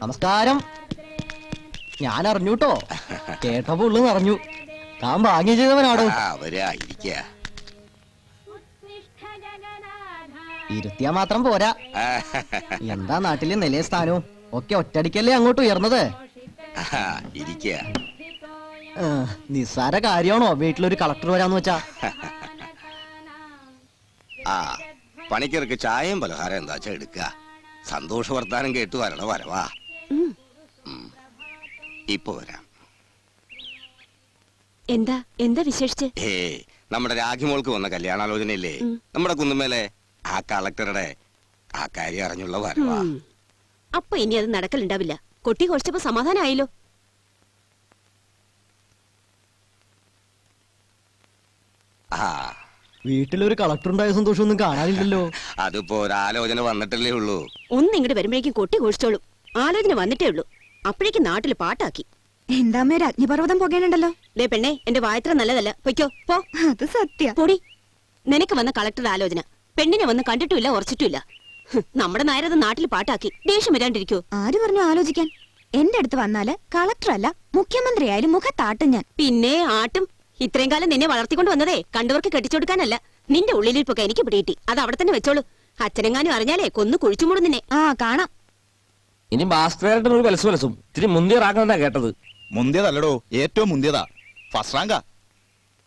നമസ്കാരം. ഞാൻ അറിഞ്ഞൂട്ടോ, കേട്ടപ്പോ ഉള്ളു നിറഞ്ഞു. താൻ ഭാഗ്യം ചെയ്തവനാടോ. ഇരുത്തിയാ മാത്രം പോരാ. എന്താ നാട്ടിലെ നിലയ സ്ഥാനവും ഒക്കെ ഒറ്റടിക്കല്ലേ അങ്ങോട്ട് ഉയർന്നത്. നിസ്സാര കാര്യമാണോ വീട്ടിലൊരു കളക്ടർ വരാന്ന് വെച്ചാ? പണിക്കർക്ക് ചായയും പലഹാരം എന്താ വെച്ചാ എടുക്ക. സന്തോഷ വർത്താനം കേട്ടു വരണ വരവാ. ഇപ്പൊ വരാം. എന്താ എന്താ വിശേഷിച്ച്? നമ്മുടെ രാഖിമോൾക്ക് വന്ന കല്യാണാലോചനയില്ലേ നമ്മുടെ കുന്നുമേലെ ആ കളക്ടറുടെ ആ കാര്യം അറിഞ്ഞുള്ള വരവാ. അപ്പൊ ഇനി അത് നടക്കലുണ്ടാവില്ല. കൊട്ടി കുറച്ചപ്പോ സമാധാനായല്ലോ. വീട്ടിലൊരു കളക്ടർ ഉണ്ടായ സന്തോഷമൊന്നും കാണാനില്ലല്ലോ. അതിപ്പോ ഒരാലോചന വന്നിട്ടല്ലേ ഉള്ളൂ. ഒന്നിങ്ങോട്ട് വരുമ്പോഴേക്കും കൊട്ടി കുഴിച്ചോളൂ. ആലോചന വന്നിട്ടേ ഉള്ളൂ. അപ്പോഴേക്കും നാട്ടില് പാട്ടാക്കി. എന്താമ്മേ അഗ്നിപർവ്വതം പോകേണ്ടല്ലോ. ദേ പെണ്ണെ, എന്റെ വായത്ര നല്ലതല്ല. പൊയ്ക്കോ പോ. അത് സത്യ. പൊടി. നിനക്ക് വന്ന കളക്ടറുടെ ആലോചന പെണ്ണിനെ വന്ന് കണ്ടിട്ടുമില്ല, ഉറച്ചിട്ടുമില്ല. നമ്മുടെ നായരത് നാട്ടിൽ പാട്ടാക്കി. ദേഷ്യം വരാണ്ടിരിക്കോ? ആര് പറഞ്ഞു ആലോചിക്കാൻ? എന്റെ അടുത്ത് വന്നാല് കളക്ടർ അല്ല മുഖ്യമന്ത്രി ആയാലും മുഖത്താട്ടും ഞാൻ. പിന്നെ ആട്ടും. ഇത്രയും കാലം നിന്നെ വളർത്തിക്കൊണ്ട് വന്നതേ കണ്ടവർക്ക് കെട്ടിച്ചെടുക്കാനല്ല. നിന്റെ ഉള്ളിലിരിപ്പൊക്കെ എനിക്ക് പിടികിട്ടി. അത് അവിടെ തന്നെ വെച്ചോളൂ. അച്ഛനെങ്ങാനും അറിഞ്ഞാലേ കൊന്നു കുഴിച്ചുമൂടും നിന്നെ. കാണാം. ഇനി ഭാസ്കരേട്ടൻ ഒരു വലസും ഇത്തിരി മുന്തിയറാക്കണെന്നാ കേട്ടത്. മുന്തിയതല്ലടോ, ഏറ്റവും മുന്തിയതാ. ഫസ്റ്റ് റാങ്കാ.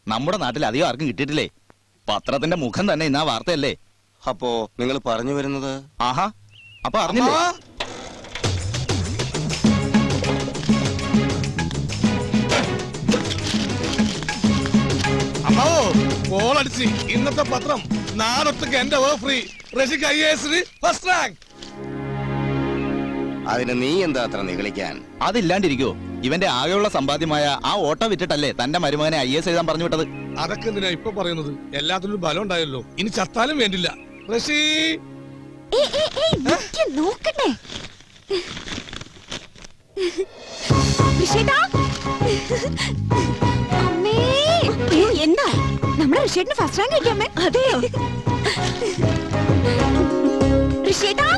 നമ്മുടെ നാട്ടിൽ അധികം ആർക്കും കിട്ടിയിട്ടില്ലേ. പത്രത്തിന്റെ മുഖം തന്നെ ഇന്നാ വാർത്തയല്ലേ. അപ്പോ നിങ്ങൾ പറഞ്ഞു വരുന്നത്? ആഹാ, അപ്പൊ അറിഞ്ഞില്ലേ? കോളടിച്ച് ഇന്നത്തെ പത്രം നാടൊക്കെ എന്റെ free. Rasikh IAS first rank. അതിന് നീ എന്താ അത്ര നിഗളിക്കാൻ? അതില്ലാണ്ടിരിക്കോ? ഇവന്റെ ആകെയുള്ള സമ്പാദ്യമായ ആ ഓട്ടോ വിറ്റിട്ടല്ലേ തന്റെ മരുമകനെ IAS എഴുതാൻ പറഞ്ഞു വിട്ടത്. അതൊക്കെ എന്തിനാ ഇപ്പൊ പറയുന്നത്? എല്ലാത്തിനും ബലം ഉണ്ടായല്ലോ. ഇനി ചത്താലും വേണ്ടില്ല. റഷി നോക്കട്ടെ. എന്താ നമ്മുടെ ഋഷിയേട്ടന് ഫസ്റ്റ് റാങ്ക് കിട്ടിയമ്മേ. അതെയോ? ഋഷിയേട്ടാ,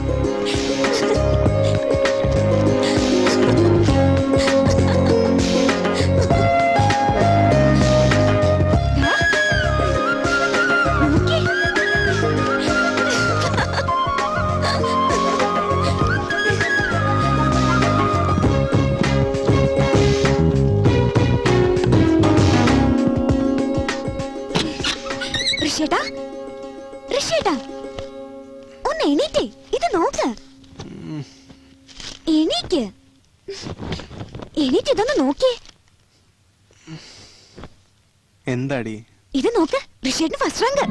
ഋഷിയേട്ടാ ഒന്ന് എണീറ്റേ. ഇത് നോക്ക്. എണീക്ക്. എണീറ്റ് ഇതൊന്ന് നോക്കിയേ. എന്താടി ഇത് നോക്ക്. ഋഷിയേട്ടന് ഫസ്റ്റ് റാങ്ക്.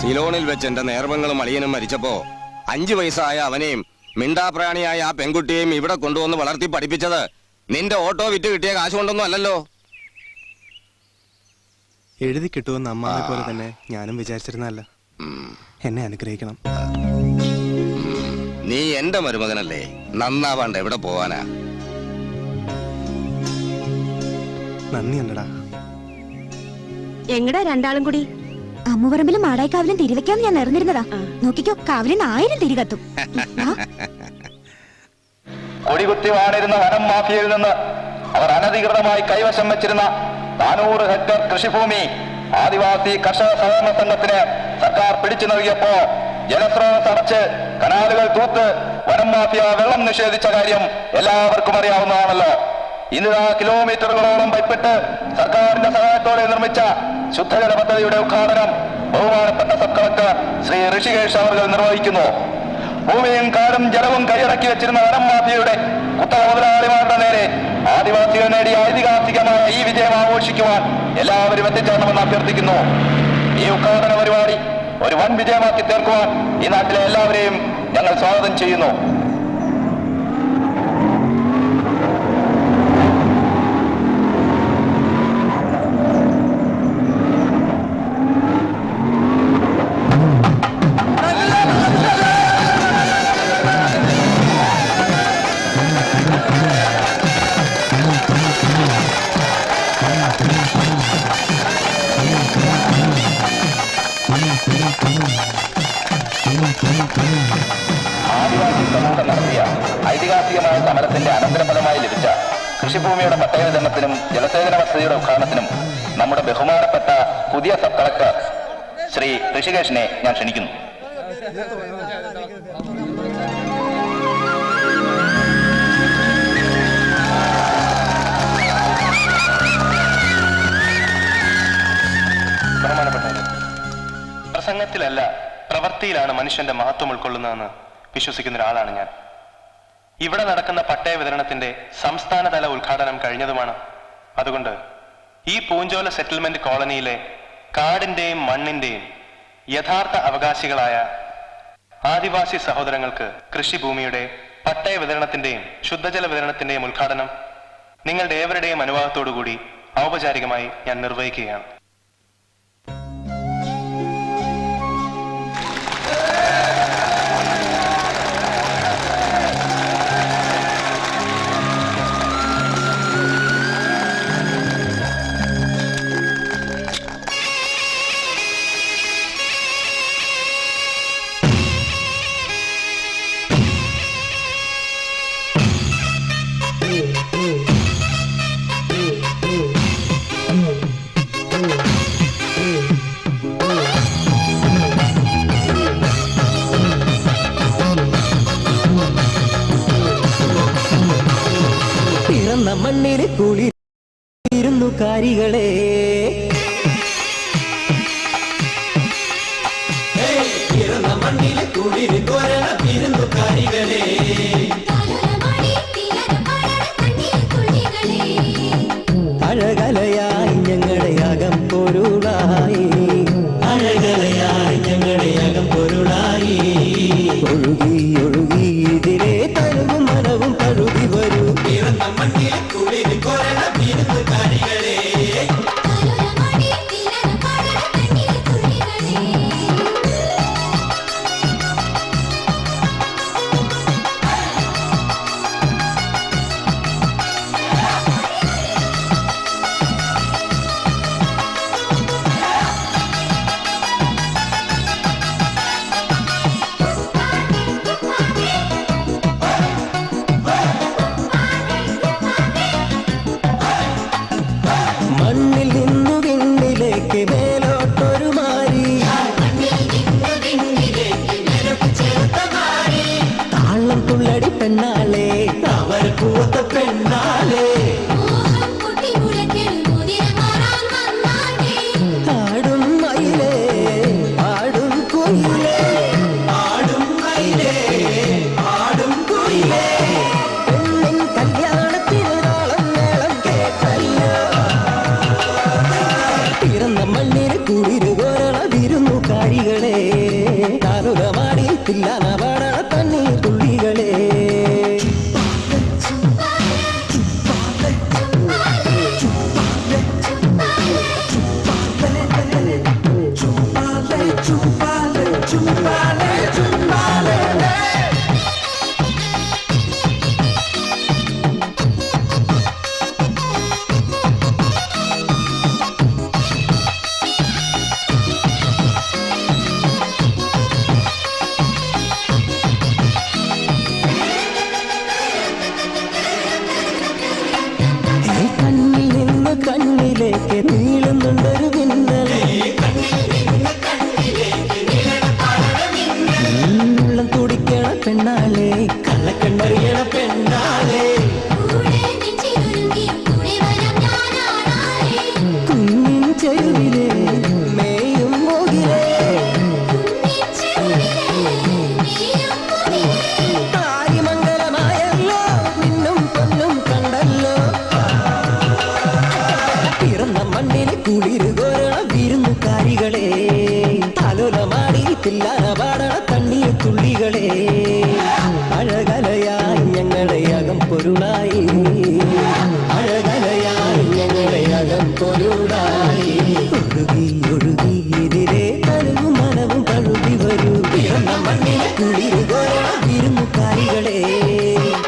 സിലോണിൽ വെച്ച് എന്റെ നേർവങ്ങളും അളിയനും മരിച്ചപ്പോ 5 വയസ്സായ അവനെയും മിണ്ടാപ്രാണിയായ ആ പെൺകുട്ടിയെയും ഇവിടെ കൊണ്ടുവന്ന് വളർത്തി പഠിപ്പിച്ചത് നിന്റെ ഓട്ടോ വിറ്റ് കിട്ടിയ കാശ് കൊണ്ടൊന്നും അല്ലല്ലോ. എഴുതി കിട്ടുമെന്ന് അമ്മാവെ പോലെ തന്നെ ഞാനും വിചാരിച്ചിരുന്നല്ല. എന്നെ അനുഗ്രഹിക്കണം. നീ എന്റെ മരുമകനല്ലേ, നന്നാവാണ്ട് എവിടെ പോവാനാ? നന്ദിയുണ്ടടാ. എങ്ങടാ രണ്ടാളും കൂടി? അമ്മുപറമ്പിലും മാടായിക്കാവിലും തിരിവെക്കാന്ന് ഞാൻ നേർന്നിരുന്നതാ. നോക്കിക്കോ, കാവിലിന് 1000 തിരി കത്തും. കൊടികുത്തി വാണിരുന്ന വനം മാഫിയയിൽ നിന്ന് അവർ അനധികൃതമായി കൈവശം വെച്ചിരുന്ന 400 ഹെക്ടർ കൃഷിഭൂമി ആദിവാസി കർഷക സഹകരണ സംഘത്തിന് സർക്കാർ പിടിച്ചു നൽകിയപ്പോ ജലസ്രോതസ് അടച്ച് കനാലുകൾ തൂത്ത് വനം മാഫിയ വെള്ളം നിഷേധിച്ച കാര്യം എല്ലാവർക്കും അറിയാവുന്നതാണല്ലോ. ഇന്ന് കിലോമീറ്ററുകളോളം പൈപ്പിട്ട് സർക്കാരിന്റെ സഹായത്തോടെ നിർമ്മിച്ച ശുദ്ധജല പദ്ധതിയുടെ ഉദ്ഘാടനം ബഹുമാനപ്പെട്ട സബ് കളക്ടർ ശ്രീ ഋഷികേഷ് അവർ നിർവഹിക്കുന്നു. ഭൂമിയും കാടും ജലവും കൈയടക്കി വെച്ചിരുന്ന വനം മാഫിയയുടെ കുത്തക മുതലാളിമാരുടെ നേരെ ആദിവാസികൾ നേടിയ ഐതിഹാസികമായ ഈ വിജയം ആഘോഷിക്കുവാൻ എല്ലാവരും എത്തിച്ചേരണമെന്ന് അഭ്യർത്ഥിക്കുന്നു. ഈ ഉദ്ഘാടന പരിപാടി ഒരു വൻ വിജയമാക്കി തീർക്കുവാൻ ഈ നാട്ടിലെ എല്ലാവരെയും ഞങ്ങൾ സ്വാഗതം ചെയ്യുന്നു. ആദിവാസി സമൂഹം നടത്തിയ ഐതിഹാസികമായ സമരത്തിന്റെ അനന്തരഫലമായി ലഭിച്ച കൃഷിഭൂമിയുടെ പട്ടയ വിതരണത്തിനും ജലസേചന പദ്ധതിയുടെ ഉദ്ഘാടനത്തിനും നമ്മുടെ ബഹുമാനപ്പെട്ട പുതിയ സബ് കളക്ടർ ശ്രീ ഋഷികേഷിനെ ഞാൻ ക്ഷണിക്കുന്നു. ബഹുമാനപ്പെട്ടത്, പ്രസംഗത്തിലല്ല പ്രവൃത്തിയിലാണ് മനുഷ്യന്റെ മഹത്വം ഉൾക്കൊള്ളുന്നതെന്ന് വിശ്വസിക്കുന്ന ഒരാളാണ് ഞാൻ. ഇവിടെ നടക്കുന്ന പട്ടയ വിതരണത്തിന്റെ സംസ്ഥാനതല ഉദ്ഘാടനം കഴിഞ്ഞതുമാണ്. അതുകൊണ്ട് ഈ പൂഞ്ചോല സെറ്റിൽമെന്റ് കോളനിയിലെ കാടിന്റെയും മണ്ണിന്റെയും യഥാർത്ഥ അവകാശികളായ ആദിവാസി സഹോദരങ്ങൾക്ക് കൃഷിഭൂമിയുടെ പട്ടയ വിതരണത്തിന്റെയും ശുദ്ധജല വിതരണത്തിന്റെയും ഉദ്ഘാടനം നിങ്ങളുടെ ഏവരുടെയും അനുവാദത്തോടുകൂടി ഔപചാരികമായി ഞാൻ നിർവഹിക്കുകയാണ്. മണ്ണിൽ കുളിരുന്നു കാരികളെ മണ്ണിൽ കുളിരുന്നു കാരികളെ അഴകലയായി ഞങ്ങളുടെ അകം പൊരുളായി അഴകലയായി ഞങ്ങളുടെ അകം പൊരുളായി ഒഴുകി ഒഴുകി ഇതിലെ തലവും മനവും കഴുകി വരൂ മണ്ണിൽ കുളിര് കൊരണ വീരുന്നു കാരികളെ മണ്ണിൽ നിന്നു വിണ്ണിലേക്ക് മേലോട്ടൊരു മാറി താളം തുള്ളടി പെണ്ണാളെ അവർ പൂത്ത പെണ്ണാളെ ആടും മയിലേ ആടും കുയിലേ ആടും മയിലേ ആടും കുയിലേ പെണ്ണിൻ കല്യാണത്തിന് നാളം മേളം കേട്ടല്ലോ പിറന്ന മണ്ണിന് കുളിര് കോരണ വിരുന്നു കാരികളെ താനുരമാടി തില്ലാന പാടണ തണ്ണീർ തുള്ളികളെ കണ്ണിൽ നിന്ന് കണ്ണിലേക്ക് നീളുന്നുണ്ടൊരു മിന്നലെ ഉള്ളം തുടിക്കണ പെണ്ണാളെ കള്ളക്കണ്ണറിയണ പെണ്ണാളെ കുഞ്ഞിൻ ചെരുവിലെ മേയും മോകിലേ താരിമംഗലമായല്ലോ നിന്നും പൊന്നും കണ്ടല്ലോ പിറന്ന മണ്ണിന് കുളിര് കോരണ വിരുന്നു കാരികളെ താലോലമാടി തില്ലാന പാടണ തണ്ണീർ തുള്ളികളെ അഴകലയായി ഞങ്ങളുടെ അകം പൊരുളായി അഴകലയായി ഞങ്ങളുടെ അകം പൊരുളായി ഒഴുകി ഒഴുകി ഇതിലെ തലവും മനവും കഴുകി വരൂ പിറന്ന മണ്ണിന് കുളിര് കോരണ വിരുന്നു കാരികളെ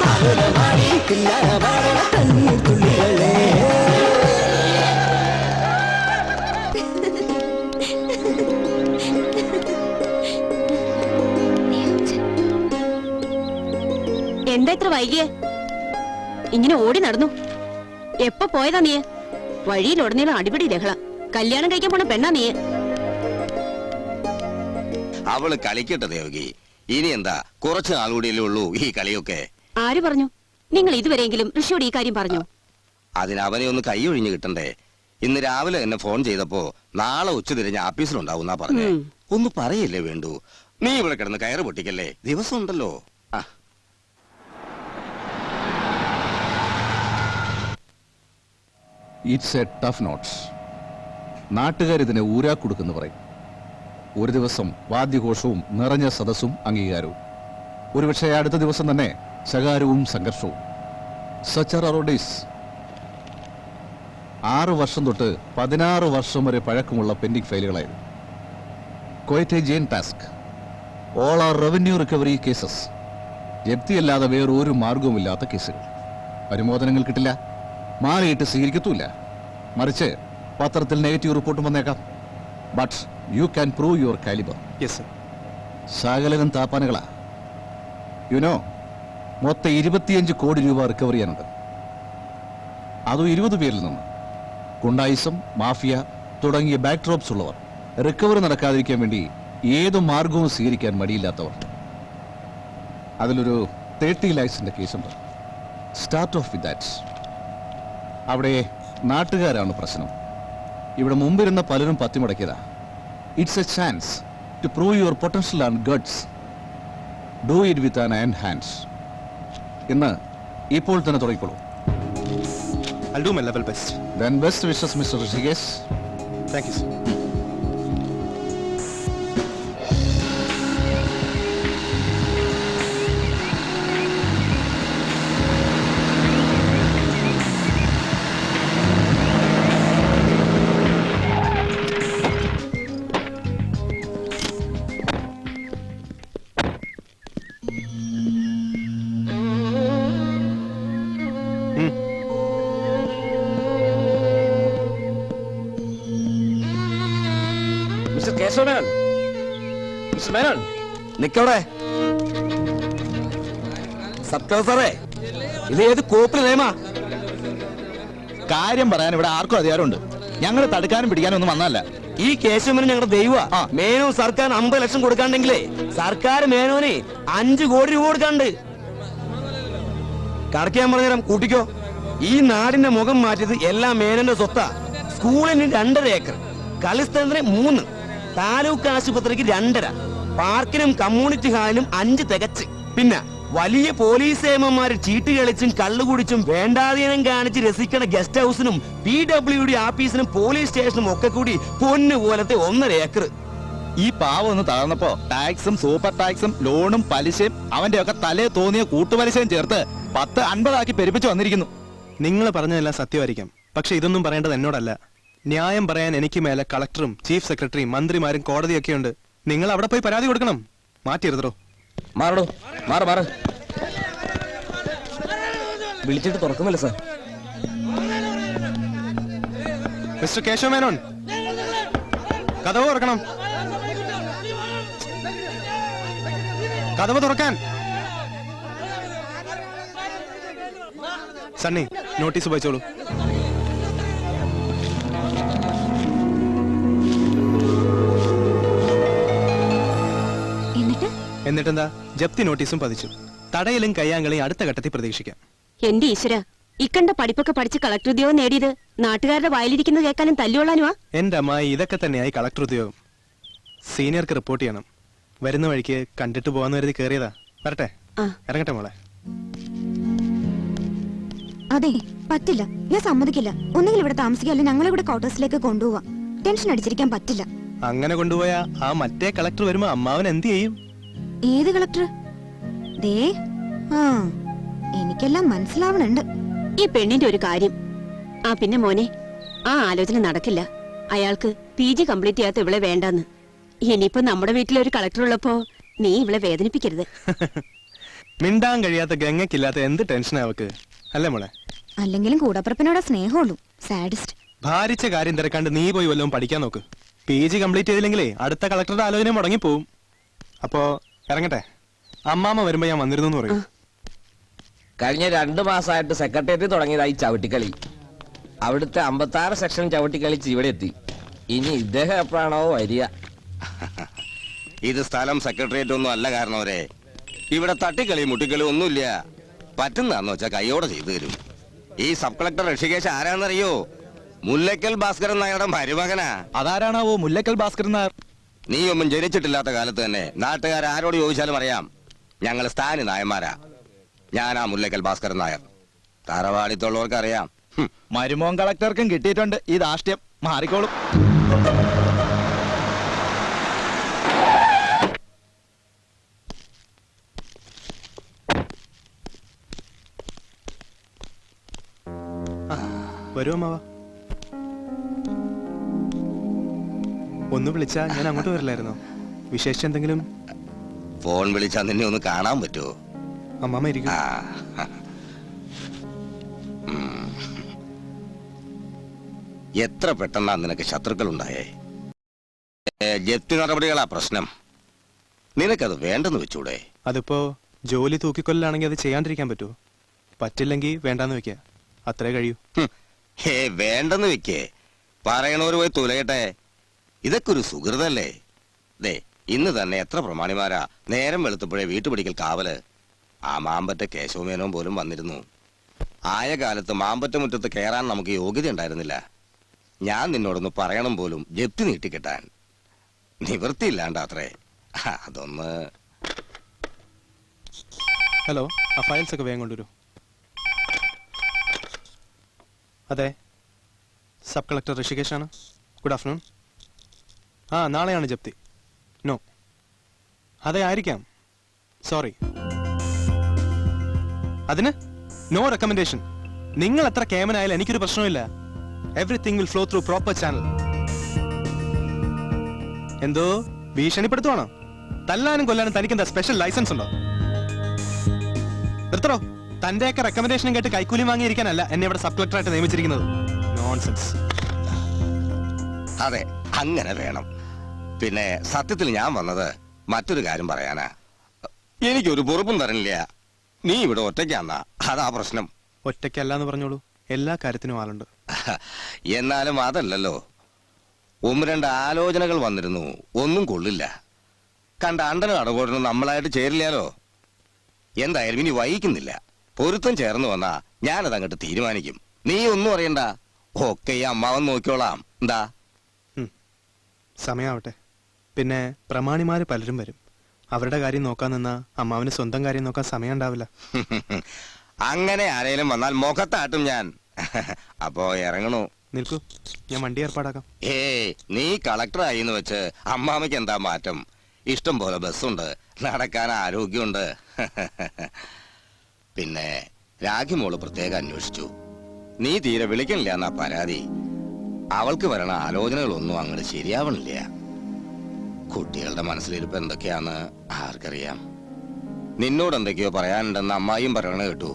താലോലമാടി തില്ലാന പാടണ തണ്ണീർ തുള്ളികളെ എന്താ ഇത്ര വൈകിയേ? ഇങ്ങനെ ഓടി നടന്നു. എപ്പോ പോയതാ നീ? വഴിയിലുടനീളം അടിപിടി ലഹള. കല്യാണം കഴിക്കാൻ പോണ പെണ്ണാ നീ. അവള് കളിക്കട്ടെ ദേവകി. ഇനി എന്താ, കുറച്ച് നാളുകൂടിയല്ലേ ഉള്ളൂ ഈ കളിയൊക്കെ. ആര് പറഞ്ഞു? നിങ്ങൾ ഇതുവരെയെങ്കിലും ഋഷിയോട് ഈ കാര്യം പറഞ്ഞു? അതിന് അവനെ ഒന്ന് കൈ ഒഴിഞ്ഞു കിട്ടണ്ടേ. ഇന്ന് രാവിലെ എന്നെ ഫോൺ ചെയ്തപ്പോ നാളെ ഉച്ച തിരിഞ്ഞ് ആഫീസിലുണ്ടാവുന്നാ പറഞ്ഞേ. ഒന്ന് പറയില്ലേ വേണ്ടു. നീ ഇവിടെ കിടന്ന് കയറ് പൊട്ടിക്കല്ലേ, ദിവസം ഉണ്ടല്ലോ. It's a tough knots. നാട്ടുകാരിതിനെ ഊരാക്കുടുക്കെന്ന് പറയും. ഒരു ദിവസം വാദ്യഘോഷവും നിറഞ്ഞ സദസ്സും അംഗീകാരവും, ഒരുപക്ഷെ അടുത്ത ദിവസം തന്നെ ശകാരവും സംഘർഷവും. Such are our days. 6 വർഷം തൊട്ട് 16 വർഷം വരെ പഴക്കമുള്ള പെൻഡിംഗ് ഫയലുകളായിരുന്നു. Quite a giant task. All are revenue recovery cases. ജപ്തിയല്ലാതെ വേറൊരു മാർഗവുമില്ലാത്ത കേസുകൾ. അനുമോദനങ്ങൾ കിട്ടില്ല, മാറിയിട്ട് സ്വീകരിക്കത്തുമില്ല. മറിച്ച് പത്രത്തിൽ നെഗറ്റീവ് റിപ്പോർട്ടും വന്നേക്കാം. But you can prove your calibre. സകലനും താപ്പാനുകളാ. യുനോ, മൊത്തം 25 കോടി രൂപ റിക്കവർ ചെയ്യാനുണ്ട്. അതും 20 പേരിൽ നിന്ന്. ഗുണ്ടായിസം, മാഫിയ തുടങ്ങിയ ബാക്ക്ഡ്രോപ്സ് ഉള്ളവർ, റിക്കവറി നടക്കാതിരിക്കാൻ വേണ്ടി ഏതു മാർഗവും സ്വീകരിക്കാൻ മടിയില്ലാത്തവർ. അതിലൊരു 30 lakhs കേസുണ്ട്. Start off with that. അവിടെ നാട്ടുകാരാണ് പ്രശ്നം. ഇവിടെ മുമ്പിരുന്ന പലരും പത്തിമുടക്കിയതാ. It's a chance to prove your potential and guts. Do it with an iron hands. ഇന്ന് ഇപ്പോൾ തന്നെ തുടങ്ങിക്കോളൂ. I'll do my level best. Then best wishes, Mr. Rishikesh. Thank you, sir. Mister Keshava Menon, mister Menon, നിക്കവിടെ. സത്യോ സാറേ, ഇത് ഏത് കോപ്പിൽ നിയമാ? കാര്യം പറയാൻ ഇവിടെ ആർക്കും അധികാരമുണ്ട്. ഞങ്ങൾ തടുക്കാനും പിടിക്കാനും ഒന്നും വന്നല്ല. ഈ കേശവന് ഞങ്ങളുടെ ദൈവ. മേനോ സർക്കാർ 50 ലക്ഷം കൊടുക്കാണ്ടെങ്കിലേ സർക്കാർ മേനോന് 5 കോടി രൂപ കൊടുക്കാണ്ട്. കടക്കാൻ പറഞ്ഞുതരാം, കൂട്ടിക്കോ. ഈ നാടിന്റെ മുഖം മാറ്റിയത് എല്ലാം മേനോന്റെ സ്വത്താ. സ്കൂളിന് 2.5 ഏക്കർ, കളിസ്ഥലത്തിന് 3, താലൂക്ക് ആശുപത്രിക്ക് 2.5, പാർക്കിനും കമ്മ്യൂണിറ്റി ഹാളിനും 5 തികച്ച്. പിന്നെ വലിയ പോലീസ് ഏമന്മാര് ചീട്ട് കളിച്ചും കള്ളുകുടിച്ചും വേണ്ടാതീനം കാണിച്ച് രസിക്കണ ഗസ്റ്റ് ഹൗസിനും PWD ആഫീസിനും പോലീസ് സ്റ്റേഷനും ഒക്കെ കൂടി പൊന്നു പോലത്തെ 1.5 ഏക്കർ. ഈ പാവം ഒന്ന് തളർന്നപ്പോ ടാക്സും സൂപ്പർ ടാക്സും ലോണും പലിശയും അവന്റെ ഒക്കെ തലേ തോന്നിയ കൂട്ടുപലിശയും ചേർത്ത് 10-50 ആക്കി പെരുപ്പിച്ചു വന്നിരിക്കുന്നു. നിങ്ങൾ പറഞ്ഞതെല്ലാം സത്യമായിരിക്കാം, പക്ഷെ ഇതൊന്നും പറയേണ്ടത് എന്നോടല്ല. ന്യായം പറയാൻ എനിക്ക് മേലെ കളക്ടറും ചീഫ് സെക്രട്ടറിയും മന്ത്രിമാരും കോടതിയൊക്കെ ഉണ്ട്. നിങ്ങൾ അവിടെ പോയി പരാതി കൊടുക്കണം. മാറ്റിയെടുത്തോ. മാറടോ, മാറ്. വിളിച്ചിട്ട് തുറക്കുമല്ലോ സാർ. മിസ്റ്റർ കേശവമേനോൻ, കതവ് തുറക്കണം. കതവ് തുറക്കാൻ. സണ്ണി, നോട്ടീസ് വായിച്ചോളൂ. എന്നിട്ടെന്താ, ജപ്തി നോട്ടീസും പതിച്ചു. തടയലും കയ്യാങ്കളിയും അടുത്ത ഘട്ടത്തിൽ പ്രതീക്ഷിക്കാം. എന്റെ ഈശ്വര, ഇക്കണ്ട പഠിപ്പൊക്കെ പഠിച്ച് കളക്ടർ ഉദ്യോഗം നേടിയത് നാട്ടുകാരുടെ വായിലിരിക്കുന്നത് കേൾക്കാനും തല്ലുകൊള്ളാനുവാ. എന്റെ അമ്മായി, ഇതൊക്കെ തന്നെയായി കളക്ടർ ഉദ്യോഗം. സീനിയർക്ക് റിപ്പോർട്ട് ചെയ്യണം. വരുന്ന വഴിക്ക് കണ്ടിട്ട് പോവാന്ന് കരുതി കയറിയതാ. വരട്ടെ, ഇറങ്ങട്ടെ മോളെ. അതെ, പറ്റില്ല. ഞാൻ സമ്മതിക്കില്ല. ഒന്നുകിൽ ഇവിടെ താമസിക്കാല്ലോ ഞങ്ങളിവിടെ ക്വാർട്ടേഴ്സിലേക്ക് കൊണ്ടുപോവാം. ടെൻഷൻ അടിച്ചിരിക്കാൻ പറ്റില്ല. അങ്ങനെ കൊണ്ടുപോയാ ആ മറ്റേ കളക്ടർ വരുമ്പോ അമ്മാവൻ എന്ത് ചെയ്യും? ഏത് കളക്ടർ? ദേ, എനിക്കെല്ലാം മനസ്സിലാവണുണ്ട്. ഈ പെണ്ണിന്റെ ഒരു കാര്യം. പിന്നെ മോനെ, ആ ആലോചന നടക്കില്ല. അയാൾക്ക് PG കംപ്ലീറ്റ് ചെയ്യാത്ത ഇവളെ വേണ്ടെന്ന്. ഇനിയിപ്പോ നമ്മുടെ വീട്ടിലൊരു കളക്ടർ ഉള്ളപ്പോ നീ ഇവളെ വേദനിപ്പിക്കരുത്. മിണ്ടാൻ കഴിയാത്ത ഗംഗയ്ക്കില്ലാത്ത എന്ത് ടെൻഷനാ അവക്ക്, അല്ലേ മോളെ? അല്ലെങ്കിലും കൂടപ്പുറപ്പിനോട് സ്നേഹമുള്ളൂ. സാഡിസ്റ്റ്. ഭാരിച്ച കാര്യം തിരക്കാണ്ട് നീ പോയി വല്ലതും പഠിക്കാൻ നോക്ക്. PG കംപ്ലീറ്റ് ചെയ്തില്ലെങ്കിലേ അടുത്ത കളക്ടറുടെ ആലോചന മുടങ്ങിപ്പോവും. അപ്പോ ഇറങ്ങട്ടെ. അമ്മാമ്മ വരുമ്പോ ഞാൻ വന്നിരുന്നു പറയും. കഴിഞ്ഞ 2 മാസമായിട്ട് സെക്രട്ടേറിയറ്റ് തുടങ്ങിയതായി ചവിട്ടിക്കളി. അവിടുത്തെ 56 സെക്ഷൻ ചവിട്ടിക്കളിച്ച് ഇവിടെ എത്തി. ഇനി ഇദ്ദേഹം എപ്പോഴാണോ വരിക? ഇത് സ്ഥലം സെക്രട്ടേറിയറ്റ് ഒന്നും അല്ല കാരണവരെ. ഇവിടെ തട്ടിക്കളി മുട്ടിക്കളി ഒന്നുമില്ല. പറ്റുന്നതാന്ന് വെച്ചാൽ കൈയോടെ ചെയ്തു തരും. ഈ സബ് കളക്ടർ ഋഷികേശ് ആരാന്നറിയോ? മുല്ലക്കൽ ഭാസ്കരൻ നായരുടെ മരുമകനാ. അതാരാണാവോ മുല്ലക്കൽ ഭാസ്കരൻ നായർ? നീ ഒന്നും ജനിച്ചിട്ടില്ലാത്ത കാലത്ത് തന്നെ നാട്ടുകാർ ആരോട് ചോദിച്ചാലും അറിയാം, ഞങ്ങൾ സ്ഥാനി നായന്മാരാ. ഞാനാ മുല്ലക്കൽ ഭാസ്കരൻ നായർ. തറവാടിത്തുള്ളവർക്ക് അറിയാം. മരുമോൻ കളക്ടർക്കും കിട്ടിയിട്ടുണ്ട് ഈ ധാഷ്ട്യം. മാറിക്കോളും. വരുമോ മാവ? ഒന്ന് വിളിച്ചാ ഞാൻ അങ്ങോട്ട് വരില്ലായിരുന്നോ? വിശേഷിച്ച് എന്തെങ്കിലും? ഫോൺ വിളിച്ചാൽ നിന്നെ ഒന്ന് കാണാൻ പറ്റുമോ? അമ്മാമ ഇരിക്കും. എത്ര പെട്ടെന്നാ നിനക്ക് ശത്രുക്കൾ ഉണ്ടായേ? ജപ്തി നടപടികളാ പ്രശ്നം. നിനക്കത് വേണ്ടെന്ന് വെച്ചൂടെ? അതിപ്പോ ജോലി തൂക്കിക്കൊല്ലാണെങ്കിൽ അത് ചെയ്യാണ്ടിരിക്കാൻ പറ്റുമോ? പറ്റില്ലെങ്കിൽ വേണ്ടാന്ന് വെക്ക, അത്രേ കഴിയൂ. വേണ്ടെന്ന് വെക്കേ, പറയണവര് പോയി തുലയട്ടെ. ഇതൊക്കെ ഒരു സുഹൃതല്ലേ? ദേ, ഇന്ന് തന്നെ എത്ര പ്രമാണിമാരാ നേരം വെളുത്തപ്പോഴേ വീട്ടുപിടിക്കൽ കാവല്. ആ മാമ്പറ്റ കേശവമേനോൻ പോലും വന്നിരുന്നു. ആയ കാലത്ത് മാമ്പറ്റ മുറ്റത്ത് കയറാൻ നമുക്ക് യോഗ്യത ഉണ്ടായിരുന്നില്ല. ഞാൻ നിന്നോടൊന്ന് പറയണം പോലും, ജപ്തി നീട്ടിക്കിട്ടാൻ. നിവൃത്തിയില്ലാണ്ടത്രേ. അതൊന്ന്. ഹലോ, ആ ഫയൽസ് ഒക്കെ വേഗം കൊണ്ടുവരൂ. അതെ, സബ് കളക്ടർ ഋഷികേശ് ആണ്. Good afternoon. നാളെയാണ് ജപ്തി. നോ, അതെ ആയിരിക്കാം. സോറി. അതിന് നോ റെക്കമെൻഡേഷൻ. നിങ്ങൾ എത്ര കേമനായാലും എനിക്കൊരു പ്രശ്നമില്ല. Everything will flow through proper channel. എന്തോ ഭീഷണിപ്പെടുത്തുവാണോ? തല്ലാനും കൊല്ലാനും തനിക്കെന്താ സ്പെഷ്യൽ ലൈസൻസ് ഉണ്ടോ? നിർത്തറോ. തന്റെയൊക്കെ റെക്കമെൻഡേഷനും കേട്ട് കൈക്കൂലി വാങ്ങിയിരിക്കാനല്ല എന്നെ ഇവിടെ സബ് കളക്ടറായിട്ട് നിയമിച്ചിരിക്കുന്നത്. നോൺസെൻസ്. അതെ, അങ്ങനെ വേണം. പിന്നെ സത്യത്തിൽ ഞാൻ വന്നത് മറ്റൊരു കാര്യം പറയാനാ. എനിക്കൊരു പൊറുപ്പും തരണില്ല. നീ ഇവിടെ ഒറ്റയ്ക്കാന്നാ, അതാ പ്രശ്നം. ഒറ്റയ്ക്കല്ലാന്ന് പറഞ്ഞോളൂ, എല്ലാ കാര്യത്തിനും ആളുണ്ട്. എന്നാലും അതല്ലല്ലോ. 1-2 ആലോചനകൾ വന്നിരുന്നു, ഒന്നും കൊള്ളില്ല. കണ്ട അണ്ടനും അടകോടനും നമ്മളായിട്ട് ചേരില്ലാലോ. എന്തായാലും ഇനി വൈകുന്നില്ല. പൊരുത്തം ചേർന്ന് വന്നാ ഞാനത് അങ്ങോട്ട് തീരുമാനിക്കും. നീ ഒന്നും അറിയണ്ട, ഒക്കെ ഈ അമ്മാവൻ നോക്കിയോളാം. എന്താ? സമയാവട്ടെ. പിന്നെ പ്രമാണിമാര് പലരും വരും. അവരുടെ കാര്യം നോക്കാൻ നിന്നാ അമ്മാവന് സ്വന്തം കാര്യം നോക്കാൻ സമയം ഉണ്ടാവില്ല. അങ്ങനെ ആരേലും വന്നാൽ മുഖത്താട്ടും ഞാൻ. അപ്പോ ഇറങ്ങണു. നിൽക്കൂ, ഞാൻ വണ്ടി ഏർപ്പാടാക്കാം. നീ കളക്ടറായി എന്ന് വെച്ച് അമ്മാമയ്ക്ക് എന്താ മാറ്റം? ഇഷ്ടം പോലെ ബസ്സുണ്ട്, നടക്കാൻ ആരോഗ്യമുണ്ട്. പിന്നെ രാഖിമോള് പ്രത്യേകം അന്വേഷിച്ചു. നീ തീരെ വിളിക്കണില്ല എന്നാ പരാതി. അവൾക്ക് വരണ ആലോചനകളൊന്നും അങ്ങോട്ട് ശരിയാവണില്ല. കുട്ടികളുടെ മനസ്സിലിരിപ്പ് എന്തൊക്കെയാന്ന് ആർക്കറിയാം. നിന്നോട് എന്തൊക്കെയോ പറയാനുണ്ടെന്ന് അമ്മായിയും പറയണ കേട്ടു.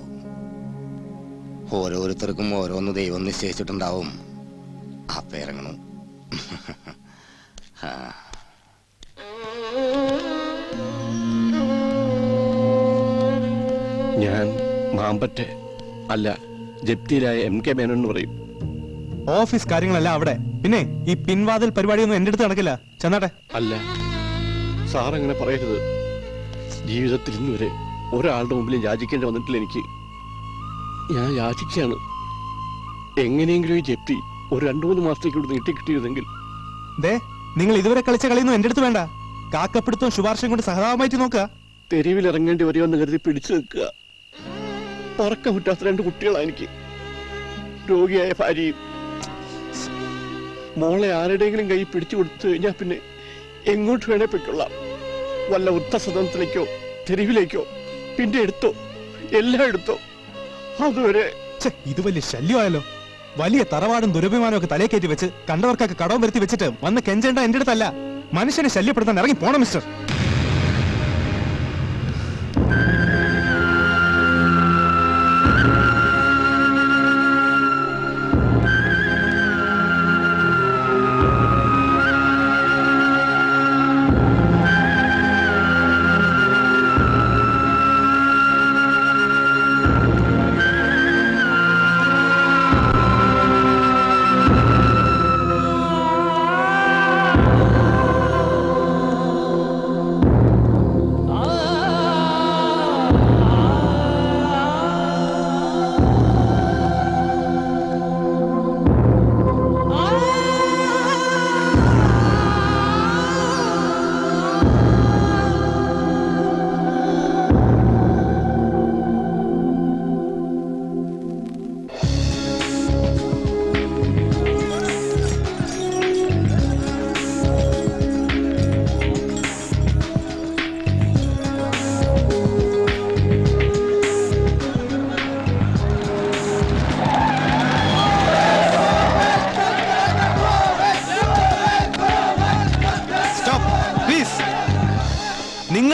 ഓരോരുത്തർക്കും ഓരോന്ന് ദൈവം നിശ്ചയിച്ചിട്ടുണ്ടാവും. അപ്പ ഇറങ്ങണു. ഞാൻ മാമ്പറ്റ അല്ല, ജപ്തിയിലായ MK മേനോൻ എന്ന് പറയും. ഓഫീസ് കാര്യങ്ങളെല്ലാം അവിടെ. പിന്നെ ഈ പിൻവാതിൽ പരിപാടിയൊന്നും എന്റെ അടുത്ത് നടക്കില്ല. ചെന്നാട്ടെ. അല്ല സാർ അങ്ങനെ പറയരുത്. ജീവിതത്തിൽ ഇന്നുവരെ ഒരാളുടെ മുമ്പിലും യാചിക്കേണ്ടി വന്നിട്ടില്ല എനിക്ക്. ഞാൻ യാചിച്ചാണ്. എങ്ങനെയെങ്കിലും ഈ ജപ്തി ഒരു 2-3 മാസത്തേക്കൂടെ നീട്ടിക്കിട്ടിയതെങ്കിൽ. നിങ്ങൾ ഇതുവരെ കളിച്ച കളിയൊന്നും എന്റെ അടുത്ത് വേണ്ട. കാക്കപ്പിടുത്തവും ശുപാർശയും കൊണ്ട് സഹതാപമായിട്ട് നോക്കുക. തെരുവിൽ ഇറങ്ങേണ്ടി വരുമെന്ന് കരുതി പിടിച്ചു നിൽക്കുക. പറക്കം പറ്റാത്ത 2 കുട്ടികളാണ് എനിക്ക്. രോഗിയായ ഭാര്യയും. മോളെ ആരുടെയെങ്കിലും കൈ പിടിച്ചു കൊടുത്തു കഴിഞ്ഞാൽ പിന്നെ എങ്ങോട്ട് വേണേ പൊയ്ക്കൊള്ളാം. വല്ല വൃദ്ധസദനത്തിലേക്കോ തെരുവിലേക്കോ. പിന്നെ എടുത്തോ, എല്ലാം എടുത്തോ. അതുവരെ ഇത് വലിയ ശല്യമായല്ലോ. വലിയ തറവാടും ദുരഭിമാനവും ഒക്കെ തലേ കയറ്റി വെച്ച് കണ്ടവർക്കൊക്കെ കടവും വരുത്തി വെച്ചിട്ട് വന്ന് കെഞ്ചേണ്ട എന്റെ അടുത്തല്ല. മനുഷ്യനെ ശല്യപ്പെടുത്താൻ ഇറങ്ങി പോണം മിസ്റ്റർ.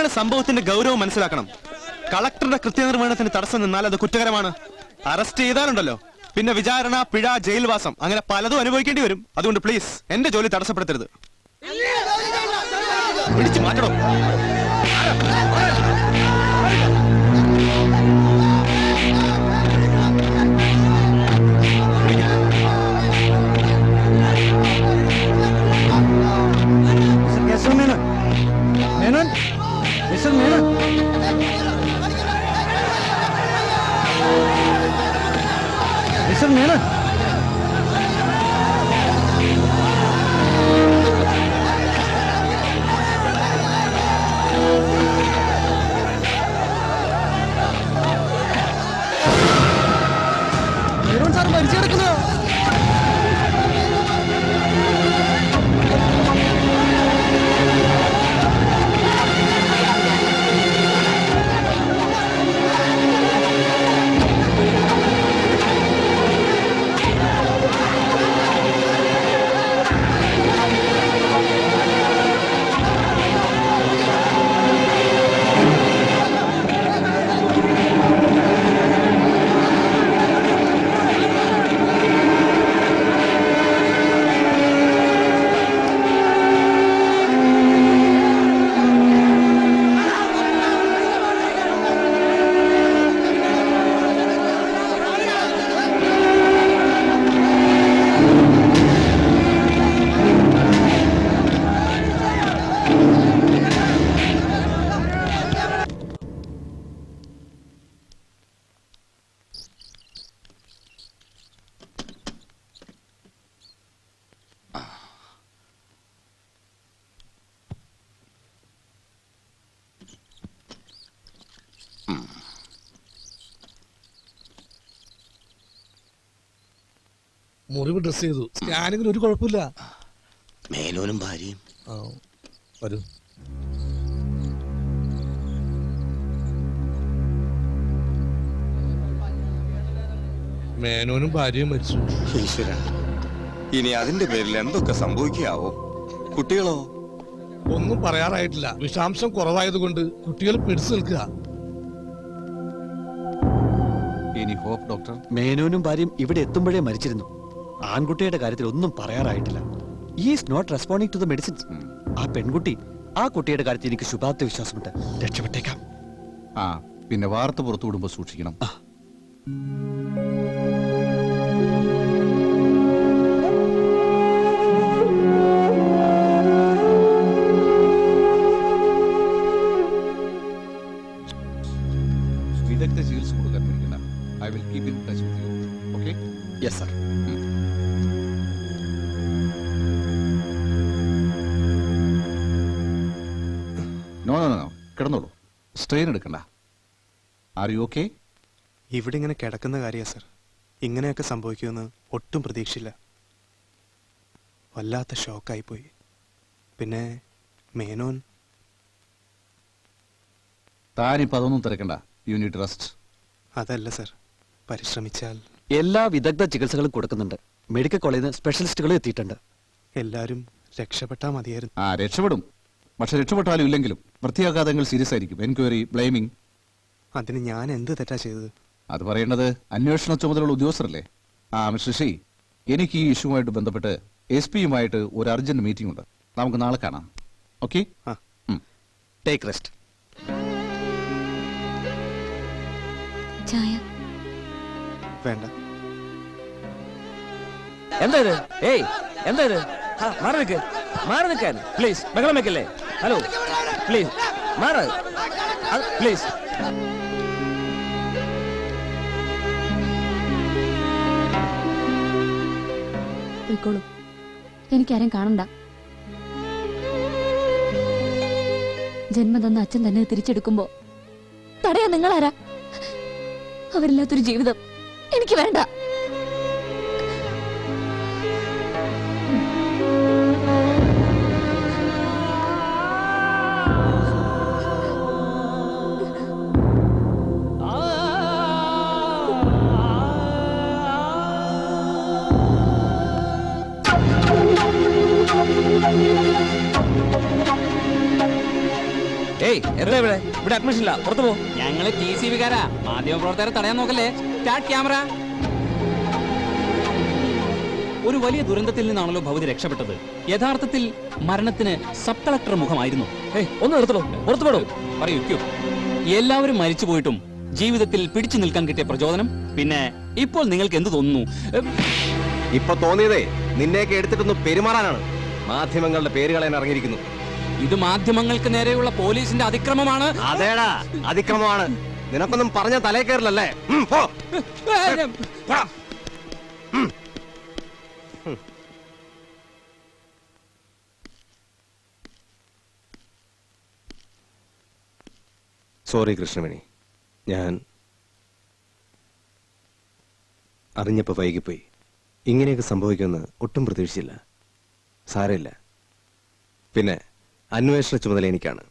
നിങ്ങൾ സംഭവത്തിന്റെ ഗൗരവം മനസ്സിലാക്കണം. കളക്ടറുടെ കൃത്യനിർവഹണത്തിന് തടസ്സം നിന്നാൽ അത് കുറ്റകരമാണ്. അറസ്റ്റ് ചെയ്താലുണ്ടല്ലോ പിന്നെ വിചാരണ, പിഴ, ജയിൽവാസം അങ്ങനെ പലതും അനുഭവിക്കേണ്ടി വരും. അതുകൊണ്ട് പ്ലീസ് എന്റെ ജോലി തടസ്സപ്പെടുത്തരുത്. പിടിച്ചു മാറ്റണോ? Menon, mister Menon, mister Menon, Menon sir മരിച്ചു കിടക്കുന്നു. മുറിവ് ഡ്രസ് ചെയ്തു. സ്കാനിങ്ങിന് ഒരു കുഴപ്പമില്ല. മേനോനും ഭാര്യയും വരൂ. മേനോനും ഭാര്യയും മരിച്ചു. ഈശ്വര, ഇനി അതിന്റെ പേരിൽ എന്തൊക്കെ സംഭവിക്കാവോ? കുട്ടികളോ? ഒന്നും പറയാറായിട്ടില്ല. വിഷാംശം കുറവായതുകൊണ്ട് കുട്ടികൾ പിടിച്ചു നിൽക്കുക. ഇനി ഹോപ്പ് ഡോക്ടർ. മേനോനും ഭാര്യയും ഇവിടെ എത്തുമ്പോഴേ മരിച്ചിരുന്നു. ആൺകുട്ടിയുടെ കാര്യത്തിൽ ഒന്നും പറയാറായിട്ടില്ല. Is not responding to the medicines. ആ പെൺകുട്ടി, ആ കുട്ടിയുടെ കാര്യത്തിൽ എനിക്ക് ശുഭാപ്തി വിശ്വാസമുണ്ട്. രക്ഷപ്പെട്ടേക്കാം. ആ, പിന്നെ വാർത്ത പുറത്തു വിടുമ്പോൾ സൂക്ഷിക്കണം. വിദഗ്ധ ചികിത്സ കൊടുക്കാൻ പഠിക്കണം. I will keep in touch with you. Okay? Yes sir. No no no, കിടന്നോളൂ. സ്ട്രെയിൻ എടുക്കണ്ട. Are you okay? ഇവിടെ ഇങ്ങനെ കിടക്കുന്ന കാര്യ സർ. ഇങ്ങനെയൊക്കെ സംഭവിക്കുമെന്ന് ഒട്ടും പ്രതീക്ഷയില്ല. വല്ലാത്ത ഷോക്കായിപ്പോയി. പിന്നെ മേനോൻ. താനിപ്പോ അതൊന്നും തിരക്കണ്ട. You need rest. അതല്ല സർ, പരിശ്രമിച്ചാൽ എല്ലാ വിദഗ്ധ ചികിത്സകളും കൊടുക്കുന്നുണ്ട്. മെഡിക്കൽ കോളേജിൽ നിന്ന് സ്പെഷ്യലിസ്റ്റുകളും എത്തിയിട്ടുണ്ട്. എല്ലാരും രക്ഷപ്പെട്ടാ മതിയായിരുന്നു. ആ, രക്ഷപ്പെടും. പക്ഷെ രക്ഷപ്പെട്ടാലും ഇല്ലെങ്കിലും വൃത്തിയാഘാതങ്ങൾ സീരിയസ് ആയിരിക്കും. Enquiry, blaming. അതിന് ഞാൻ എന്ത് തെറ്റാ ചെയ്തത്? അത് പറയേണ്ടത് അന്വേഷണ ചുമതലയുള്ള ഉദ്യോഗസ്ഥരല്ലേ. ആ മിസ്റ്റർ ഷി, എനിക്ക് ഈ ഇഷ്യൂമായിട്ട് ബന്ധപ്പെട്ട് SP-യുമായിട്ട് ഒരു അർജന്റ് മീറ്റിംഗ് ഉണ്ട്. നമുക്ക് നാളെ കാണാം. ഓക്കെ? Take rest. ചായ വേണ്ട. എന്താ ഇത്? ഏയ്, എന്താ ഇത്? മാറി നിൽക്ക്, മാറി നിൽക്കാൻ പ്ലീസ്. ബഹളം വെക്കല്ലേ. ഹലോ പ്ലീസ് മാറ് പ്ലീസ്. പോയിക്കോളൂ, എനിക്കാരും കാണണ്ട. ജന്മം തന്ന അച്ഛൻ തന്നെ തിരിച്ചെടുക്കുമ്പോ തടയാ നിങ്ങളാരാ? അവരില്ലാത്തൊരു ജീവിതം എനിക്ക് വേണ്ട. ഏയ് എന്താ ഇവിടെ അഡ്മിഷൻ ഇല്ല, പുറത്തു പോ. ഞങ്ങള് TCB-കാരാ, മാധ്യമപ്രവർത്തകരെ തടയാൻ നോക്കല്ലേ. Start camera. ഒരു വലിയ ദുരന്തത്തിൽ നിന്നാണല്ലോ ഭവതി രക്ഷപ്പെട്ടത്. യഥാർത്ഥത്തിൽ മരണത്തിന് സബ് കളക്ടർ മുഖമായിരുന്നു. ഒന്ന് നിർത്തണോ, പുറത്തു പോടോ. പറയൂ. എല്ലാവരും മരിച്ചു പോയിട്ടും ജീവിതത്തിൽ പിടിച്ചു നിൽക്കാൻ കിട്ടിയ പ്രചോദനം. പിന്നെ ഇപ്പോൾ നിങ്ങൾക്ക് എന്ത് തോന്നുന്നു? ഇപ്പൊ തോന്നിയതേ നിന്നെയൊക്കെ എടുത്തിട്ടൊന്ന് പെരുമാറാനാണ്. മാധ്യമങ്ങളുടെ പേര് കളയാൻ ഇറങ്ങിയിരിക്കുന്നു. ഇത് മാധ്യമങ്ങൾക്ക് നേരെയുള്ള പോലീസിന്റെ അതിക്രമമാണ്. അതേടാ, അതിക്രമമാണ്. നിനക്കൊന്നും പറഞ്ഞ തലേ കയറില്ലല്ലേ? സോറി കൃഷ്ണമണി, ഞാൻ അറിഞ്ഞപ്പോ വൈകിപ്പോയി. ഇങ്ങനെയൊക്കെ സംഭവിക്കുമെന്ന് ഒട്ടും പ്രതീക്ഷിച്ചില്ല. സാരമില്ല. പിന്നെ അന്വേഷണ ചുമതല എനിക്കാണ്.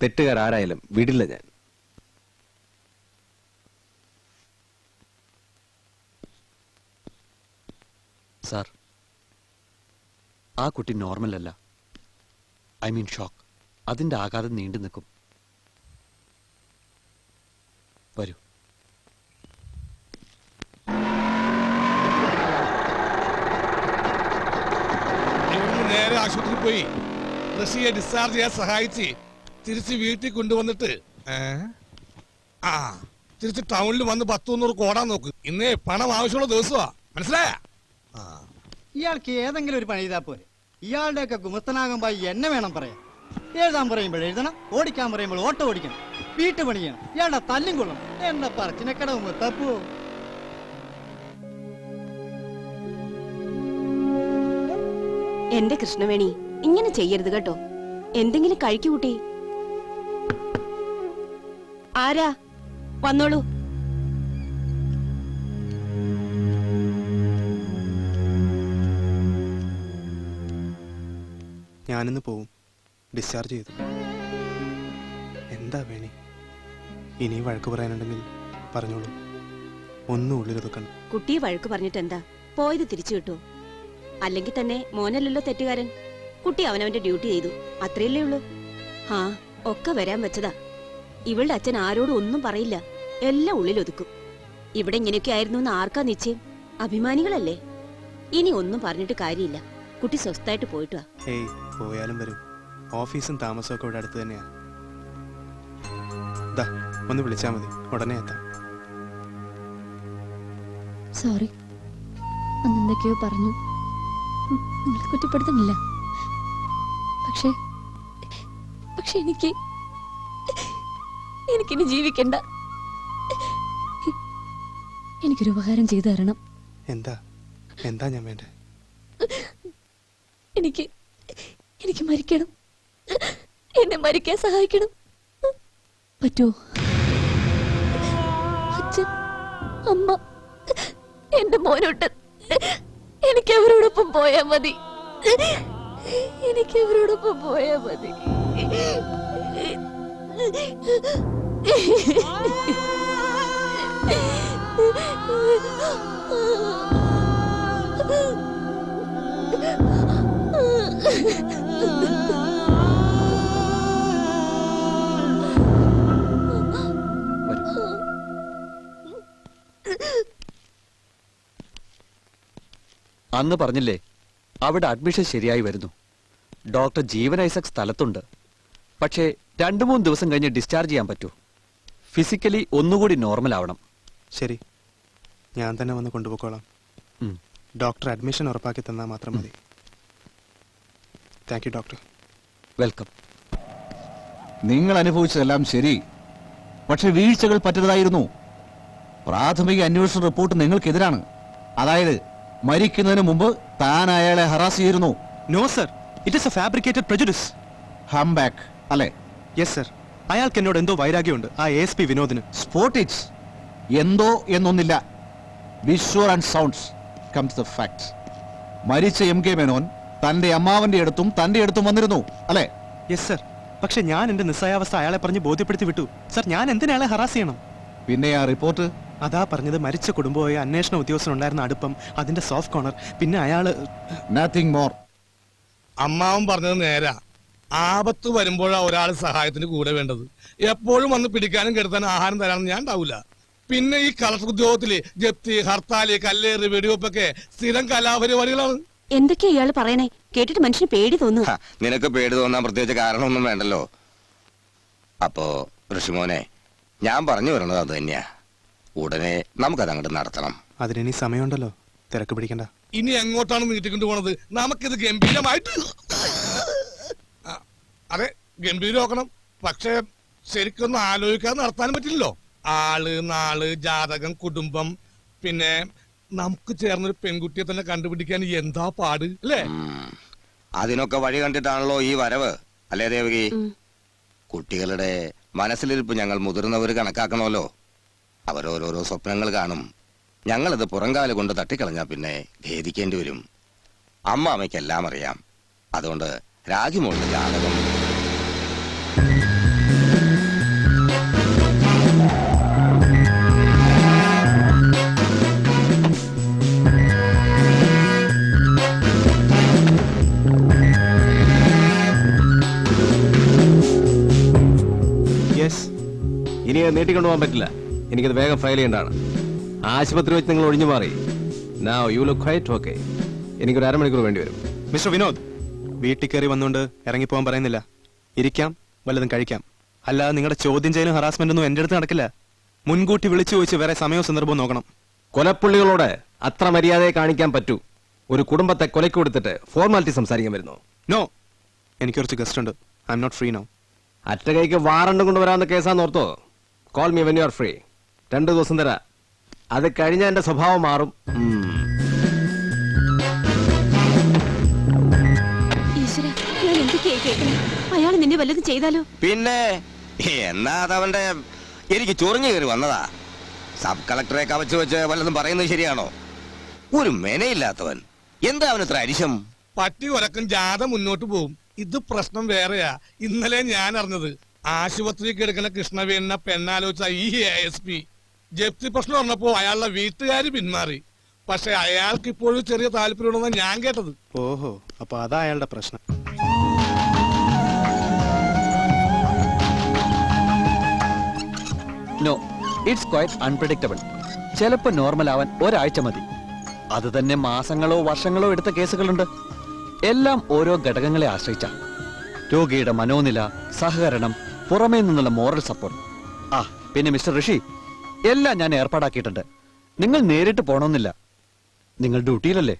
തെറ്റുകാരാരായാലും വിടില്ല ഞാൻ. സാർ, ആ കുട്ടി നോർമൽ അല്ല. I mean shock. അതിന്റെ ആഘാതം നീണ്ടു നിൽക്കും. വരൂ. നേരെ ആശുപത്രി പോയി റസിയെ ഡിസ്ചാർജ് ചെയ്യാൻ സഹായിച്ച് തിരിച്ച് വീട്ടിൽ കൊണ്ടുവന്നിട്ട് തിരിച്ച് ടൗണിൽ വന്ന് 100-200 കോടാൻ നോക്ക്. ഇന്നേ പണം ആവശ്യമുള്ള ദിവസമാ, മനസ്സിലായ? ഇയാൾക്ക് ഏതെങ്കിലും ഒരു പണി ചെയ്താൽ പോരെ. ഇയാളുടെയൊക്കെ ഗുമസ്തനാകുമ്പോ എന്നെ വേണം പറയാൻ. എഴുതാൻ പറയുമ്പോൾ എഴുതണം, ഓടിക്കാൻ പറയുമ്പോൾ ഓട്ടോ ഓടിക്കണം, വീട്ടു പണി ചെയ്യണം. ഇയാളുടെ തല്ലും കൊള്ളണം. എന്താ പറച്ചിനക്കടവും തപ്പുവോ? എന്റെ കൃഷ്ണവേണി, ഇങ്ങനെ ചെയ്യരുത് കേട്ടോ. എന്തെങ്കിലും കഴിക്കൂ കുട്ടി. ആരാ? വന്നോളൂ. ഞാനിന്ന് പോവും. ഡിസ്ചാർജ് ചെയ്തു. എന്താ വേണി? ഇനി വഴക്ക് പറയാനുണ്ടെങ്കിൽ പറഞ്ഞോളൂ. ഒന്നും ഉള്ളിലൊതുക്കണം. കുട്ടിയെ വഴക്ക് പറഞ്ഞിട്ട് എന്താ? പോയത് തിരിച്ചു കിട്ടൂ. അല്ലെങ്കിൽ തന്നെ മോനല്ലല്ലോ തെറ്റുകാരൻ. കുട്ടി അവനവന്റെ ഡ്യൂട്ടി ചെയ്തു, അത്രയല്ലേ ഉള്ളൂ. ഒക്കെ വരാൻ വെച്ചതാ. ഇവളുടെ അച്ഛൻ ആരോടും ഒന്നും പറയില്ല, എല്ലാം ഉള്ളിലൊതുക്കും. ഇവിടെ ഇങ്ങനെയൊക്കെ ആയിരുന്നു എന്ന് ആർക്കാ നിശ്ചയം? അഭിമാനികളല്ലേ. ഇനി ഒന്നും പറഞ്ഞിട്ട് കാര്യമില്ല. കുട്ടി സ്വസ്ഥായിട്ട് പോയിട്ട് വാ. ഏയ്, പോയാലും വരും. ഓഫീസും താമസവും ഒക്കെ ഇവിടെ അടുത്ത് തന്നെയാ. ഒന്ന് വിളിച്ചാ മതി, ഉടനെ എത്താം. സോറി, അന്നെന്തൊക്കെയോ പറഞ്ഞു. നിങ്ങളെ കുറ്റപ്പെടുത്തുന്നില്ല. പക്ഷെ എനിക്കിനി ജീവിക്കണ്ട. എനിക്കൊരു ഉപകാരം ചെയ്തു തരണം. എന്താ ഞാൻ വേണ്ടേ? എനിക്ക് മരിക്കണം. എന്നെ മരിക്കാൻ സഹായിക്കണം. പറ്റുമോ? അച്ഛൻ, അമ്മ, എന്റെ മോനോട്ട് എനിക്ക് അവരോടൊപ്പം പോയാ മതി. അവരോടൊപ്പം പോയാ മതി. അന്ന് പറഞ്ഞില്ലേ, അവിടെ അഡ്മിഷൻ ശരിയായി വരുന്നു. ഡോക്ടർ ജീവൻ ഐസക് സ്ഥലത്തുണ്ട്. പക്ഷേ 2-3 ദിവസം കഴിഞ്ഞ് ഡിസ്ചാർജ് ചെയ്യാൻ പറ്റൂ. ഫിസിക്കലി ഒന്നുകൂടി നോർമൽ ആവണം. ശരി, ഞാൻ തന്നെ വന്ന് കൊണ്ടുപോയിക്കോളാം. ഡോക്ടർ അഡ്മിഷൻ ഉറപ്പാക്കി തന്നാൽ മാത്രം മതി. Thank you doctor. വെൽക്കം. നിങ്ങൾ അനുഭവിച്ചതെല്ലാം ശരി, പക്ഷെ വീഴ്ചകൾ പറ്റുന്നതായിരുന്നു. പ്രാഥമിക അന്വേഷണ റിപ്പോർട്ട് നിങ്ങൾക്കെതിരാണ്. അതായത് മരിക്കുന്നതിന് മുമ്പ് താൻ അയാളെ ഹറാസ് ചെയ്തിരുന്നു. No sir, it is a fabricated prejudice. ഹം ബാക്ക് അല്ലേ? Yes sir. അയാൾക്ക് എന്നോട് എന്തോ വൈരാഗ്യമുണ്ട്, ആ ASP വിനോദിന്. സ്പോട്ടിറ്റ്സ് എന്തോ എന്നൊന്നില്ല. Visual and sounds comes the fact. മരിച്ച MK മേനോൻ തന്റെ അമ്മാവന്റെ അടുത്തും തന്റെ അടുത്തും വന്നിരുന്നു അല്ലേ? Yes sir. പക്ഷെ ഞാൻ എന്റെ നിസ്സഹായാവസ്ഥ അയാളെ പറഞ്ഞ് ബോധ്യപ്പെടുത്തി വിട്ടു. സർ, ഞാൻ എന്തിനാ അയാളെ ഹറാസ് ചെയ്യണം? പിന്നെ ആ റിപ്പോർട്ട്? അതാ പറഞ്ഞത്, മരിച്ച കുടുംബമായ അന്വേഷണ ഉദ്യോഗസ്ഥനുണ്ടായിരുന്ന അടുപ്പം, അതിന്റെ സോഫ്റ്റ് കോർണർ, പിന്നെ അയാള് നത്തിങ് മോർ. അമ്മാവൻ പറഞ്ഞത് നേരാ. ആപത്ത് വരുമ്പോഴാണ് ഒരാൾ സഹായത്തിന് കൂടെ വേണ്ടത്. എപ്പോഴും വന്ന് പിടിക്കാനും കെടുത്താനും ആഹാരം തരാനും ഞാൻ ഉണ്ടാവില്ല. പിന്നെ ഈ കളക്ടർ ഉദ്യോഗത്തില് ജപ്തി, ഹർത്താല്, കല്ലേറ്, വെടിവെപ്പൊക്കെ സ്ഥിരം കലാപരിപാടികളാണ്. എന്തൊക്കെയാ ഇയാള് പറയണേ? കേട്ടിട്ട് മനുഷ്യന് പേടി തോന്നുന്നു. നിനക്ക് പേടി തോന്നാൻ പ്രത്യേകിച്ച് കാരണമൊന്നും വേണ്ടല്ലോ. അപ്പോ ഋഷിമോനെ, ഞാൻ പറഞ്ഞു വരുന്നത് അത് തന്നെയാ. ഉടനെ നമുക്കത് അങ്ങോട്ട് നടത്തണം. അതിനി സമയമുണ്ടല്ലോ, തിരക്ക് പിടിക്കണ്ട. ഇനി എങ്ങോട്ടാണ് നീട്ടിക്കൊണ്ടു പോണത്? നമുക്കിത് ഗംഭീരമായിട്ട് അതെ ഗംഭീരമാക്കണം. പക്ഷെ ശരിക്കൊന്നും ആലോചിക്കാതെ നടത്താനും പറ്റില്ലല്ലോ. ആള്, നാള്, ജാതകം, കുടുംബം, പിന്നെ നമുക്ക് ചേർന്നൊരു പെൺകുട്ടിയെ തന്നെ കണ്ടുപിടിക്കാൻ എന്താ പാട് അല്ലേ? അതിനൊക്കെ വഴി കണ്ടിട്ടാണല്ലോ ഈ വരവ്, അല്ലേ ദേവകി? കുട്ടികളുടെ മനസ്സിലിരിപ്പ് ഞങ്ങൾ മുതിർന്നവർ കണക്കാക്കണമല്ലോ. അവരോരോരോ സ്വപ്നങ്ങൾ കാണും. ഞങ്ങളിത് പുറംകാല് കൊണ്ട് തട്ടിക്കളഞ്ഞാ പിന്നെ ഖേദിക്കേണ്ടി വരും. അമ്മാമ്മയ്ക്കെല്ലാം അറിയാം. അതുകൊണ്ട് രാഗിമോളുടെ ജാതകം ഇനി അത് നീട്ടിക്കൊണ്ടുപോകാൻ പറ്റില്ല. എനിക്കത് വേഗം ഫയൽ ചെയ്യേണ്ടതാണ്. ആശുപത്രി വെച്ച് നിങ്ങൾ ഒഴിഞ്ഞു മാറി. Now you look quite okay. എനിക്കൊരു അരമണിക്കൂർ വേണ്ടി വരും. മിസ്റ്റർ വിനോദ്, വീട്ടിൽ കയറി വന്നുകൊണ്ട് ഇറങ്ങിപ്പോകാൻ പറയുന്നില്ല. ഇരിക്കാം, വല്ലതും കഴിക്കാം. അല്ലാതെ നിങ്ങളുടെ ചോദ്യം ചെയ്യലും ഹറാസ്മെന്റ് ഒന്നും എന്റെ അടുത്ത് നടക്കില്ല. മുൻകൂട്ടി വിളിച്ചു ചോദിച്ച് വേറെ സമയവും സന്ദർഭവും നോക്കണം. കൊലപ്പുള്ളികളോട് അത്ര മര്യാദയെ കാണിക്കാൻ പറ്റൂ. ഒരു കുടുംബത്തെ കൊലയ്ക്ക് കൊടുത്തിട്ട് ഫോർമാലിറ്റി സംസാരിക്കാൻ വരുന്നു. നോ, എനിക്ക് കുറച്ച് ഗസ്റ്റ് ഉണ്ട്. I am not free now. അറ്റകൈക്ക് വാറണ്ട് കൊണ്ടുവരാവുന്ന കേസാന്ന് ഓർത്തോ. Call me when you are free. 2 ദിവസം തരാം. അത് കഴിഞ്ഞ എന്റെ സ്വഭാവം മാറും. അയാൾ നിന്നെ വല്ലതും ചെയ്താലോ? പിന്നെ എന്നാ അതവന്റെ എനിക്ക് ചൊറിഞ്ഞു കയറി വന്നതാ. സബ് കളക്ടറെ കവച്ചു വെച്ച് വല്ലതും പറയുന്നത് ശരിയാണോ? ഒരു മെനയില്ലാത്തവൻ. എന്താ അവനത്ര അരിശം? പട്ടി ഉരക്കും ജാഥ മുന്നോട്ട് പോകും. ഇത് പ്രശ്നം വേറെയാ. ഇന്നലെ ഞാൻ അറിഞ്ഞത് ആശുപത്രിയിൽ കിടക്കുന്ന കൃഷ്ണവേലിനെ പെണ്ണാലോചിച്ച ഈ ASP ജപ്തി പ്രശ്നം പറഞ്ഞപ്പോ അയാളുടെ വീട്ടുകാര് പിന്മാറി. പക്ഷെ അയാൾക്ക് ഇപ്പോഴും ചെറിയ താല്പര്യമുണ്ടെന്നാണ് ഞാൻ കേട്ടത്. ഓഹോ, അപ്പൊ അതാ അയാളുടെ പ്രശ്നം. No, it's quite unpredictable. ചിലപ്പോ നോർമൽ ആവാൻ ഒരാഴ്ച മതി. അത് തന്നെ മാസങ്ങളോ വർഷങ്ങളോ എടുത്ത കേസുകളുണ്ട്. എല്ലാം ഓരോ ഘടകങ്ങളെ ആശ്രയിച്ച. രോഗിയുടെ മനോനില, സഹകരണം, പുറമേ നിന്നുള്ള മോറൽ സപ്പോർട്ട്. ആ പിന്നെ മിസ്റ്റർ ഋഷി, എല്ലാം ഞാൻ ഏർപ്പാടാക്കിയിട്ടുണ്ട്. നിങ്ങൾ നേരിട്ട് പോണമെന്നില്ല. നിങ്ങൾ ഡ്യൂട്ടിയിലല്ലേ?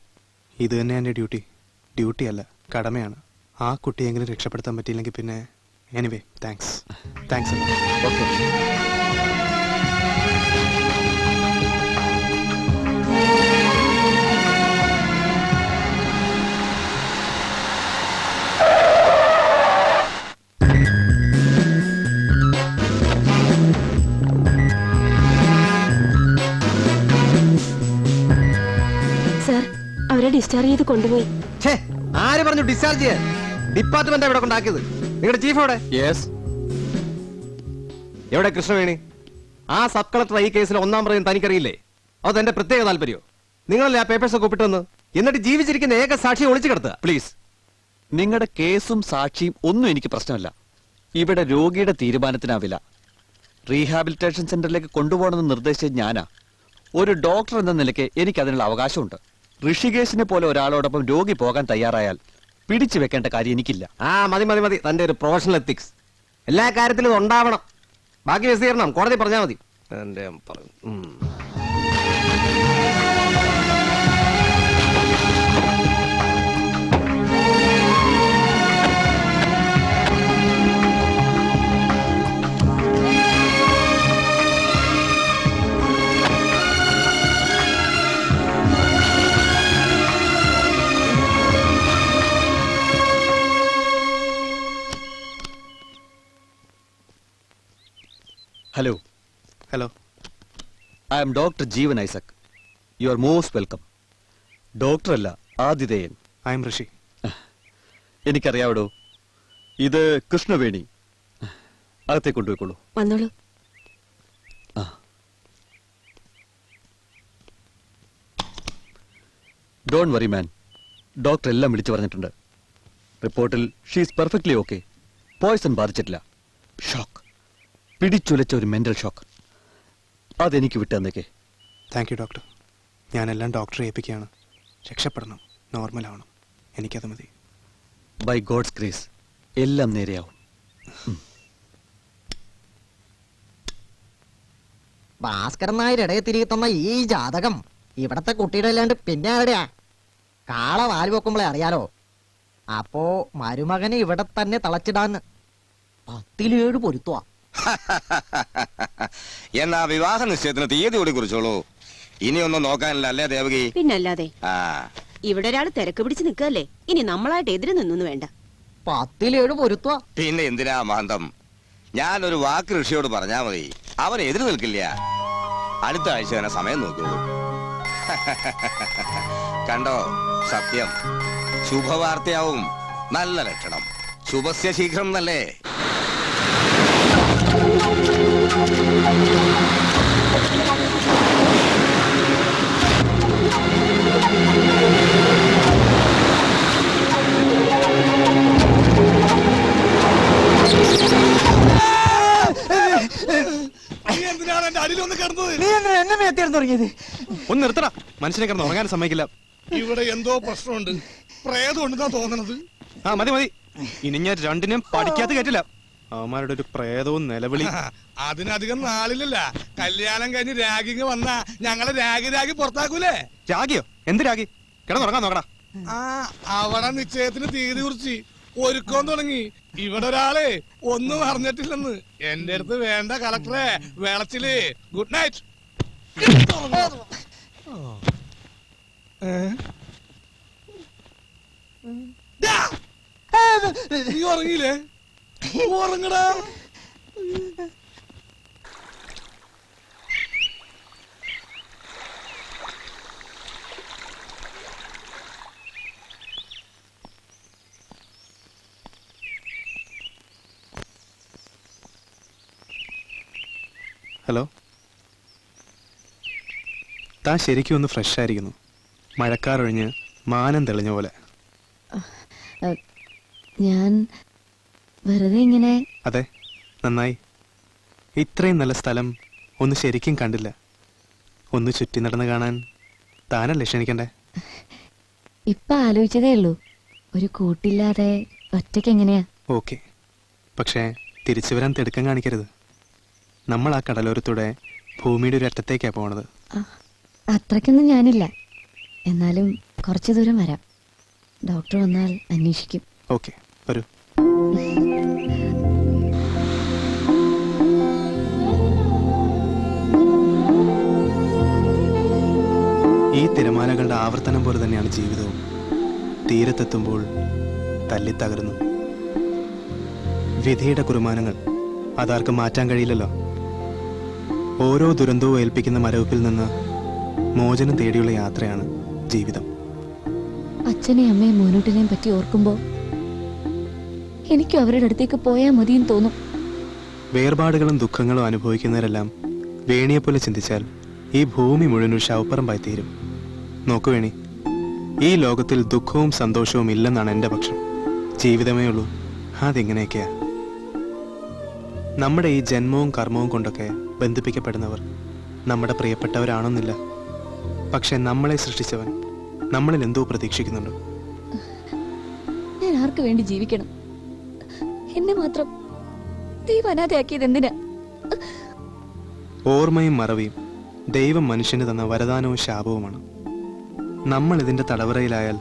ഇത് തന്നെ എന്റെ ഡ്യൂട്ടി. ഡ്യൂട്ടി അല്ല, കടമയാണ്. ആ കുട്ടിയെങ്കിലും രക്ഷപ്പെടുത്താൻ പറ്റിയില്ലെങ്കിൽ പിന്നെ എനിവേ താങ്ക്സ്. ഓക്കെ. അവരെ ഡിസ്ചാർജ് ചെയ്ത് കൊണ്ടുപോയി. ആര് പറഞ്ഞു ഡിസ്ചാർജ് ചെയ്യാൻ? ഡിപ്പാർട്ട്മെന്റ് എവിടെ കൊണ്ടാക്കിയത്? നിങ്ങളുടെ ചീഫ് എവിടെ? എവിടെ കൃഷ്ണവേണി? ആ സബ് കളക്ടർ ഈ കേസിൽ 1-ാം പ്രതിയും തനിക്കറിയില്ലേ? അത് എന്റെ പ്രത്യേക താല്പര്യോ? നിങ്ങളല്ലേ ആ പേപ്പേഴ്സ് ഒക്കെ ഒപ്പിട്ടെന്ന്? എന്നിട്ട് ജീവിച്ചിരിക്കുന്ന ഏക സാക്ഷിയെ ഒളിച്ചു കിടത്തുക. പ്ലീസ്, നിങ്ങളുടെ കേസും സാക്ഷിയും ഒന്നും എനിക്ക് പ്രശ്നമല്ല. ഇവിടെ രോഗിയുടെ തീരുമാനത്തിനാവില്ല. റീഹാബിലിറ്റേഷൻ സെന്ററിലേക്ക് കൊണ്ടുപോകണമെന്ന് നിർദ്ദേശിച്ചത് ഞാനാ. ഒരു ഡോക്ടർ എന്ന നിലയ്ക്ക് എനിക്ക് അതിനുള്ള അവകാശമുണ്ട്. ഋഷികേശിനെ പോലെ ഒരാളോടൊപ്പം രോഗി പോകാൻ തയ്യാറായാൽ പിടിച്ചു വെക്കേണ്ട കാര്യം എനിക്കില്ല. മതി. തന്റെ ഒരു പ്രൊഫഷണൽ എത്തിക്സ് എല്ലാ കാര്യത്തിലും ഉണ്ടാവണം. ബാക്കി വിശദീകരണം കോടതി പറഞ്ഞാൽ മതി. Hello. I am doctor Jeevan Isaac. You are most welcome. Doctor അല്ല, ആതിഥേയൻ. ഐ എം ഋഷി. എനിക്കറിയാവടോ. ഇത് കൃഷ്ണവേണി. അകത്തേക്ക് കൊണ്ടുപോയിക്കോളൂ. വന്നോളൂ. Don't worry man. ഡോക്ടർ എല്ലാം വിളിച്ചു പറഞ്ഞിട്ടുണ്ട്. റിപ്പോർട്ടിൽ ഷീസ് പെർഫെക്റ്റ്ലി ഓക്കെ. പോയ്സൺ ബാധിച്ചിട്ടില്ല. ഷോക്ക്, പിടിച്ചുലച്ച ഒരു മെന്റൽ ഷോക്ക്. അതെനിക്ക് വിട്ടുതന്നേക്കേ. Thank you doctor. ഞാനെല്ലാം ഡോക്ടറെ ഏൽപ്പിക്കുകയാണ്. രക്ഷപ്പെടണം, നോർമൽ ആവണം, എനിക്കത് മതി. ബൈ ഗോഡ്സ് ഗ്രേസ് എല്ലാം നേരെയാവും. ഭാസ്കരൻ നായർ ഇടയിൽ തിരികെ തന്ന ഈ ജാതകം ഇവിടത്തെ കുട്ടിയുടെ അല്ലാണ്ട് പിന്നെ എവിടെയാ? കാള വാല് വെക്കുമ്പോളെ അറിയാലോ. അപ്പോ മരുമകനെ ഇവിടെ തന്നെ തളച്ചിടാന്ന് 10-7 പൊരുത്തുവാ. എന്നാ വിവാഹ നിശ്ചയത്തിന് തീയതി കൂടി കുറിച്ചോളൂ. ഇനിയൊന്നും നോക്കാനില്ല അല്ലേ ദേവകി? പിന്നല്ലാതെ. ഇവിടെ ഒരാൾ തിരക്ക് പിടിച്ച് നിൽക്കല്ലേ, ഇനി നമ്മളായിട്ട് എതിര് നിന്നു വേണ്ട. 10-7 പൊരുത്തുവാ. പിന്നെ എന്തിനാ മാന്തം? ഞാനൊരു വാക്ക് ഋഷിയോട് പറഞ്ഞാ മതി, അവൻ എതിര് നിൽക്കില്ല. അടുത്ത ആഴ്ച തന്നെ സമയം നോക്കുള്ളൂ. കണ്ടോ, സത്യം ശുഭവാർത്തയാവും. നല്ല ലക്ഷണം. ശുഭസ്യ ശീഘ്രം നല്ലേ. ഒന്ന് നിർത്തടാ, മനുഷ്യനെ കിടന്ന് ഉറങ്ങാൻ സമ്മതിക്കില്ല. ഇവിടെ എന്തോ പ്രശ്നമുണ്ട്, പ്രേതം ഉണ്ടെന്നാ തോന്നണത്. ആ മതി മതി, ഇനി ഞാൻ രണ്ടിനും പഠിക്കാത്ത കേട്ടില്ല. അവന്മാരുടെ ഒരു പ്രേതവും നിലവിളി. അതിനധികം നാളിലല്ല, കല്യാണം കഴിഞ്ഞ് രാഗിങ് വന്നാ ഞങ്ങളെ രാഗി പുറത്താക്കൂലേ? രാഗിയോ? എന്ത് രാഗി? കിടന്നുറങ്ങാൻ നോക്കടാ. അവിടെ നിശ്ചയത്തിന് തീയതി കുറിച്ച് ഒരുക്കം തുടങ്ങി. ഇവിടെ ഒരാളെ ഒന്നും അറിഞ്ഞിട്ടില്ലെന്ന്. എന്റെ അടുത്ത് വേണ്ട കളക്ടറെ വിളച്ചില്. Good night. നീ ഉറങ്ങിയില്ലേ? ഉറങ്ങടാ. ഹലോ, താൻ ശരിക്കും ഒന്ന് ഫ്രഷ് ആയിരിക്കുന്നു. മഴക്കാറൊഴിഞ്ഞ് മാനം തെളിഞ്ഞ പോലെ. ഞാൻ വെറുതെ ഇങ്ങനെ. അതെ, നന്നായി. ഇത്രയും നല്ല സ്ഥലം ഒന്ന് ശരിക്കും കണ്ടില്ല. ഒന്ന് ചുറ്റി നടന്ന് കാണാൻ താനല്ലേ ക്ഷണിക്കണ്ടേ? ഇപ്പൊ ആലോചിച്ചതേ ഉള്ളൂ, ഒരു കൂട്ടില്ലാതെ ഒറ്റയ്ക്ക് എങ്ങനെയാ? ഓക്കെ, പക്ഷേ തിരിച്ചു വരാൻ തിടുക്കം കാണിക്കരുത്. നമ്മൾ ആ കടലോരത്തൂടെ ഭൂമിയുടെ ഒരു അറ്റത്തേക്കാണ് പോണത്. അത്രയ്ക്കൊന്നും ഞാനില്ല, എന്നാലും കുറച്ചു ദൂരം വരാം. ഡോക്ടർ വന്നാൽ അന്വേഷിക്കും. ഓക്കെ, വരൂ. ഈ തിരമാലകളുടെ ആവർത്തനം പോലെ തന്നെയാണ് ജീവിതവും. തീരത്തെത്തുമ്പോൾ തല്ലിത്തകരുന്നു. വിധിയുടെ കുറുമാനങ്ങൾ അതാർക്കും മാറ്റാൻ കഴിയില്ലല്ലോ. ഓരോ ദുരന്തവും ഏൽപ്പിക്കുന്ന മരവിപ്പിൽ നിന്ന് മോചനം തേടിയുള്ള യാത്രയാണ് ജീവിതം. അച്ഛനെയും അമ്മയും മോനൂട്ടിനെയും പറ്റി ഓർക്കുമ്പോ എനിക്കും അവരുടെ അടുത്തേക്ക് പോയാൽ മതിയെന്ന് തോന്നും. വേർപാടുകളും ദുഃഖങ്ങളും അനുഭവിക്കുന്നവരെല്ലാം വേണിയെപ്പോലെ ചിന്തിച്ചാൽ ഈ ഭൂമി മുഴുവൻ ഒരു ശവപ്പറമ്പായി തീരും. നോക്കു വേണി, ഈ ലോകത്തിൽ ദുഃഖവും സന്തോഷവും ഇല്ലെന്നാണ് എൻ്റെ പക്ഷം. ജീവിതമേ ഉള്ളൂ. അതെങ്ങനെയൊക്കെയാ? നമ്മുടെ ഈ ജന്മവും കർമ്മവും കൊണ്ടൊക്കെ ബന്ധിപ്പിക്കപ്പെടുന്നവർ നമ്മുടെ പ്രിയപ്പെട്ടവരാണെന്നില്ല. പക്ഷെ നമ്മളെ സൃഷ്ടിച്ചവൻ നമ്മളിൽ എന്തോ പ്രതീക്ഷിക്കുന്നുണ്ട്. ഞാൻ ആർക്ക് വേണ്ടി ജീവിക്കണം? എന്നെ മാത്രം ദൈവം അനാഥയാക്കിയത് എന്തിനാ? ഓർമ്മയും മറവിയും ദൈവം മനുഷ്യന് തന്ന വരദാനവും ശാപവുമാണ്. നമ്മൾ ഇതിന്റെ തടവറയിലായാൽ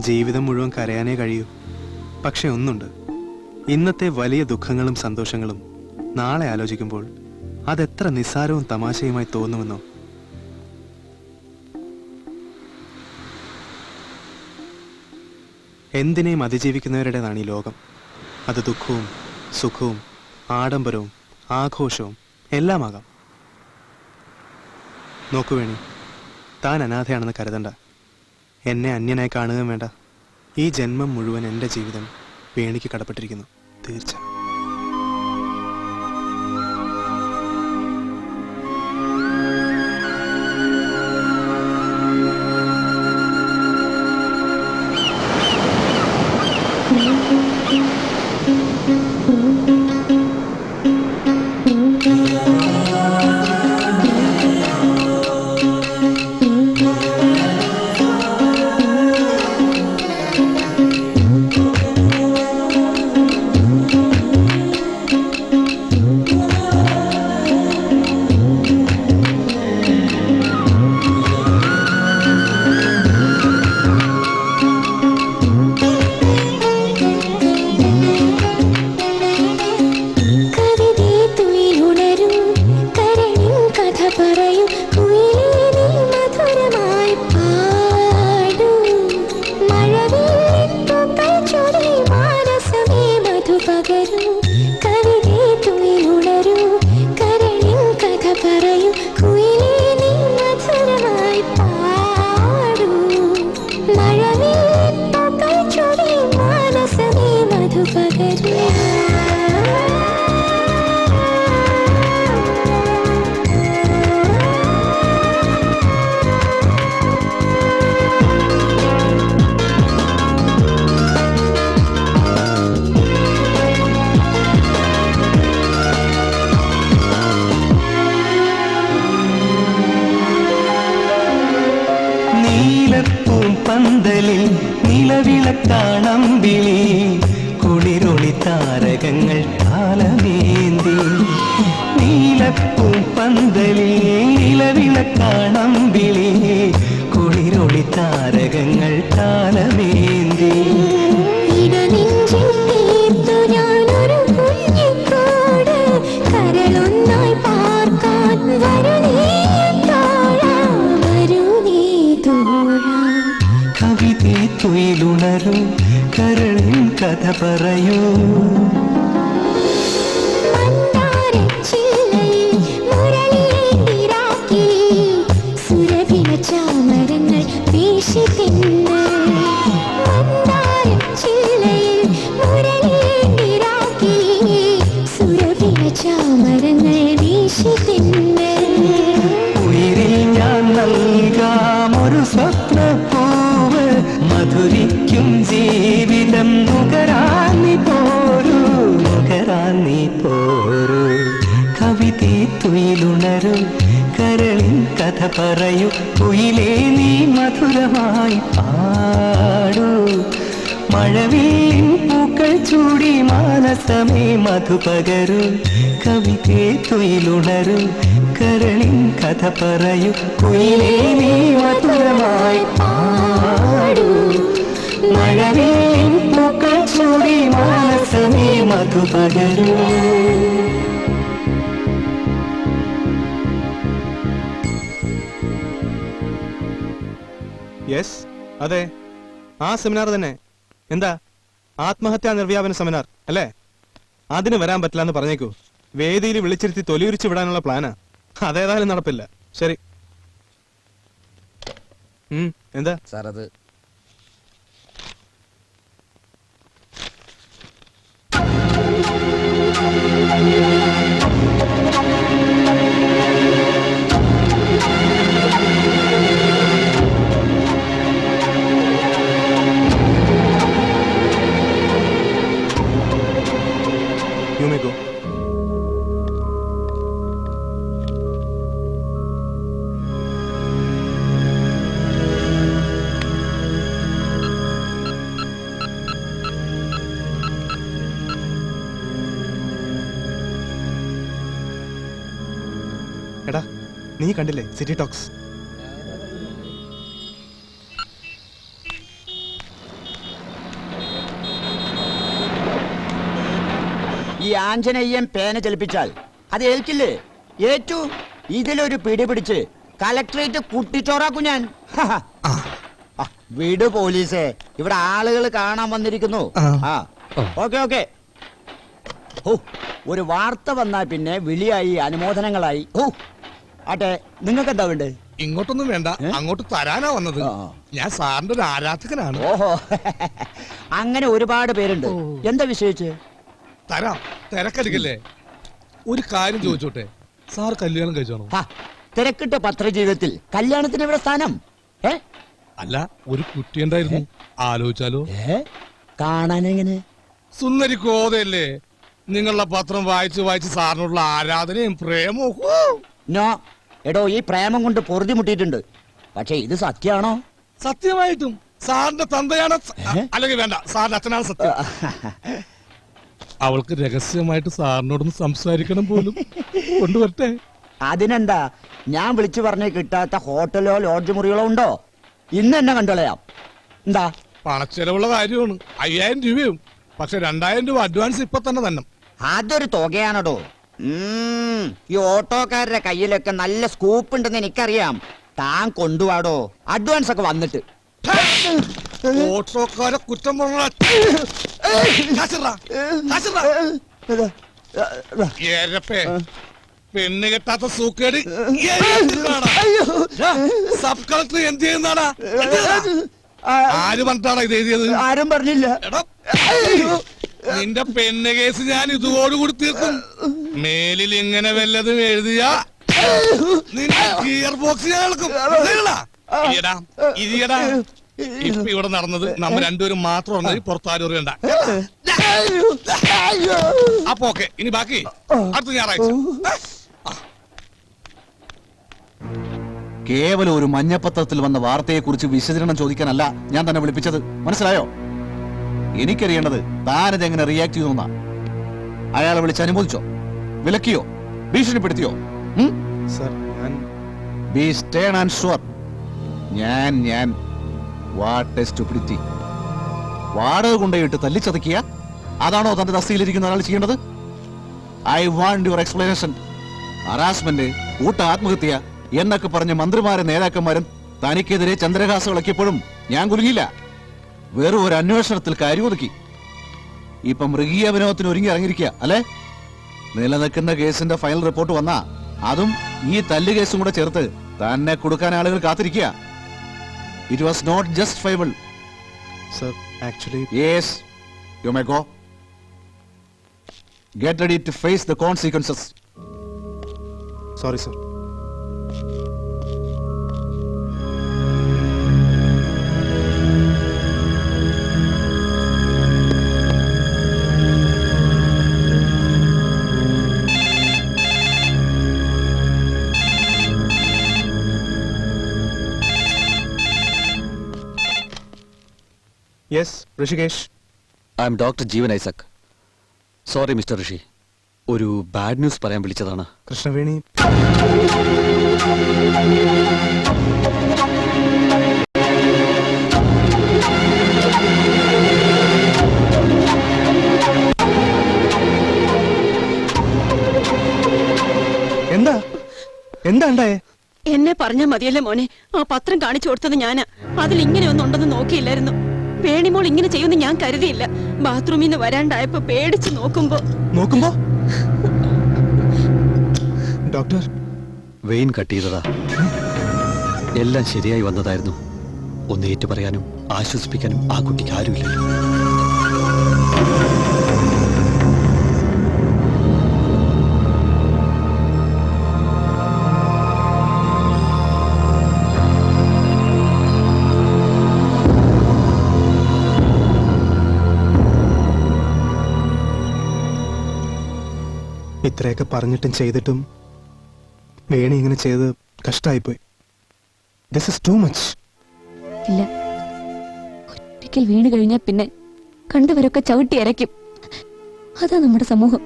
ജീവിതം മുഴുവൻ കരയാനേ കഴിയൂ. പക്ഷെ ഒന്നുണ്ട്, ഇന്നത്തെ വലിയ ദുഃഖങ്ങളും സന്തോഷങ്ങളും നാളെ ആലോചിക്കുമ്പോൾ അതെത്ര നിസ്സാരവും തമാശയുമായി തോന്നുമെന്നോ. എന്തിനേയും അതിജീവിക്കുന്നവരുടേതാണ് ഈ ലോകം. അത് ദുഃഖവും സുഖവും ആഡംബരവും ആഘോഷവും എല്ലാമാകാം. നോക്കു വേണി, താൻ അനാഥയാണെന്ന് കരുതണ്ട. എന്നെ അന്യനായി കാണുകയും വേണ്ട. ഈ ജന്മം മുഴുവൻ എൻ്റെ ജീവിതം വേണിക്ക് കടപ്പെട്ടിരിക്കുന്നു. തീർച്ച. പന്തലിൽ നിലവിളക്കാണമ്പിളി കുളിരൊളി താരകങ്ങൾ കാലമേന്തി നീലപ്പൂ പന്തലിൽ നിലവിളക്കാണമ്പിളി കുളിരൊളി താരകങ്ങൾ കാലമേന്തി കവിതേ തുയിലുണരൂ കരളിൻ കഥ പറയൂ ചാമരങ്ങൾ വീശി തിന്ന് ചാമരങ്ങൾ വീശി തിന്ന് ഉയിരിൽ ഞാൻ നൽകാമൊരു സ്വപ്നപ്പൂവ് മധുരിക്കും ജീവിതം നുകരാന്നി പോരൂ നുകരാന്നി പോരൂ കവിതേ തുയിലുണരൂ കരളിൻ കഥ പറയൂ കുയിലേ നീ മധുരമായി പാടൂ മഴവില്ലിൻ പൂക്കൾ ചൂടി മാനസമേ മധുപകരൂ കവിതേ തുയിലുണരൂ കരളിൻ കഥ പറയൂ കുയിലേ നീ മധുരമായി പാടൂ മഴവില്ലിൻ പൂക്കൾ ചൂടി മാനസമേ മധുപകരൂ. യെസ്, അതെ, ആ സെമിനാർ തന്നെ. എന്താ, ആത്മഹത്യാ നിർവ്യാപന സെമിനാർ അല്ലേ? അതിന് വരാൻ പറ്റില്ല എന്ന് പറഞ്ഞേക്കൂ. വേദിയിൽ വിളിച്ചിരുത്തി തൊലിയുരിച്ചു വിടാനുള്ള പ്ലാനാ. അതേതായാലും നടപ്പില്ല. ശരി. എന്താ സാർ? അത് You may go. എടാ, നീ കണ്ടില്ലേ സിറ്റി ടോക്സ്? ഈ ആഞ്ജനേയൻ പേന ചലിപ്പിച്ചാൽ അത് ഏൽക്കില്ലേ? ഏറ്റു ഇതിലൊരു പിടി പിടിച്ച് കലക്ടറേറ്റ് കുട്ടിച്ചോറാക്കും ഞാൻ. വീട് പോലീസേ, ഇവിടെ ആളുകൾ കാണാൻ വന്നിരിക്കുന്നു. Okay okay. ഓ, ഒരു വാർത്ത വന്നാൽ പിന്നെ വിളിയായി, അനുമോദനങ്ങളായി. ഓ ആട്ടെ, നിങ്ങൾക്ക് എന്താ വേണ്ടേ? ഇങ്ങോട്ടൊന്നും വേണ്ട, അങ്ങോട്ട് തരാനാ വന്നത്. ഞാൻ സാറിന്റെ ഒരു ആരാധകനാണ്. ഓഹോ, അങ്ങനെ ഒരുപാട് പേരുണ്ട്. എന്താ വിഷയിച്ച്? തരാം, തിരക്കടിക്കല്ലേ. ഒരു കാര്യം ചോദിച്ചോട്ടെ, സാർ കല്യാണം കഴിച്ചോണോ? തിരക്കിട്ട പത്രജീവിതത്തിൽ കല്യാണത്തിന് ഇവിടെ സ്ഥാനം? അല്ല, ഒരു കുട്ടി ഉണ്ടായിരുന്നു, ആലോചിച്ചാലോ? കാണാനെങ്ങനെ? സുന്ദരി കോതയല്ലേ. നിങ്ങളുടെ പത്രം വായിച്ച് വായിച്ച് സാറിനുള്ള ആരാധനയും പ്രേമവും. നോ എടോ, ഈ പ്രേമം കൊണ്ട് പൊറുതി മുട്ടിയിട്ടുണ്ട്. പക്ഷെ ഇത് സത്യമാണോ? സത്യമായിട്ടും സാറിന്റെ തന്തയാണ്, അല്ലെങ്കിൽ വേണ്ട, സാറിന്റെ അച്ഛനാണ് സത്യം. അവൾക്ക് രഹസ്യമായിട്ട് സാറിനോടൊന്ന് സംസാരിക്കണം പോലും. കൊണ്ടുവരട്ടെ? അതിനെന്താ, ഞാൻ വിളിച്ചു പറഞ്ഞ് കിട്ടാത്ത ഹോട്ടലോ ലോഡ്ജ് മുറികളോ ഉണ്ടോ? ഇന്ന് എന്നെ കണ്ടോളയാം. എന്താ? പണച്ചെലവുള്ള കാര്യമാണ്. 5000 രൂപയും. പക്ഷെ 2000 രൂപ അഡ്വാൻസ് ഇപ്പൊ തന്നെ. അതൊരു തുകയാണോ? ഈ ഓട്ടോക്കാരുടെ കയ്യിലൊക്കെ നല്ല സ്കൂപ്പ് ഉണ്ടെന്ന് എനിക്കറിയാം. താൻ കൊണ്ടുപോടോ, അഡ്വാൻസ് ഒക്കെ വന്നിട്ട്. ഓട്ടോക്കാരെ കുറ്റം പെണ്ണ് കെട്ടാത്ത സൂക്കേട് സബ് കളക്ടർ എന്ത് ചെയ്യുന്നാടാ? ആര് പറഞ്ഞാടാ ഇത് എഴുതിയത്? ആരും പറഞ്ഞില്ല. നിന്റെ പെണ്ണ് കേസ് ഞാൻ ഇതോടുകൂടി തീർക്കും. മേലിൽ ഇങ്ങനെ വല്ലതും എഴുതിയാ നിന്റെ ഗിയർ ബോക്സ് ഞാൻ ഇളക്കും. ഇരിയടാ. ഇപ്പൊ ഇവിടെ നടന്നത് നമ്മൾ രണ്ടുപേരും മാത്രം, പുറത്താരും അറിയണ്ട. അപ്പൊ ഓക്കെ, ഇനി ബാക്കി അടുത്ത ഞായറാഴ്ച. കേവലം ഒരു മഞ്ഞപ്പത്രത്തിൽ വന്ന വാർത്തയെക്കുറിച്ച് വിശദീകരണം ചോദിക്കാനല്ല ഞാൻ തന്നെ വിളിപ്പിച്ചത്. മനസ്സിലായോ? എനിക്കറിയേണ്ടത് താനിതെങ്ങനെ റിയാക്ട് ചെയ്യുന്ന. അയാളെ വിളിച്ച് അനുമോദിച്ചോ? വിലക്കിയോ? ഭീഷണിപ്പെടുത്തിയോ? Be stern and sure. ഞാൻ വാട്ട് എ സ്റ്റുപ്പിഡിറ്റി. വാടക കൊണ്ടുപോയിട്ട് തല്ലിച്ചതക്കിയ അതാണോ തന്റെ തസ്തിയിലിരിക്കുന്ന ഒരാൾ ചെയ്യേണ്ടത്? I want your explanation. Harassment, കൂട്ട ആത്മഹത്യ എന്നൊക്കെ പറഞ്ഞ മന്ത്രിമാരും നേതാക്കന്മാരും തനിക്കെതിരെ ചന്ദ്രഹാസം ഇളക്കിയപ്പോഴും ഞാൻ കുലുങ്ങില്ല. വെറും ഒരു അന്വേഷണത്തിൽ കാര്യമൊതുക്കി. ഇപ്പം മൃഗീയ വിനോദത്തിന് ഒരുങ്ങി ഇറങ്ങിയിരിക്കുക അല്ലെ? നിലനിൽക്കുന്ന കേസിന്റെ ഫൈനൽ റിപ്പോർട്ട് വന്നാ അതും ഈ തല്ല് കേസും കൂടെ ചേർത്ത് തന്നെ കൊടുക്കാൻ ആളുകൾ കാത്തിരിക്കുക. It was not justifiable. Sir, actually yes, you may go. Get ready to face the consequences. Sorry sir. Yes, Rishikesh. I am doctor Jeevan Isaac. Sorry mister Rishi, ഒരു ബാഡ് ന്യൂസ് പറയാൻ വിളിച്ചതാണ്. കൃഷ്ണവേണി എന്താ ഉണ്ടായേ? എന്നെ പറഞ്ഞാ മതിയല്ലേ മോനെ. ആ പത്രം കാണിച്ചു കൊടുത്തത് ഞാനാ. അതിൽ ഇങ്ങനെ ഒന്നുണ്ടെന്ന് നോക്കിയില്ലായിരുന്നു. വേണിമോൾ ഇങ്ങനെ ചെയ്യുമെന്ന് ഞാൻ കരുതിയില്ല. ബാത്റൂമിൽ നിന്ന് വരാണ്ടായപ്പോ പേടിച്ച് നോക്കുമ്പോ ഡോക്ടർ വെയിൻ കട്ട് ചെയ്തതാ. എല്ലാം ശരിയായി വന്നതായിരുന്നു. ഒന്ന് ഏറ്റു പറയാനും ആശ്വസിപ്പിക്കാനും ആ കുട്ടിക്ക് ആരുമില്ലല്ലോ. ഇത്രയൊക്കെ പറഞ്ഞിട്ടും ചെയ്തിട്ടും വേണി ഇങ്ങനെ ചെയ്ത് കഷ്ടായിപ്പോയി. This is too much. ഇല്ല, ഒരിക്കൽ വീണ് കഴിഞ്ഞാൽ പിന്നെ കണ്ടവരൊക്കെ ചവിട്ടി അരയ്ക്കും. അതാ നമ്മുടെ സമൂഹം.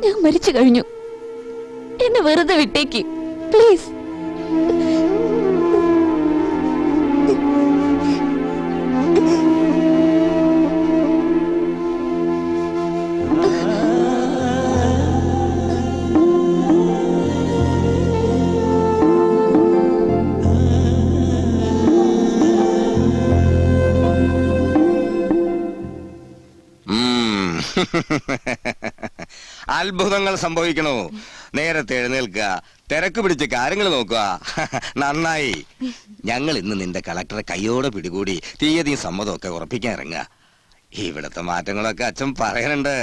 ഞാൻ മരിച്ചു കഴിഞ്ഞു. എന്നെ വെറുതെ വിട്ടേക്ക് പ്ലീസ്. അത്ഭുതങ്ങൾ സംഭവിക്കണോ? നേരത്തെ എഴുന്നേൽക്കുക, തിരക്ക് പിടിച്ച് കാര്യങ്ങൾ നോക്കുക. നന്നായി. ഞങ്ങൾ ഇന്ന് നിന്റെ കളക്ടറെ കയ്യോടെ പിടികൂടി തീയതിയും സമ്മതമൊക്കെ ഉറപ്പിക്കാൻ ഇറങ്ങുക. ഇവിടത്തെ മാറ്റങ്ങളൊക്കെ അച്ഛൻ പറയാനുണ്ട്.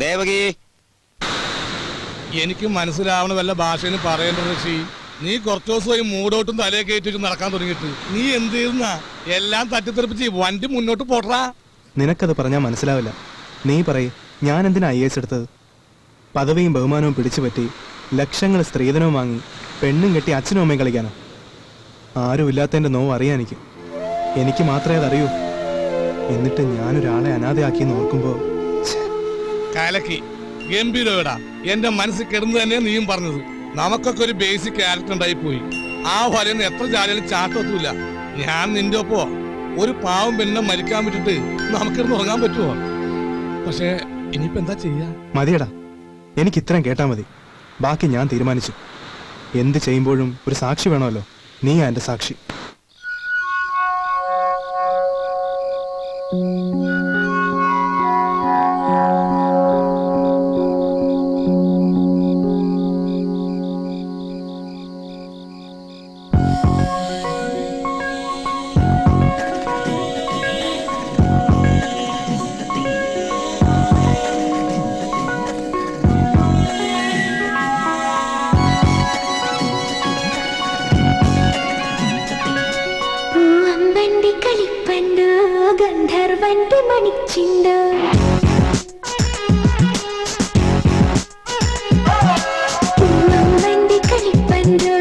ദേവകി, എനിക്ക് മനസ്സിലാവണ വല്ല ഭാഷയിൽ പറയേണ്ട ഋഷി. നീ കുറച്ചു ദിവസമായി മൂടോട്ടും തലയെ കയറ്റിട്ട് നടക്കാൻ തുടങ്ങിയിട്ട് നീ എന്ത് ചെയ്യുന്ന? എല്ലാം തട്ടിത്തെറിപ്പിച്ച് വണ്ടി മുന്നോട്ട് പോട്ടാ. നിനക്കത് പറഞ്ഞാൽ മനസ്സിലാവില്ല. നീ പറയ്, ഞാൻ എന്തിനാ IAS എടുത്തത്? പദവിയും ബഹുമാനവും പിടിച്ചു പറ്റി ലക്ഷങ്ങൾ സ്ത്രീധനവും വാങ്ങി പെണ്ണും കെട്ടി അച്ഛനും അമ്മയും കളിക്കാനോ? ആരും ഇല്ലാത്തതിന്റെ നോവ് അറിയാൻ എനിക്ക് മാത്രമേ അതറിയൂ. എന്നിട്ട് ഞാനൊരാളെ അനാഥയാക്കിയെന്ന് ഓർക്കുമ്പോ കലക്കി ഗംഭീരടാ. എന്റെ മനസ്സിൽ കിടന്ന് തന്നെ നീയും പറഞ്ഞത്. നമുക്കൊക്കെ ഒരു ബേസിക് ക്യാരക്ടർ ഉണ്ടായി പോയി. ആ വലന്ന് എത്ര ചാടിയാലും ചാട്ടൊത്തുമില്ല. ഞാൻ നിന്റെ ഒപ്പോ ഒരു പാവം പെണ്ണെ മരിക്കാൻ പറ്റിട്ട് നമുക്കിരുന്ന് ഉറങ്ങാൻ പറ്റുമോ? പക്ഷേ ഇനിയിപ്പോ എന്താ ചെയ്യാ? മതിയടാ, എനിക്ക് ഇത്രയും കേട്ടാ മതി. ബാക്കി ഞാൻ തീരുമാനിച്ചു. എന്ത് ചെയ്യുമ്പോഴും ഒരു സാക്ഷി വേണമല്ലോ. നീയാ എന്റെ സാക്ഷി. ഗന്ധർവന്റെ മണിച്ചിണ്ട് പൂവമ്പന്റെ കളിപ്പന്ത്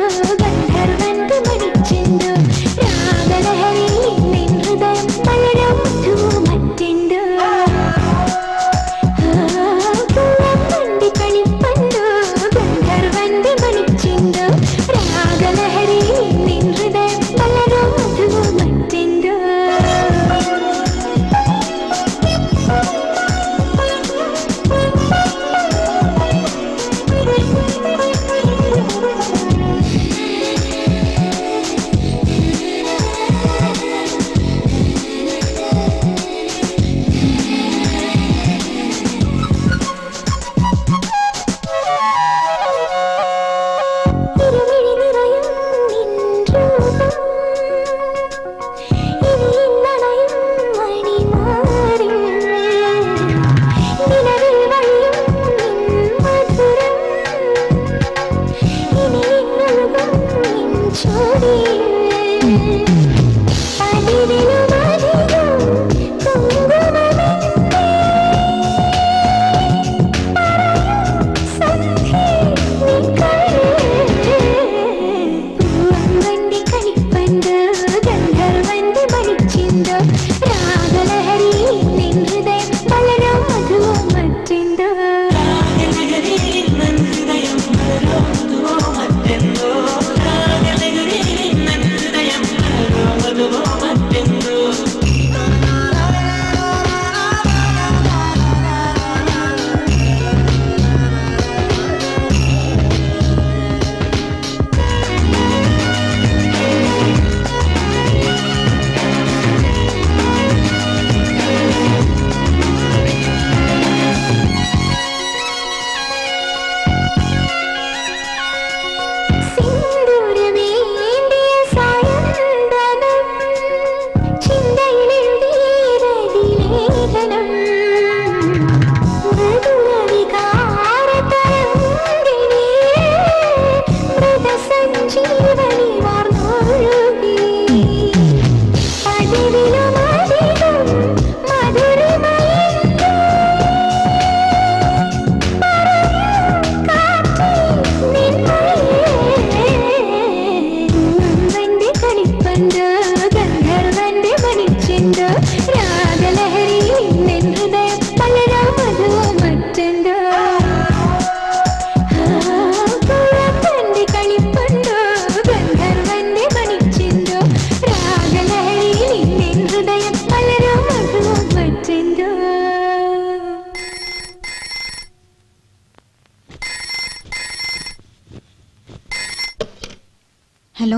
ഹലോ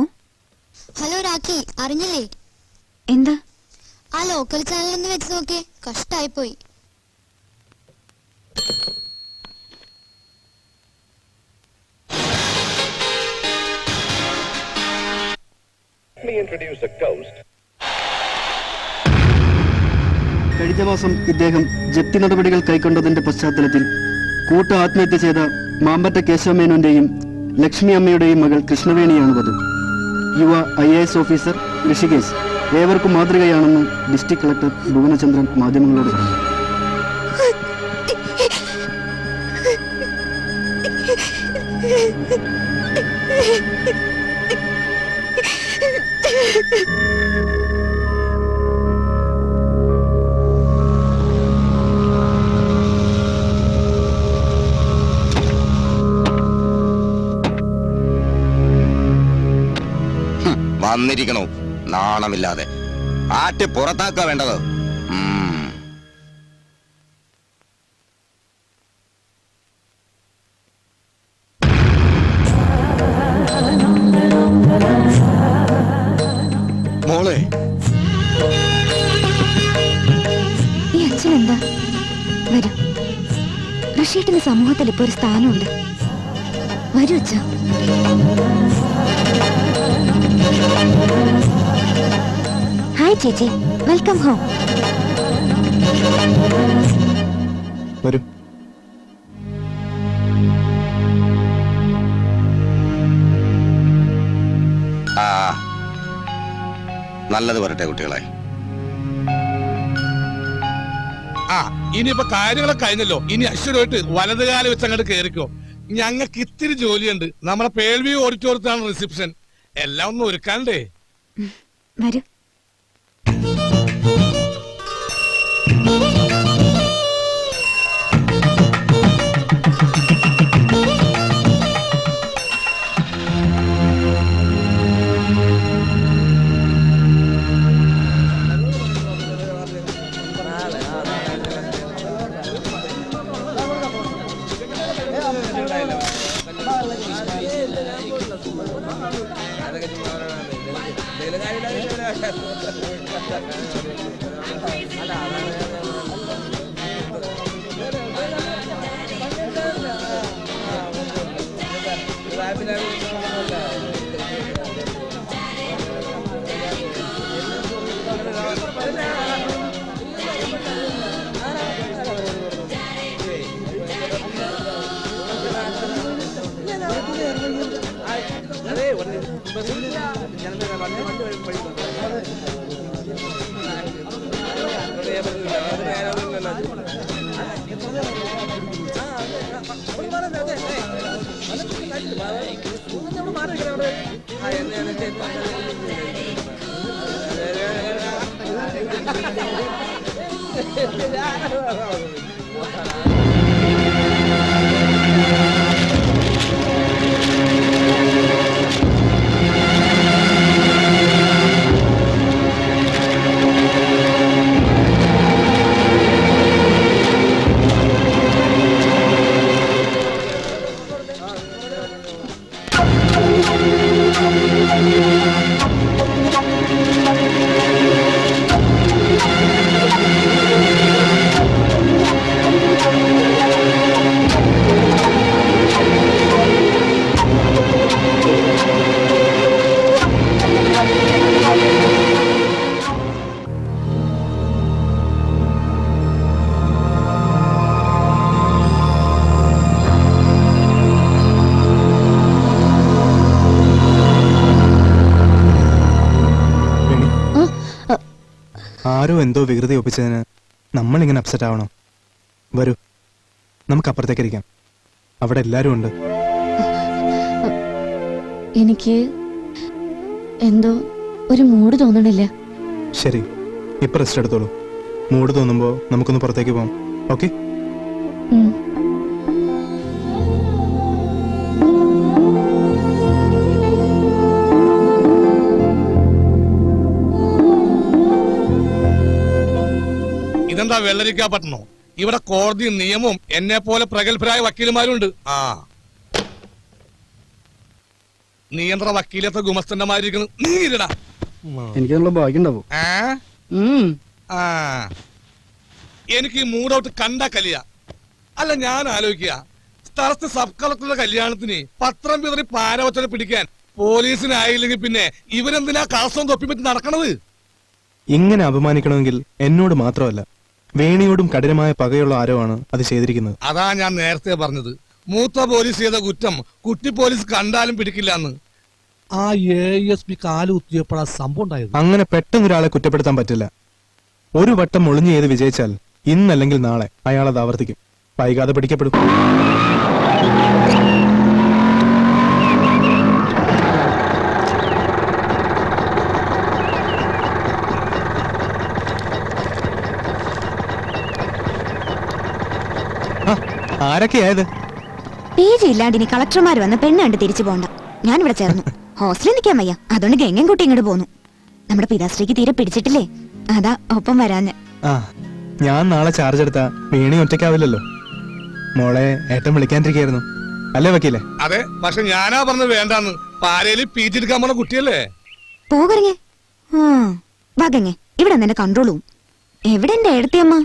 ഹലോ രാഖി, അറിഞ്ഞില്ലേ? എന്താ? ആ ലോക്കൽ ചാനൽ ഒന്ന് വെച്ച് നോക്കേ, കഷ്ടായി പോയി. കഴിഞ്ഞ മാസം ഇദ്ദേഹം ജപ്തി നടപടികൾ കൈക്കൊണ്ടതിന്റെ പശ്ചാത്തലത്തിൽ കൂട്ട ആത്മഹത്യ ചെയ്ത മാമ്പറ്റ കേശവമേനോന്റെയും ലക്ഷ്മി അമ്മയുടെയും മകൾ കൃഷ്ണവേണിയാണ് വധു. യുവ IAS ഓഫീസർ ഋഷികേശ് ഏവർക്കും മാതൃകയാണെന്ന് ഡിസ്ട്രിക്ട് കളക്ടർ ഭുവനചന്ദ്രൻ മാധ്യമങ്ങളോട് പറഞ്ഞു. വന്നിരിക്കണോ നാണമില്ലാതെ? ആട്ടി പുറത്താക്കുക വേണ്ടത്. മോളെ, ഈ അച്ഛൻ എന്താ? വരൂ, ഋഷിയേട്ടന് സമൂഹത്തിൽ ഇപ്പൊ ഒരു സ്ഥാനമുണ്ട്. വരൂ അച്ഛ. ഹായ് ചേച്ചി, വെൽക്കം ഹോം. വരൂ. നല്ലത് വരട്ടെ കുട്ടികളെ. ഇനിയിപ്പോ കാര്യങ്ങളൊക്കെ കഴിഞ്ഞല്ലോ. ഇനി അശ്വരമായിട്ട് വലതുകാലം വെച്ച് അങ്ങോട്ട് കേറിക്കോ. ഞങ്ങൾക്ക് ഇത്തിരി ജോലിയുണ്ട്. നമ്മളെ പേൾവി ഓഡിറ്റോറിയത്താണ് റിസപ്ഷൻ. എല്ലാം ഒന്ന് ഒരുക്കാണ്ടേ. വരൂ. ആരോ എന്തോ വികൃതി ഒപ്പിച്ചതിന് നമ്മളിങ്ങനെ അപ്സെറ്റ് ആവണം. വരൂ, നമുക്ക് അപ്പുറത്തേക്ക് ഇരിക്കാം. അവിടെ എല്ലാരും ഉണ്ട്. എനിക്ക് എന്തോ ഒരു മൂഡ് തോന്നണില്ല. ശരി, ഇപ്പൊ റെസ്റ്റ് എടുത്തോളൂ. മൂഡ് തോന്നുമ്പോ നമുക്കൊന്ന് പുറത്തേക്ക് പോവാം. ഓക്കെ? ഇതെന്താ വെള്ളരിക്കാ പട്ടണോ? ഇവിടെ കോടതിയും നിയമവും എന്നെ പോലെ പ്രഗത്ഭരായ വക്കീലുമാരുണ്ട്. നീ എന്താ വക്കീലത്തെ ഗുമസ്തന്റെ മാതിരിക്കുന്നു? നീടാ എനിക്ക് നല്ല ഭാഗ്യണ്ടാവും. എനിക്ക് മൂഡ് ഔട്ട് കണ്ട കലിയ. അല്ല, ഞാൻ ആലോചിക്കുക, സ്ഥലത്ത് സബ് കളക്ടറുടെ കല്യാണത്തിന് പത്രം പിതറി പാരവച്ചനെ പിടിക്കാൻ പോലീസിനായില്ലെങ്കിൽ പിന്നെ ഇവരെന്തിനാ കാസവും തൊപ്പിപ്പറ്റി നടക്കണത്? ഇങ്ങനെ അപമാനിക്കണമെങ്കിൽ എന്നോട് മാത്രമല്ല, വേണിയോടും കഠിനമായ പകയുള്ള ആരോ ആണ് അത് ചെയ്തിരിക്കുന്നത്. അതാ ഞാൻ നേരത്തെ പറഞ്ഞത്, മൂത്ത പോലീസ് ചെയ്ത കുറ്റം കുട്ടി പോലീസ് കണ്ടാലും പിടിക്കില്ല എന്ന്. ആ ASP കാല് കുത്തിയപ്പോഴാ സംഭവം ഉണ്ടായത്. അങ്ങനെ പെട്ടെന്നൊരാളെ കുറ്റപ്പെടുത്താൻ പറ്റില്ല. ഒരു വട്ടം ഒളിഞ്ഞു ചെയ്ത് വിജയിച്ചാൽ ഇന്നല്ലെങ്കിൽ നാളെ അയാളത് ആവർത്തിക്കും. വൈകാതെ പിടിക്കപ്പെടും. ആരൊക്കെയായത്? പേജ് ഇല്ലാണ്ട് ഇനി കളക്ടർമാർ വന്ന് പെണ്ണ് കണ്ട് തിരിച്ചു പോണ്ട. ഞാനിവിടെ ചേർന്നു. ഹോസ്റ്റലിൽ നിൽക്കാൻ വയ്യ, അതുകൊണ്ട് ഗംഗൻ കുട്ടി ഇങ്ങോട്ട് പോന്നു. നമ്മുടെ പിതാശ്രീക്ക് തീരെ പിടിച്ചിട്ടില്ലേ, അതാ ഒപ്പം വരാഞ്ഞ്. ഞാൻ നാളെ ചാർജ് എടുത്താ വേണി ഒറ്റയ്ക്കാവില്ലല്ലോ. മോളെ ഏട്ടൻ വിളിക്കാണ്ടിരിക്കായിരുന്നു അല്ലേ വക്കീലെ? അതെ, പക്ഷെ ഞാനാ പറഞ്ഞത് വേണ്ടാന്ന്. പാരയില് PG എടുക്കാൻ പോണ കുട്ടിയല്ലേ. പോകറങ്ങേ വാഗങ്ങേ, ഇവിടെ നിന്നെ കൺട്രോളും. എവിടെ എന്റെ എടുത്തിയമ്മ?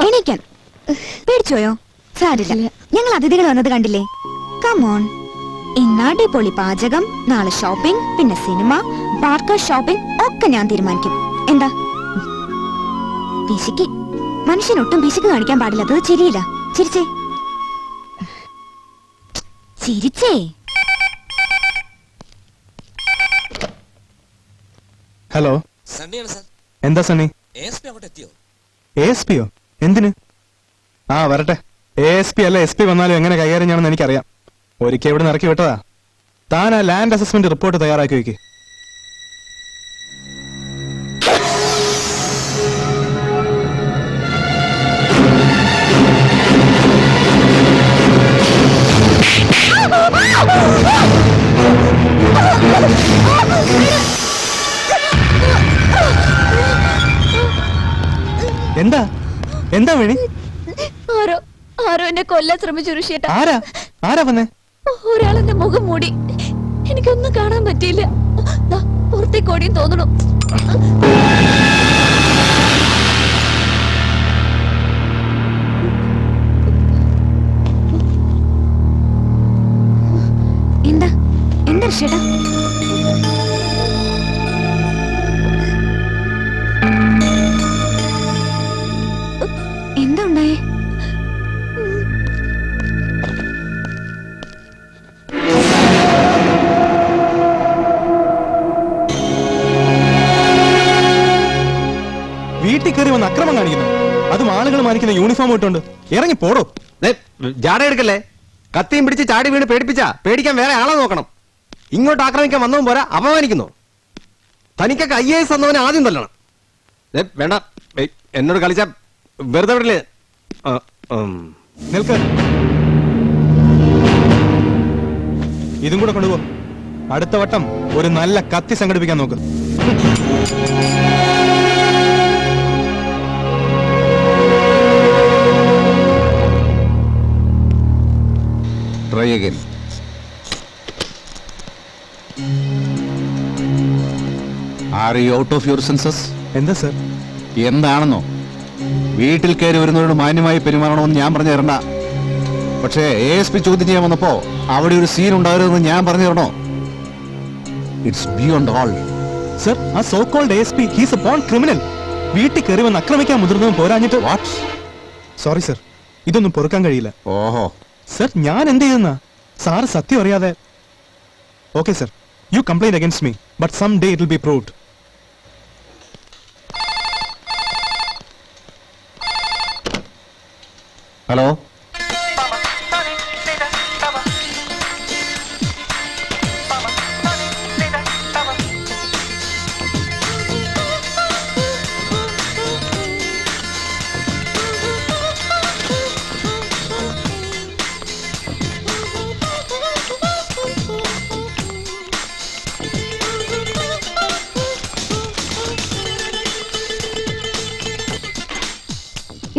എണീക്കാൻ പേടിച്ചോയോ? സാരില്ല, ഞങ്ങൾ അതിഥികൾ വന്നത് കണ്ടില്ലേ. കമോൺ, ഇന്നാടി പൊളി പാചകം, നാളെ ഷോപ്പിംഗ്, പിന്നെ സിനിമ, പാർക്ക് ഷോപ്പിംഗ് ഒക്കെ ഞാൻ തീരുമാനിക്കും. എന്താ പിശുക്കി? മനുഷ്യനൊട്ടും പിശുക്ക് കാണിക്കാൻ പാടില്ല. അത് ചിരിയില്ല. ചിരിച്ചേ, ചിരിച്ചേ. ഹലോ, എന്താ സണ്ണി? ASP യോ? എന്തിന്? വരട്ടെ. ASP അല്ല SP വന്നാലും എങ്ങനെ കൈകാര്യം ചെയ്യണമെന്ന് എനിക്കറിയാം. ഒരിക്കൽ ഇവിടെ ഇറക്കി വിട്ടതാ. താൻ ആ ലാൻഡ് അസസ്മെന്റ് റിപ്പോർട്ട് തയ്യാറാക്കി വെക്ക്. എന്താ എന്താ വേണി? ആരോ എന്നെ കൊല്ലാൻ ശ്രമിച്ചു ഋഷിയേട്ടാ. ആരാ വന്നേ? ഒരാളെന്റെ മുഖം മൂടി. എനിക്കൊന്നും കാണാൻ പറ്റിയില്ല. പുറത്തേക്ക് ഓടിയും തോന്നണു. എന്താ എന്താ ഋഷിയേട്ടാ? എന്താ വീട്ടിൽ കയറി വന്ന് അക്രമം കാണിക്കുന്നു, അതും ആളുകൾ മാനിക്കുന്ന യൂണിഫോം ഇട്ടുകൊണ്ട്. ഇറങ്ങി പോടോ. ജാട എടുക്കല്ലേ. കത്തിയും പിടിച്ച് ചാടി വീണ് പേടിക്കാൻ വേറെ ആളെ നോക്കണം. ഇങ്ങോട്ട് ആക്രമിക്കാൻ വന്നവൻ പോരാ, അപമാനിക്കുന്നു. തനിക്കൊക്കെ IAS വന്നവനെ ആദ്യം തല്ലണം. വേണ്ട, എന്നോട് കളിച്ച വെറുതെ വിടില്ലേ. നിൽക്ക്, ഇതും കൂടെ കൊണ്ടുപോ. അടുത്ത വട്ടം ഒരു നല്ല കത്തി സംഘടിപ്പിക്കാൻ നോക്ക്. Try again. Are you out of your senses? എന്താ സർ? എന്താണെന്നോ? വീട്ടിൽ കയറി വരുന്നവരോട് മാന്യമായി പെരുമാറണമെന്ന് ഞാൻ പറഞ്ഞു തരണ്ട. പക്ഷേ ASP ചോദ്യം ചെയ്യാൻ വന്നപ്പോ അവിടെ ഒരു സീൻ ഉണ്ടാകരുതെന്ന് ഞാൻ പറഞ്ഞു തരണോ? It's beyond all. സർ, ആ so called ASP he's a born criminal. വീട്ടിൽ കയറി വന്ന് ആക്രമിക്കാൻ മുതിർന്നതും പോരാഞ്ഞിട്ട്. വാട്ട്? സോറി സർ, ഇതൊന്നും പൊറുക്കാൻ കഴിയില്ല. ഓഹോ സർ, ഞാൻ എന്ത് ചെയ്യുന്ന? സാറ് സത്യം അറിയാതെ. Okay sir, you complaint against me, but some day it will be proved. Hello,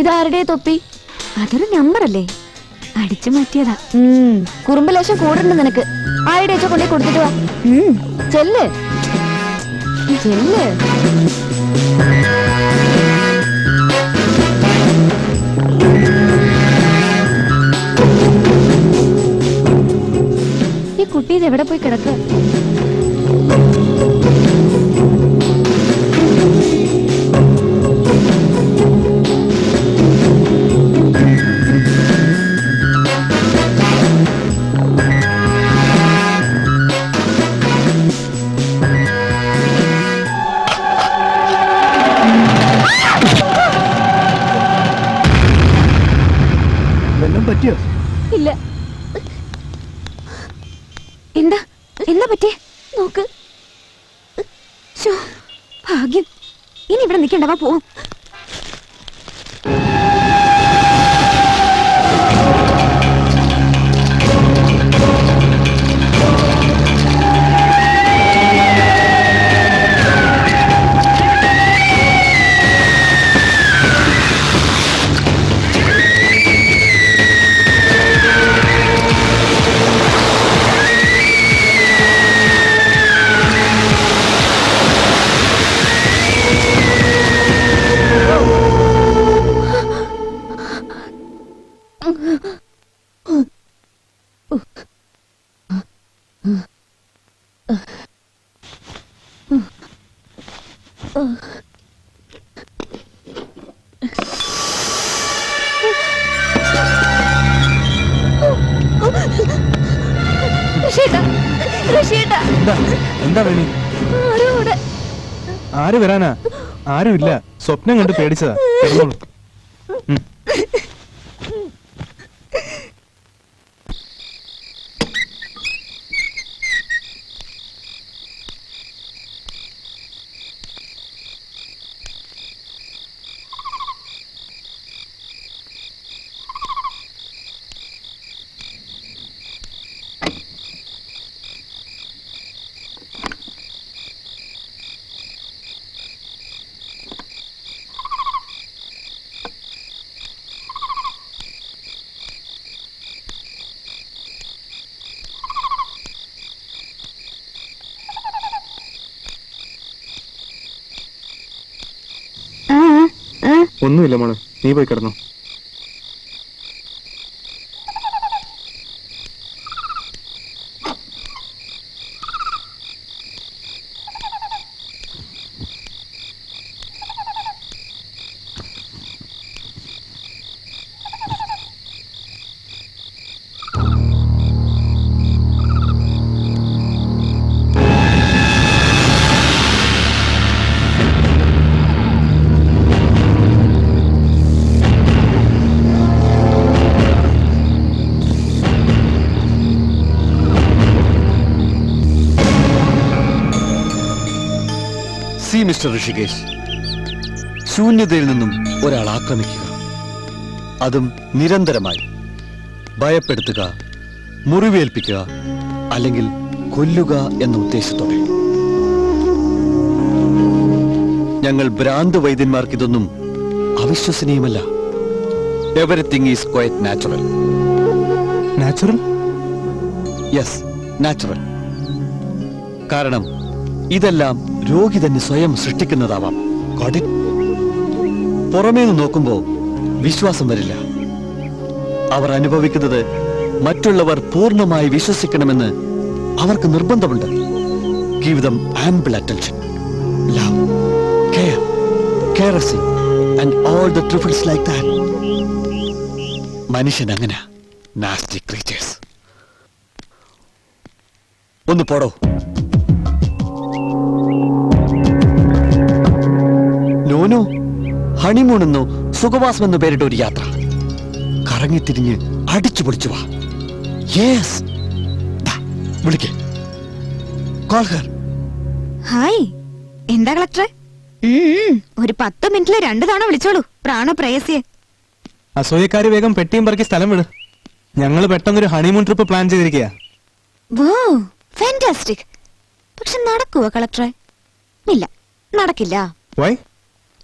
ഇതാരുടെ തൊപ്പി? അതൊരു നമ്പറല്ലേ, അടിച്ചു മാറ്റിയതാ. കുറുമ്പ് ലേശം കൂടുണ്ട് നിനക്ക്. ആരുടെ വെച്ച കൊണ്ടേ കൊടുത്തിട്ട് വാ. ചെല്ല് ചെല്ല്. ഈ കുട്ടി ഇത് എവിടെ പോയി കിടക്കുക? പറ്റിയോ? ഇല്ല. എന്താ എന്താ പറ്റിയേ? നോക്ക്. ഭാഗ്യം. ഇനി ഇവിടെ നിൽക്കണ്ടവാ, പോവും. എന്താ വേണി? ആര് വരാനാ? ആരുമില്ല, സ്വപ്നം കണ്ട് പേടിച്ചതാ. ഒന്നുമില്ല മോളെ, നീ പോയി കിടന്നു. മിസ്റ്റർ ഋഷികേശ്, ശൂന്യതയിൽ നിന്നും ഒരാൾ ആക്രമിക്കുക, അതും നിരന്തരമായി ഭയപ്പെടുത്തുക, മുറിവേൽപ്പിക്കുക, അല്ലെങ്കിൽ കൊല്ലുക എന്ന ഉദ്ദേശത്തോടെ. ഞങ്ങൾ ഭ്രാന്ത് വൈദ്യന്മാർക്ക് ഇതൊന്നും അവിശ്വസനീയമല്ല. Everything is quite natural. Natural? Yes, natural. കാരണം ഇതെല്ലാം രോഗി തന്നെ സ്വയം സൃഷ്ടിക്കുന്നതാവാം. പുറമേ നിന്ന് നോക്കുമ്പോൾ വിശ്വാസം വരില്ല. അവർ അനുഭവിക്കുന്നത് മറ്റുള്ളവർ പൂർണ്ണമായി വിശ്വസിക്കണമെന്ന് അവർക്ക് നിർബന്ധമുണ്ട്. Give them ample attention, love, care, caressing and all the trifles like that. മനുഷ്യൻ അങ്ങനെ നാസ്റ്റി ക്രീച്ചേഴ്സ്. ഒന്ന് പോടോ. നോനോ, ഹണിമൂൺ എന്നോ സുഖവാസം എന്നോ പേരിട്ട ഒരു യാത്ര. കറങ്ങിത്തിരിഞ്ഞ് അടിച്ചു പൊളിച്ചു വാ. യെസ്, വിളിക്കേ. ഹായ്, എന്താ കളക്ടറെ? ഒരു 10 മിനിറ്റില് 2 തവണ വിളിച്ചോളൂ പ്രാണപ്രേയസിയെ. അസൂയക്കാര് വേഗം പെട്ടിയും പറക്കി സ്ഥലം വിട്. ഞങ്ങൾ പെട്ടെന്നൊരു ഹണിമൂൺ ട്രിപ്പ് പ്ലാൻ ചെയ്തിരിക്കുക. ഫാന്റാസ്റ്റിക്. പക്ഷെ നടക്കുവോ കളക്ടറെ? ഇല്ല, നടക്കില്ല.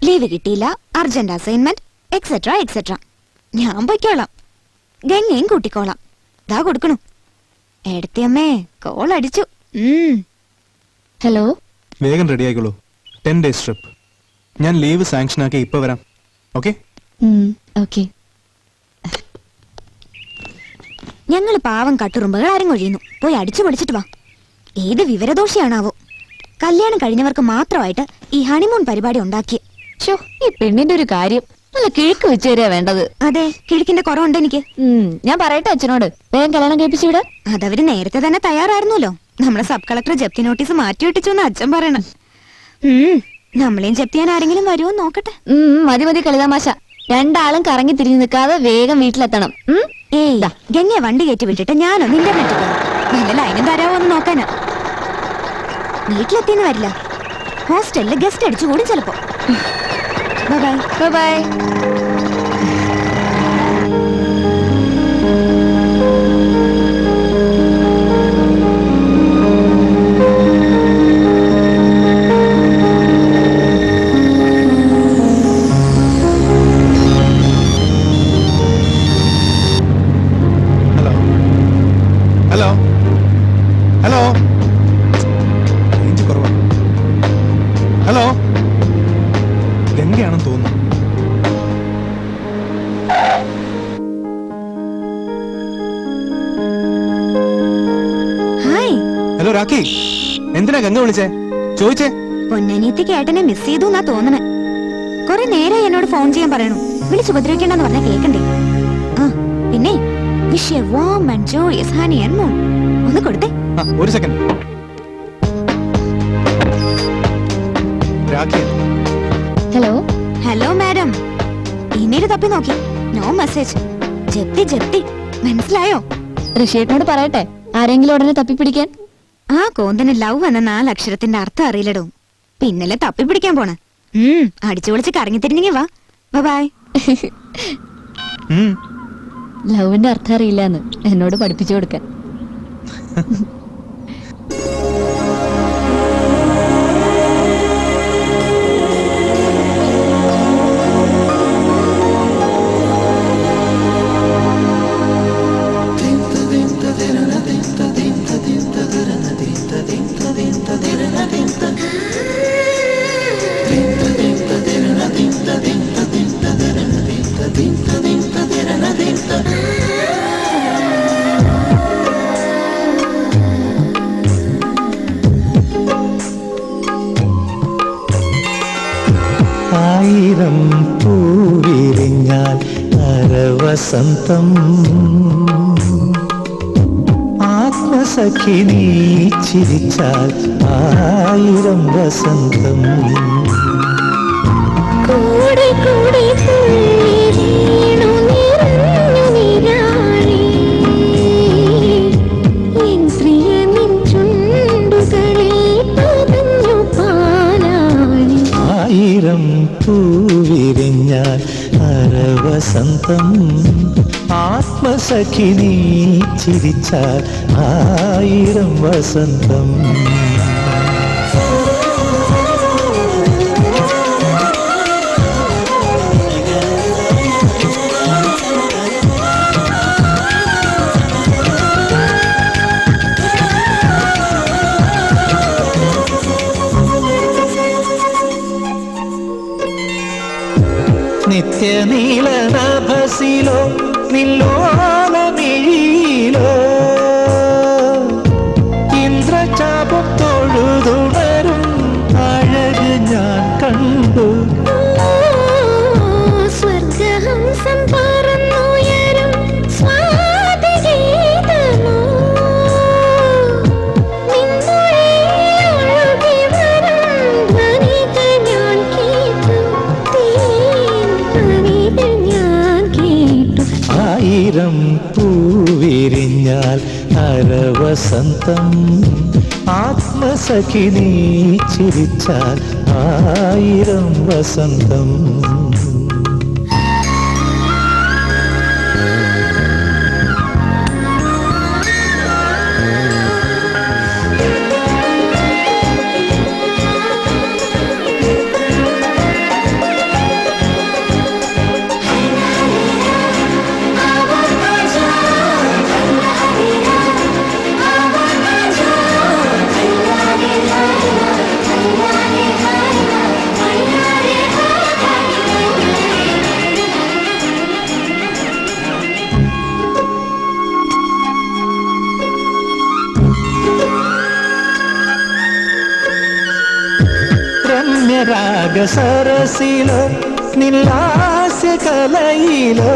ലീവ് കിട്ടിയില്ല, അർജന്റ് അസൈൻമെന്റ് എക്സെട്രാ എക്സെട്രാ. ഞാൻ പൊയ്ക്കോളാം, ഗംഗയും കൂട്ടിക്കോളാം. ഇതാ കൊടുക്കണു. എടുത്തിയമ്മേ, കോൾ അടിച്ചു. ഹലോ, വേഗം റെഡി ആയിക്കോളൂ. 10 days trip. ഞാൻ ലീവ് സാങ്ഷൻ ആക്കി ഇപ്പൊ വരാം. ഓക്കെ? ഓക്കെ. ഞങ്ങൾ പാവം കട്ടുറുമ്പുകൾ അരങ്ങൊഴിയുന്നു. പോയി അടിച്ചു പൊളിച്ചിട്ട് വാ. ഏത് വിവരദോഷിയാണാവോ കല്യാണം കഴിഞ്ഞവർക്ക് മാത്രമായിട്ട് ഈ ഹണിമൂൺ പരിപാടി ഉണ്ടാക്കി. ഈ പെണ്ണിന്റെ ഒരു കാര്യം നല്ല കിഴക്ക് വെച്ച് തരാ വേണ്ടത്. അതെ, കിഴക്കിന്റെ കുറവുണ്ട് എനിക്ക്. ഞാൻ പറയട്ടെ അച്ഛനോട്, വേഗം കല്യാണം കഴിപ്പിച്ചുവിട. അതവര് നേരത്തെ തന്നെ തയ്യാറായിരുന്നല്ലോ. നമ്മുടെ സബ് കളക്ടർ ജപ്തി നോട്ടീസ് മാറ്റി വെട്ടിച്ചു എന്ന് അച്ഛൻ പറയണ. നമ്മളെയും ജപ്തി ചെയ്യാൻ ആരെങ്കിലും വരുമോ നോക്കട്ടെ. മതി മതി കളിതാമാശ. 2 ആളും കറങ്ങി തിരിഞ്ഞു നിൽക്കാതെ വേഗം വീട്ടിലെത്തണം. ഏയ്, ഗംഗയെ വണ്ടി കയറ്റി വിട്ടിട്ട് ഞാനൊന്ന് ഇന്റർനെറ്റ് പോകും. നല്ല ലൈനും തരാമോ എന്ന് നോക്കാനാ. വീട്ടിലെത്തിന്ന് വരില്ല, ഹോസ്റ്റലില് ഗസ്റ്റ് അടിച്ചു കൂടും ചിലപ്പോ. Bye bye. Hello hello, range കുറവാണ്. ഹലോ, ഗംഗയാണെന്ന് തോന്നുന്നു. ഹായ്. ഹലോ രാഖി, എന്തിനാ ഗംഗ വിളിച്ചേ? ചോദിച്ചേ. പൊന്നനിയത്തിക്ക് ഏട്ടനെ മിസ് ചെയ്തു എന്നാ തോന്നണേ. കുറെ നേരമായി എന്നോട് ഫോൺ ചെയ്യാൻ പറയണു. വിളിച്ച് ഉപദ്രവിക്കണ്ടെന്ന് പറഞ്ഞാ കേക്കണ്ടേ. പിന്നെ wish A warm and joyous honey and moon. ഒന്ന് കൊടുത്തേ. ഒരു second. Hello. Hello madam, email തപ്പി നോക്കി, നോ മെസ്സേജ്. ജപ്തി ജപ്തി, മനസ്സിലായോ? ഋഷിയേട്ടനോട് പറയട്ടെ ആരെങ്കിലും ഉടനെ തപ്പിപ്പിടിക്കാൻ. ആ കോന്തന് ലവ് എന്ന 4 അക്ഷരത്തിന്റെ അർത്ഥം അറിയില്ലടോ. പിന്നല്ലേ തപ്പിപ്പിടിക്കാൻ പോണ. അടിച്ചു പൊളിച്ച് കറങ്ങി തിരിഞ്ഞെങ്കി വാ. ബൈ. ലവിന്റെ അർത്ഥം അറിയില്ലാന്ന് എന്നോട് പഠിപ്പിച്ചു കൊടുക്കാൻ. ആയിരം പൂവിരിഞ്ഞാൽ അരവസന്തം, ആത്മസഖി നീ ചിരിച്ചാൽ 1000 വസന്തം. കൂടെ കൂടെ വീണു നിറഞ്ഞു നീരാളി, എൻ പ്രിയ നിൻ ചുണ്ടുകളിൽ പതഞ്ഞു പാലാഴി. പൂവിരിഞ്ഞാൽ അരവസന്തം ആത്മസഖി നീ ചിരിച്ചാൽ 1000 വസന്തം. നിത്യനീലനഭസിലോ നില്ലോലമിഴിയിലോ ഇന്ദ്രചാപം തൊഴുതുണരും അഴക് ഞാൻ കണ്ടു. സ്വർഗഹംസം പറന്നുയരും സ്വാതിഗീതമോ നിന്നുഴി വരും ധ്വനികൾ ഞാൻ കേട്ടു. 1000 പൂവിരിഞ്ഞാൽ അരവസന്തം ആത്മസഖി നീ ചിരിച്ചാൽ 1000 വസന്തം. രാഗസരസിലോ നിലാസ്യകലയിലോ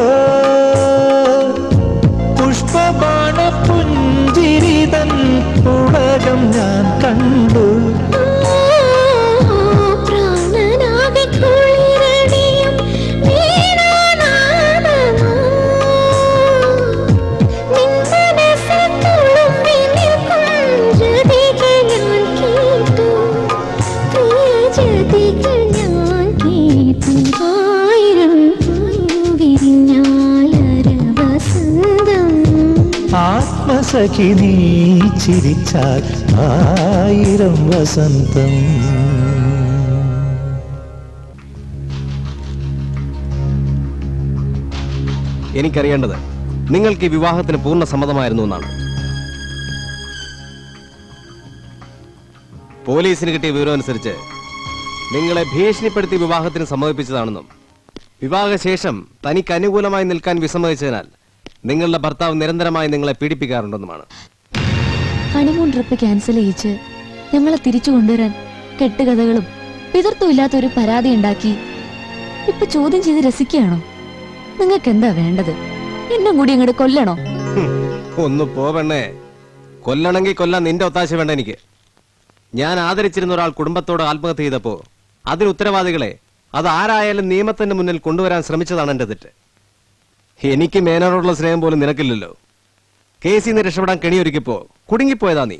പുഷ്പബാണ പുഞ്ചിരിതൻ ഉലകം ഞാൻ കണ്ടു. ആത്മസഖി നീ ചിരിച്ചാൽ 1000 വസന്തം. എനിക്കറിയേണ്ടത് നിങ്ങൾക്ക് ഈ വിവാഹത്തിന് പൂർണ്ണ സമ്മതമായിരുന്നു എന്നാണ്. പോലീസിന് കിട്ടിയ വിവരം അനുസരിച്ച് നിങ്ങളെ ഭീഷണിപ്പെടുത്തി വിവാഹത്തിന് സമ്മതിപ്പിച്ചതാണെന്നും വിവാഹശേഷം തനിക്ക് അനുകൂലമായി നിൽക്കാൻ വിസമ്മതിച്ചതിനാൽ നിങ്ങളുടെ ഭർത്താവ് നിരന്തരമായി നിങ്ങളെ പീഡിപ്പിക്കാറുണ്ടെന്നുമാണ്. ഹണിമൂൺ ട്രിപ്പ് ക്യാൻസൽ ചെയ്യിച്ച് ഞങ്ങളെ തിരിച്ചു കൊണ്ടുവരാൻ കെട്ടുകഥകളും പിതൃത്വമില്ലാത്തൊരു പരാതി ഉണ്ടാക്കി ഇപ്പൊ ചോദ്യം ചെയ്ത് രസിക്കുകയാണോ? നിങ്ങൾക്ക് എന്താ വേണ്ടത്? എന്നെ കൂടി അങ്ങോട്ട് കൊല്ലണോ? ഒന്ന് പോവണ്ണേ, കൊല്ലണമെങ്കിൽ കൊല്ലാൻ നിന്റെ ഒത്താശ വേണ്ട എനിക്ക്. ഞാൻ ആദരിച്ചിരുന്ന ഒരാൾ കുടുംബത്തോട് ആത്മഹത്യ ചെയ്തപ്പോ അതിന് ഉത്തരവാദികളെ അത് ആരായാലും നിയമത്തിന്റെ മുന്നിൽ കൊണ്ടുവരാൻ ശ്രമിച്ചതാണ് എന്റെ തെറ്റ്. എനിക്ക് മേനോടുള്ള സ്നേഹം പോലും നിനക്കില്ലല്ലോ. കേസിൽ നിന്ന് രക്ഷപ്പെടാൻ കെണിയൊരുക്കിപ്പോ കുടുങ്ങിപ്പോയതാ നീ.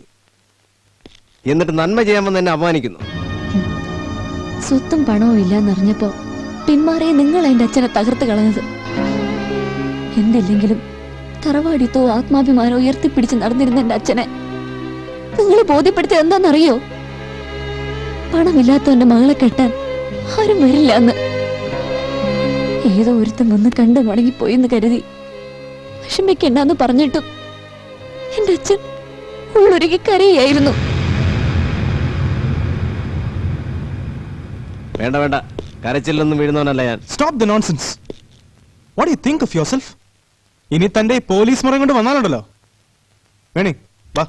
എന്നിട്ട് നന്മ ചെയ്യാൻ വന്ന് എന്നെ അപമാനിക്കുന്നു. സ്വത്തും പണവും ഇല്ലാന്നറിഞ്ഞപ്പോ പിന്മാറിയ നിങ്ങൾ എന്റെ അച്ഛനെ തകർത്ത് കളഞ്ഞത്. എന്തില്ലെങ്കിലും തറവാടിത്തോ ആത്മാഭിമാനോ ഉയർത്തിപ്പിടിച്ച് നടന്നിരുന്ന എന്റെ അച്ഛനെ നിങ്ങൾ ബോധ്യപ്പെടുത്തിയത് എന്താണെന്നറിയോ? പണമില്ലാത്ത എന്റെ മകളെ കെട്ടാൻ ആരും വരില്ല എന്ന്. ഏതോ ഒരുത്തം വന്ന് കണ്ടു മടങ്ങിപ്പോയിന്ന് കരുതി വിഷമിക്കണ്ടെന്ന് പറഞ്ഞിട്ടും എന്റെ അച്ഛൻ ഉള്ളൊരുക്കി കരയായിരുന്നു. വേണ്ട വേണ്ട, കരച്ചിലൊന്നും വീഴുന്നവനല്ല ഞാൻ. Stop the nonsense. What you think of yourself? ഇനി തന്റെ പോലീസ് മുറ കൊണ്ട് വന്നാലുണ്ടല്ലോ. വേണേ വാ.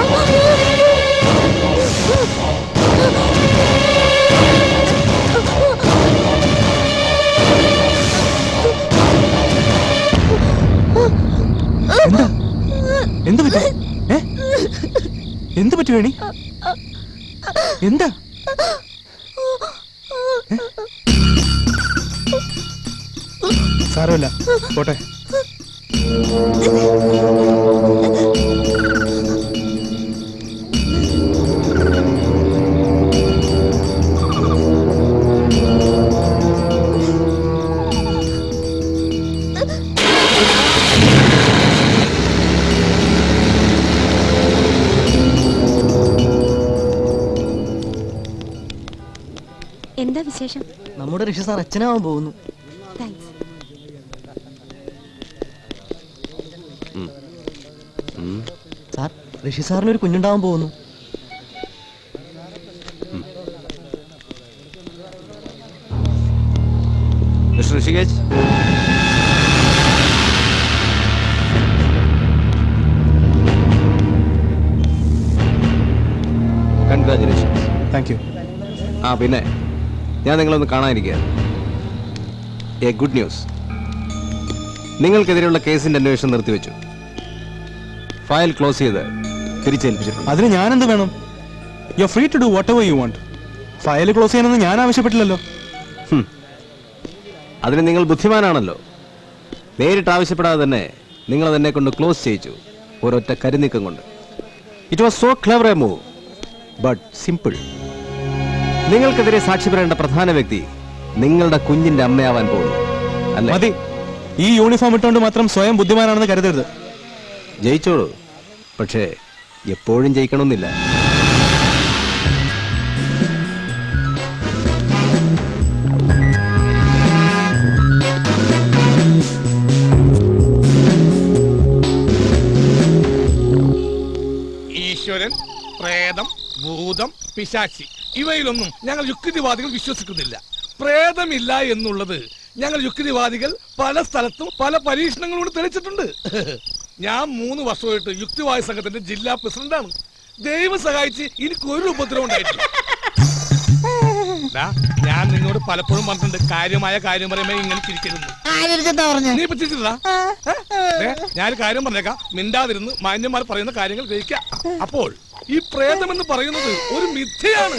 Oh, പറ്റി വേണി? എന്താ? സാരമില്ല, പോട്ടെ. എന്താ വിശേഷം? നമ്മുടെ ഋഷി സാർ അച്ഛനാവാൻ പോകുന്നു. താങ്ക്സ്. സാർ, ഋഷി സാറിന് ഒരു കുഞ്ഞുണ്ടാവാൻ പോകുന്നു. Mister Rishikesh, congratulations. Thank you. പിന്നെ ഞാൻ നിങ്ങളൊന്ന് കാണാനിരിക്കുക. A good news. നിങ്ങൾക്കെതിരെയുള്ള കേസിന്റെ അന്വേഷണം നിർത്തിവെച്ചു. ഫയൽ ക്ലോസ് ചെയ്ത് തിരിച്ചേൽപ്പിച്ചിട്ടുണ്ട്. അതിന് ഞാനെന്ത് വേണം? You are free to do whatever you want. File close ചെയ്യാനൊന്നും ഞാൻ ആവശ്യപ്പെട്ടില്ലല്ലോ. അതിന് നിങ്ങൾ ബുദ്ധിമാനാണല്ലോ. നേരിട്ട് ആവശ്യപ്പെടാതെ തന്നെ നിങ്ങൾ അതെന്നെ കൊണ്ട് ക്ലോസ് ചെയ്യിച്ചു, ഒരൊറ്റ കരുനീക്കം കൊണ്ട്. It was so clever A move, but simple. നിങ്ങൾക്കെതിരെ സാക്ഷി പറയേണ്ട പ്രധാന വ്യക്തി നിങ്ങളുടെ കുഞ്ഞിന്റെ അമ്മയാവാൻ പോകുന്നു. മതി, ഈ യൂണിഫോം ഇട്ടുകൊണ്ട് മാത്രം സ്വയം ബുദ്ധിമാനാണെന്ന് കരുതരുത്. ജയിച്ചോളൂ, പക്ഷേ എപ്പോഴും ജയിക്കണമെന്നില്ല. ഈശ്വരൻ, പ്രേതം, ഭൂതം, പിശാചി ഇവയിലൊന്നും ഞങ്ങൾ യുക്തിവാദികൾ വിശ്വസിക്കുന്നില്ല. പ്രേതമില്ല എന്നുള്ളത് ഞങ്ങൾ യുക്തിവാദികൾ പല സ്ഥലത്തും പല പരീക്ഷണങ്ങളോട് തെളിച്ചിട്ടുണ്ട്. ഞാൻ 3 വർഷമായിട്ട് യുക്തിവാദി സംഘത്തിന്റെ ജില്ലാ പ്രസിഡന്റാണ്. ദൈവം സഹായിച്ച് എനിക്ക് ഒരു ഉപദ്രവം ഉണ്ടായിട്ടില്ല. ഞാൻ നിന്നോട് പലപ്പോഴും പറഞ്ഞിട്ടുണ്ട്, കാര്യമായ കാര്യം പറയുമ്പോ ഇങ്ങനെ ചിരിക്കരുത്. നീ ഇപ്പൊ ചിരിച്ചിട്ടാ? ഞാനൊരു കാര്യം പറഞ്ഞേക്കാം, മിണ്ടാതിരുന്ന് മാന്യന്മാർ പറയുന്ന കാര്യങ്ങൾ ഗ്രഹിക്കാം. അപ്പോൾ ഈ പ്രേതം എന്ന് പറയുന്നത് ഒരു മിഥ്യയാണ്.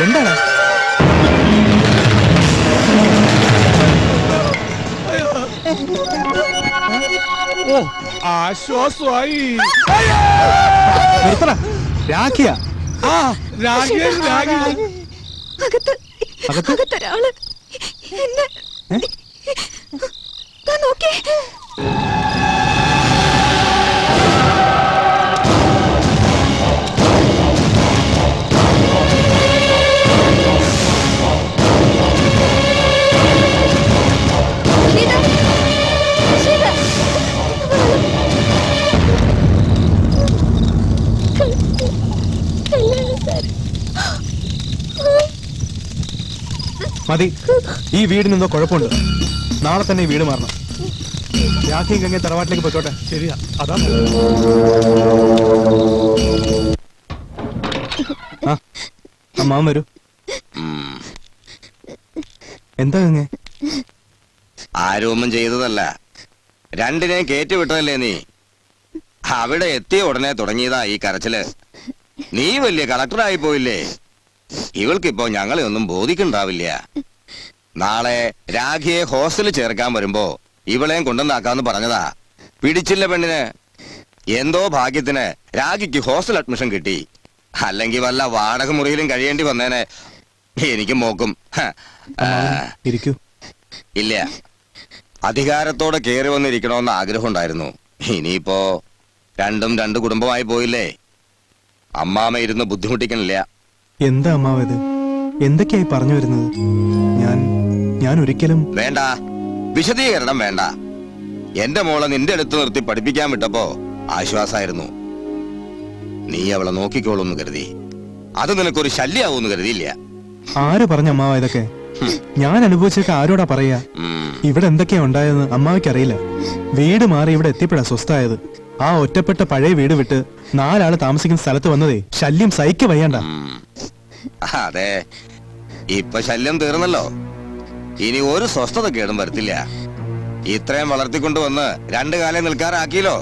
എന്താണ്? ഓ, ആശ്വാസമായി. രാഖിയ? ആ, രാഖി. അകത്തൊരാള് എന്നെ നോക്കേ. മതി, ഈ വീടിനെന്തോ കുഴപ്പമുണ്ട്. നാളെ തന്നെ ഈ വീട് മാറണം. രാഖിയും ഗംഗ തറവാട്ടിലേക്ക് പോയിക്കോട്ടെ. ശരിയാ, അതാ. അമ്മാവൻ വരൂ. എന്താ ഗംഗ? ആരോപണം ചെയ്തതല്ല, രണ്ടിനെയും കേറ്റുവിട്ടതല്ലേ നീ. അവിടെ എത്തിയ ഉടനെ തുടങ്ങിയതാ ഈ കരച്ചില്. നീ വലിയ കളക്ടറായി പോയില്ലേ. ഇവൾക്കിപ്പോ ഞങ്ങളെ ഒന്നും ബോധിക്കണ്ടാവില്ല. നാളെ രാഖിയെ ഹോസ്റ്റലിൽ ചേർക്കാൻ വരുമ്പോ ഇവളെയും കൊണ്ടുവന്നാക്കാന്ന് പറഞ്ഞതാ. പിടിച്ചില്ല പെണ്ണിന്. എന്തോ ഭാഗ്യത്തിന് രാഖിക്ക് ഹോസ്റ്റൽ അഡ്മിഷൻ കിട്ടി. അല്ലെങ്കിൽ വല്ല വാടക മുറിയിലും കഴിയേണ്ടി വന്നേനെ. എനിക്കും മോക്കും. ഇല്ല, അധികാരത്തോടെ കയറി വന്നിരിക്കണമെന്ന് ആഗ്രഹം ഉണ്ടായിരുന്നു. ഇനിയിപ്പോ രണ്ടും രണ്ട് കുടുംബമായി പോയില്ലേ. അമ്മാമ ഇരുന്ന് ബുദ്ധിമുട്ടിക്കണില്ല. എന്താ അമ്മാവ് ഇത്? എന്തൊക്കെയായി പറഞ്ഞു വരുന്നത്? ഞാൻ ഒരിക്കലും വേണ്ട, വിശദീകരണം വേണ്ട. എന്റെ മോളെ നിന്റെ അടുത്ത് നിർത്തി പഠിപ്പിക്കാൻ വിട്ടപ്പോ ആശ്വാസായിരുന്നു. നീ അവളെ നോക്കിക്കോളൂന്ന് കരുതി. അത് നിനക്കൊരു ശല്യാവൂന്ന് കരുതിയില്ല. ആര് പറഞ്ഞ അമ്മാവ ഇതൊക്കെ? ഞാൻ അനുഭവിച്ചൊക്കെ ആരോടാ പറയാ? ഇവിടെ എന്തൊക്കെയാ ഉണ്ടായതെന്ന് അമ്മാവയ്ക്ക് അറിയില്ല. വീട് മാറി ഇവിടെ എത്തിയപ്പോഴാ സ്വസ്ഥായത്. ആ ഒറ്റപ്പെട്ട പഴയ വീട് വിട്ട് 4 ആള് താമസിക്കുന്ന സ്ഥലത്ത് വന്നതേ ശല്യം സഹിക്ക വയ്യണ്ട. അതെ, ഇപ്പൊ ശല്യം തീർന്നല്ലോ. ഇനി ഒരു സ്വസ്ഥത കേടും വരത്തില്ല. ഇത്രയും വളർത്തിക്കൊണ്ടുവന്ന് 2 കാലം നിൽക്കാറാക്കിയല്ലോ.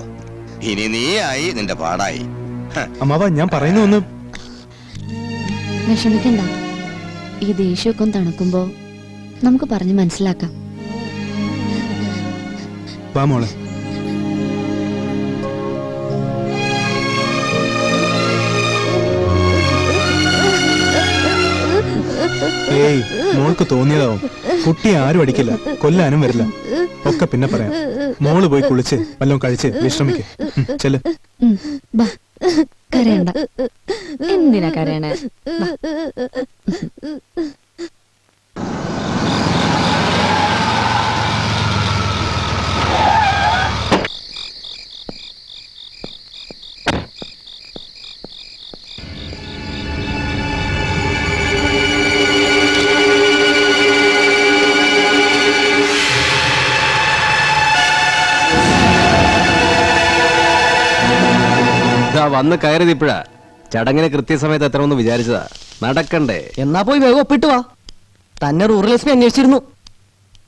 ഇനി നീയായി നിന്റെ പാടായി. അമ്മാവ ഞാൻ പറയുന്ന ഒന്ന് വിഷമിക്കണ്ട. ഈ ദേഷ്യമൊക്കെ തണുക്കുമ്പോ നമുക്ക് പറഞ്ഞു മനസ്സിലാക്കാം. വാ മോളെ. ഏയ്, മോൾക്ക് തോന്നിയതാവും. കുട്ടി ആരും അടിക്കില്ല, കൊല്ലാനും വരില്ല. ഒക്കെ പിന്നെ പറയാം. മോള് പോയി കുളിച്ച് വല്ലതും കഴിച്ച് വിശ്രമിക്ക്. ചെല്ല്. ബാ, കരയണ്ട. എന്തിനാ കരയണേ? വന്ന് കയറിയത് ഇപ്പഴാ. ചടങ്ങിന് കൃത്യസമയത്ത് എത്തണമെന്ന് വിചാരിച്ചതാ. നടക്കണ്ടേ? എന്നാ പോയി വേഗം ഒപ്പിട്ട് വാ. തന്നെ റൂറൽ എസ് പി അന്വേഷിച്ചിരുന്നു.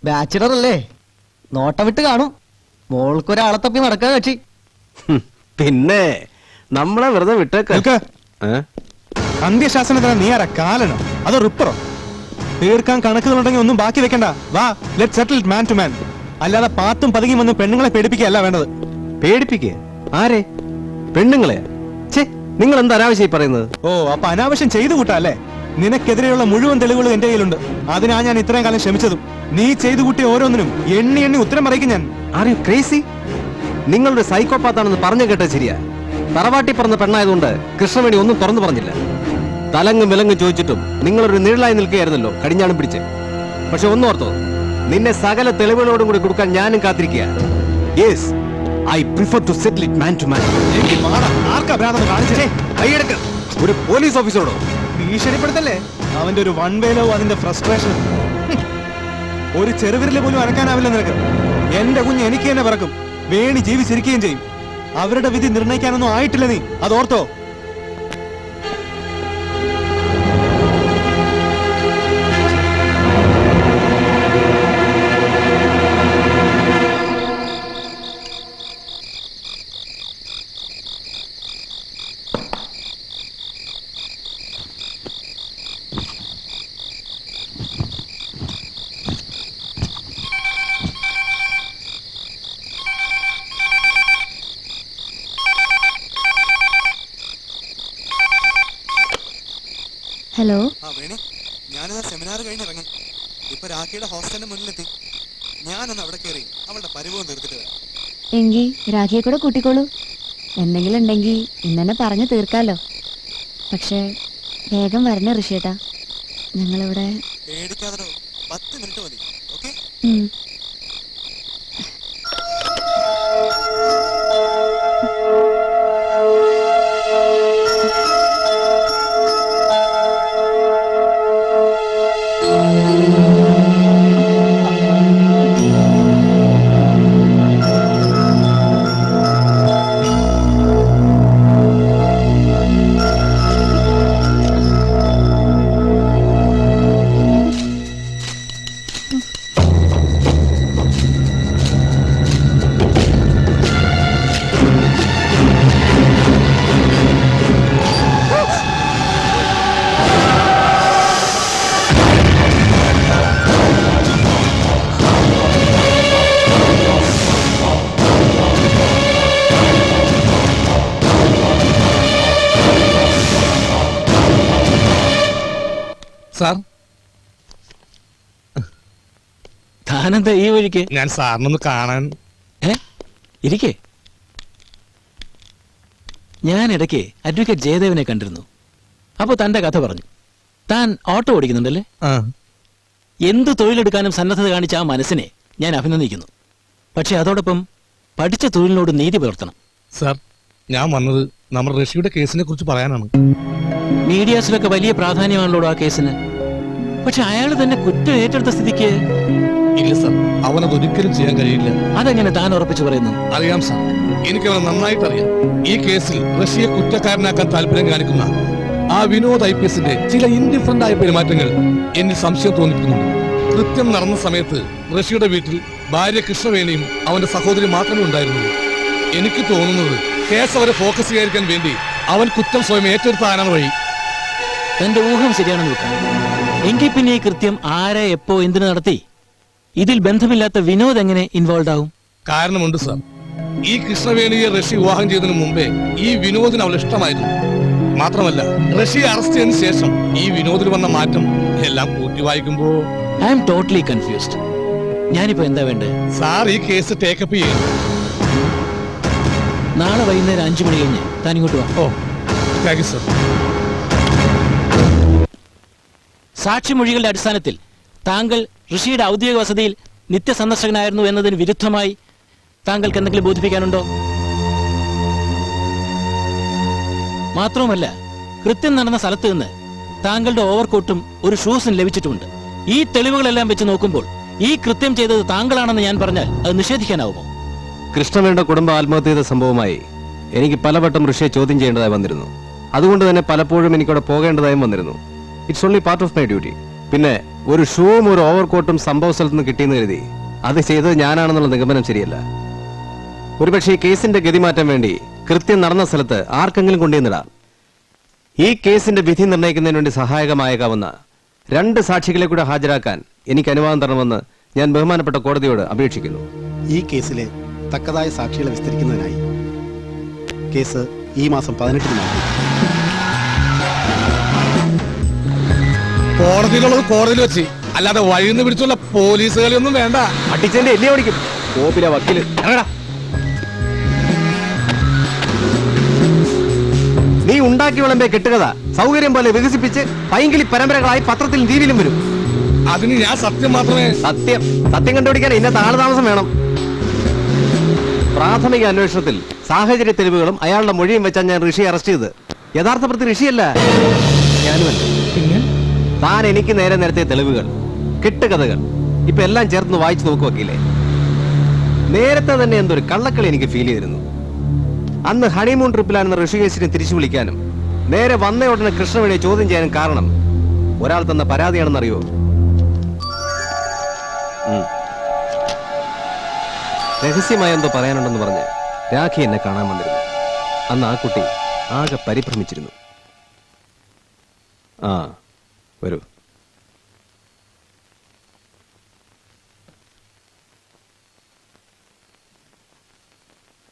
ബാച്ചിലർ അല്ലേ, നോട്ടം വിട്ട് കാണും. മോൾക്കൊരാളെ തപ്പി നടക്കുക കക്ഷി. പിന്നെ നമ്മളെ വെറുതെ വിട്ടേക്ക. അന്ത്യശാസനത്തിന് നീ ആരാ? കാലനോ അതോ റിപ്പറോ? തീർക്കാൻ കണക്കുകളുണ്ടെങ്കിൽ ഒന്നും ബാക്കി വെക്കണ്ട. വാ, let settle it man to man. അല്ലാതെ പാത്തും പതുങ്ങിയും വന്ന് പെണ്ണുങ്ങളെ പേടിപ്പിക്കുകയല്ല വേണ്ടത്. പേടിപ്പിക്കുക? ആരെ? പെണ്ണുങ്ങളെ? നിങ്ങൾ എന്താ അനാവശ്യം പറയുന്നത്? ഓ, അപ്പൊ അനാവശ്യം ചെയ്തു കൂട്ടാ അല്ലേ? നിനക്കെതിരെയുള്ള മുഴുവൻ തെളിവുകളും എന്റെ കയ്യിലുണ്ട്. അതിനാ ഞാൻ ഇത്രയും കാലം ശ്രമിച്ചതും. നീ ചെയ്തു കൂട്ടിയ ഓരോന്നിനും എണ്ണി എണ്ണി ഉത്തരം പറയിക്കും ഞാൻ. Are you crazy? നിങ്ങളൊരു സൈക്കോപാത്താണെന്ന് പറഞ്ഞു കേട്ടത് ശരിയാ. തറവാട്ടി പറഞ്ഞ പെണ്ണായതുകൊണ്ട് കൃഷ്ണവേണി ഒന്നും തുറന്നു പറഞ്ഞില്ല. തലങ്ങും വിലങ്ങും ചോദിച്ചിട്ടും നിങ്ങളൊരു നിഴലായി നിൽക്കുകയായിരുന്നല്ലോ കടിഞ്ഞാണും പിടിച്ച്. പക്ഷെ ഒന്നോർത്തോ, നിന്നെ സകല തെളിവുകളോടും കൂടി കൊടുക്കാൻ ഞാനും കാത്തിരിക്കുക. Yes, I prefer to settle it man to man. ഒരു പോലീസ് ഓഫീസറോടോ? ഭീഷണിപ്പെടുത്തല്ലേ? അവന്റെ ഒരു വൺ വേലോ അതിന്റെ ഫ്രസ്ട്രേഷൻ. ഒരു ചെറുവിരല് പോലും അനക്കാനാവില്ല നിനക്ക്. എന്റെ കുഞ്ഞ് എനിക്ക് തന്നെ പിറക്കും. വേണി ജീവിച്ചിരിക്കുകയും ചെയ്യും. അവരുടെ വിധി നിർണ്ണയിക്കാനൊന്നും ആയിട്ടില്ല നീ, അതോർത്തോ. ഹലോ. ഞാനിതാ സെമിനാർ കഴിഞ്ഞിറങ്ങി. ഇപ്പൊ രാഖിയുടെ ഹോസ്റ്റലിന്റെ മുന്നിലെത്തി. ഞാനൊന്ന് അവിടെ കയറി അവളുടെ പരിഭവം തീർത്തിട്ട് വരാം. എങ്കി രാഖിയെ കൂടെ കൂട്ടിക്കോളൂ. എന്തെങ്കിലും ഉണ്ടെങ്കിൽ ഇന്നെ പറഞ്ഞു തീർക്കാലോ. പക്ഷേ വേഗം വരണേ ഋഷിയേട്ടാ. ഞങ്ങളിവിടെ പേടിക്കാതെ 10 മിനിറ്റ് മതി. ഓക്കെ? സാർ, താനെന്താ ഈ വഴിക്ക്? ഞാൻ സാറിനൊന്ന് കാണാൻ. ഇരിക്കേ. ഞാൻ ഇടയ്ക്ക് അഡ്വക്കേറ്റ് ജയദേവനെ കണ്ടിരുന്നു. അപ്പൊ തന്റെ കഥ പറഞ്ഞു. താൻ ഓട്ടോ ഓടിക്കുന്നുണ്ടല്ലേ? എന്ത് തൊഴിലെടുക്കാനും സന്നദ്ധത കാണിച്ച ആ മനസ്സിനെ ഞാൻ അഭിനന്ദിക്കുന്നു. പക്ഷെ അതോടൊപ്പം പഠിച്ച തൊഴിലിനോട് നീതി പുലർത്തണം. സാർ, ഞാൻ വന്നത് നമ്മുടെ ഋഷിയുടെ കേസിനെ കുറിച്ച് പറയാനാണ്. മീഡിയാസിലൊക്കെ വലിയ പ്രാധാന്യമാണല്ലോ ആ കേസിന്. പക്ഷെ അയാൾ തന്നെ കുറ്റം ഏറ്റെടുത്ത സ്ഥിതിക്ക്. ഇല്ല സാർ, അവൾ അവനതൊരിക്കലും ചെയ്യാൻ കഴിയില്ല. അതെങ്ങനെ താൻ ഉറപ്പിച്ചു പറയുന്നു? അറിയാം സാർ, എനിക്ക് അവനെ നന്നായിട്ട് അറിയാം. ഈ കേസിൽ റഷ്യയെ കുറ്റക്കാരനാക്കാൻ താല്പര്യം കാണിക്കുന്ന ആ വിനോദ് IPSന്റെ ചില ഇൻഡിഫറന്റ് ആയ പെരുമാറ്റങ്ങൾ എന്നിൽ സംശയം തോന്നിപ്പിക്കുന്നുണ്ട്. കൃത്യം നടന്ന സമയത്ത് റഷ്യയുടെ വീട്ടിൽ ഭാര്യ കൃഷ്ണവേണിയും അവന്റെ സഹോദരി മാത്രമേ ഉണ്ടായിരുന്നുള്ളൂ. എനിക്ക് തോന്നുന്നത് കേസ് അവരെ ഫോക്കസ് ചെയ്യാതിരിക്കാൻ വേണ്ടി അവൻ കുറ്റം സ്വയം ഏറ്റെടുത്താനാണ് വഴി. തന്റെ ഊഹം ശരിയാണെന്ന് വെക്കാം. എങ്കിൽ പിന്നെ ഈ കൃത്യം ആരെ എപ്പോ എന്തിനു നടത്തി? ഇതിൽ ബന്ധമില്ലാത്ത വിനോദ് എങ്ങനെ ഇൻവോൾവ് ആവും? കാരണമുണ്ട് സാർ. ഈ കൃഷ്ണവേണിയെ റഷ്യ വിവാഹം ചെയ്തതിനു മുമ്പേ ഈ വിനോദിന് അവൾ ഇഷ്ടമായിരുന്നു. മാത്രമല്ല റഷ്യയെ അറസ്റ്റ് ചെയ്തതിനു ശേഷം ഈ വിനോദിന് വന്ന മാറ്റം എല്ലാം കൂട്ടി വായിക്കുമ്പോ ഐ ആം ടോട്ടലി കൺഫ്യൂസ്ഡ്. ഞാനിപ്പോ എന്താ വേണ്ടേ? സാർ ഈ കേസ് ടേക്കപ്പ് ചെയ്യണം. നാളെ വൈകുന്നേരം 5 മണി കഴിഞ്ഞ് താൻ ഇങ്ങോട്ട് വാ. ഓ താങ്ക് യു സർ. സാക്ഷിമൊഴികളുടെ അടിസ്ഥാനത്തിൽ താങ്കൾ ഋഷിയുടെ ഔദ്യോഗിക വസതിയിൽ നിത്യസന്ദർശകനായിരുന്നു എന്നതിന് വിരുദ്ധമായി താങ്കൾക്ക് എന്തെങ്കിലും ബോധിപ്പിക്കാനുണ്ടോ? മാത്രവുമല്ല, കൃത്യം നടന്ന സ്ഥലത്ത് നിന്ന് താങ്കളുടെ ഓവർകോട്ടും ഒരു ഷൂസും ലഭിച്ചിട്ടുണ്ട്. ഈ തെളിവുകളെല്ലാം വെച്ച് നോക്കുമ്പോൾ ഈ കൃത്യം ചെയ്തത് താങ്കളാണെന്ന് ഞാൻ പറഞ്ഞാൽ അത് നിഷേധിക്കാനാവുമോ? കൃഷ്ണവേണിയുടെ കുടുംബം ആത്മഹത്യ ചെയ്ത സംഭവമായി എനിക്ക് പലവട്ടം ഋഷിയെ ചോദ്യം ചെയ്യേണ്ടതായി വന്നിരുന്നു. അതുകൊണ്ട് തന്നെ പലപ്പോഴും എനിക്കവിടെ പോകേണ്ടതായും വന്നിരുന്നു. It's only part of my duty. പിന്നെ ഒരു ഷൂവും ഒരു ഓവർകോട്ടും സംഭവ സ്ഥലത്ത് നിന്ന് കിട്ടിയെന്ന് കരുതി അത് ചെയ്തത് ഞാനാണെന്നുള്ള നിഗമനം ശരിയല്ല. ഒരുപക്ഷെ ഈ കേസിന്റെ ഗതിമാറ്റാൻ വേണ്ടി കൃത്യം നടന്ന സ്ഥലത്ത് ആർക്കെങ്കിലും കൊണ്ടുവന്നിടാം. ഈ കേസിന്റെ വിധി നിർണ്ണയിക്കുന്നതിന് വേണ്ടി സഹായകമായേക്കാവുന്ന 2 സാക്ഷികളെ കൂടെ ഹാജരാക്കാൻ എനിക്ക് അനുവാദം തരണമെന്ന് ഞാൻ ബഹുമാനപ്പെട്ട കോടതിയോട് അപേക്ഷിക്കുന്നു. ഈ കേസിലെ തക്കതായ സാക്ഷികളെ വിസ്തരിക്കുന്നതിനായി കേസ് ഈ മാസം 18 നടക്കും. കോടതിയിലുള്ളത് കോടതിയിൽ വെച്ച്, അല്ലാതെ വഴിന്ന് പിടിച്ചുള്ള പോലീസുകളെയൊന്നും വേണ്ട. അടിച്ചെന്റെ എല്ലി ഓടിക്കും. കോപ്പിലെ വക്കീല് നീ ഉണ്ടാക്കി വിളമ്പേ കെട്ടുകഥ സൗകര്യം പോലെ വികസിപ്പിച്ച് പൈങ്കിളി പരമ്പരകളായി പത്രത്തിലും ടിവിയിലും വരും. അതിന് ഞാൻ സത്യം മാത്രമേ. സത്യം കണ്ടുപിടിക്കാൻ ഇന്നത്തെ ആളുതാമസം വേണം. പ്രാഥമിക അന്വേഷണത്തിൽ സാഹചര്യ തെളിവുകളും അയാളുടെ മൊഴിയും വെച്ചാൽ ഞാൻ ഋഷിയെ അറസ്റ്റ് ചെയ്തത്. യഥാർത്ഥ പ്രതി ഋഷിയല്ല, ഞാനുമല്ല. താൻ എനിക്ക് നേരെ നേരത്തെ തെളിവുകൾ, കെട്ടുകഥകൾ ഇപ്പൊ എല്ലാം ചേർന്ന് വായിച്ചു നോക്കുവക്കില്ലേ. നേരത്തെ തന്നെ എന്തൊരു കള്ളക്കളി എനിക്ക് ഫീൽ ചെയ്തിരുന്നു. അന്ന് ഹണിമൂൺ ട്രിപ്പിലാണെന്ന് ഋഷികേശിനെ തിരിച്ചു വിളിക്കാനും നേരെ വന്ന ഉടനെ കൃഷ്ണവേണിയെ ചോദ്യം ചെയ്യാനും കാരണം ഒരാൾ തന്ന പരാതിയാണെന്നറിയോ? രഹസ്യമായി എന്തോ പറയാനുണ്ടെന്ന് പറഞ്ഞ് രാഖി എന്നെ കാണാൻ വന്നിരുന്നു. അന്ന് ആ കുട്ടി ആകെ പരിഭ്രമിച്ചിരുന്നു. ആ വരൂ.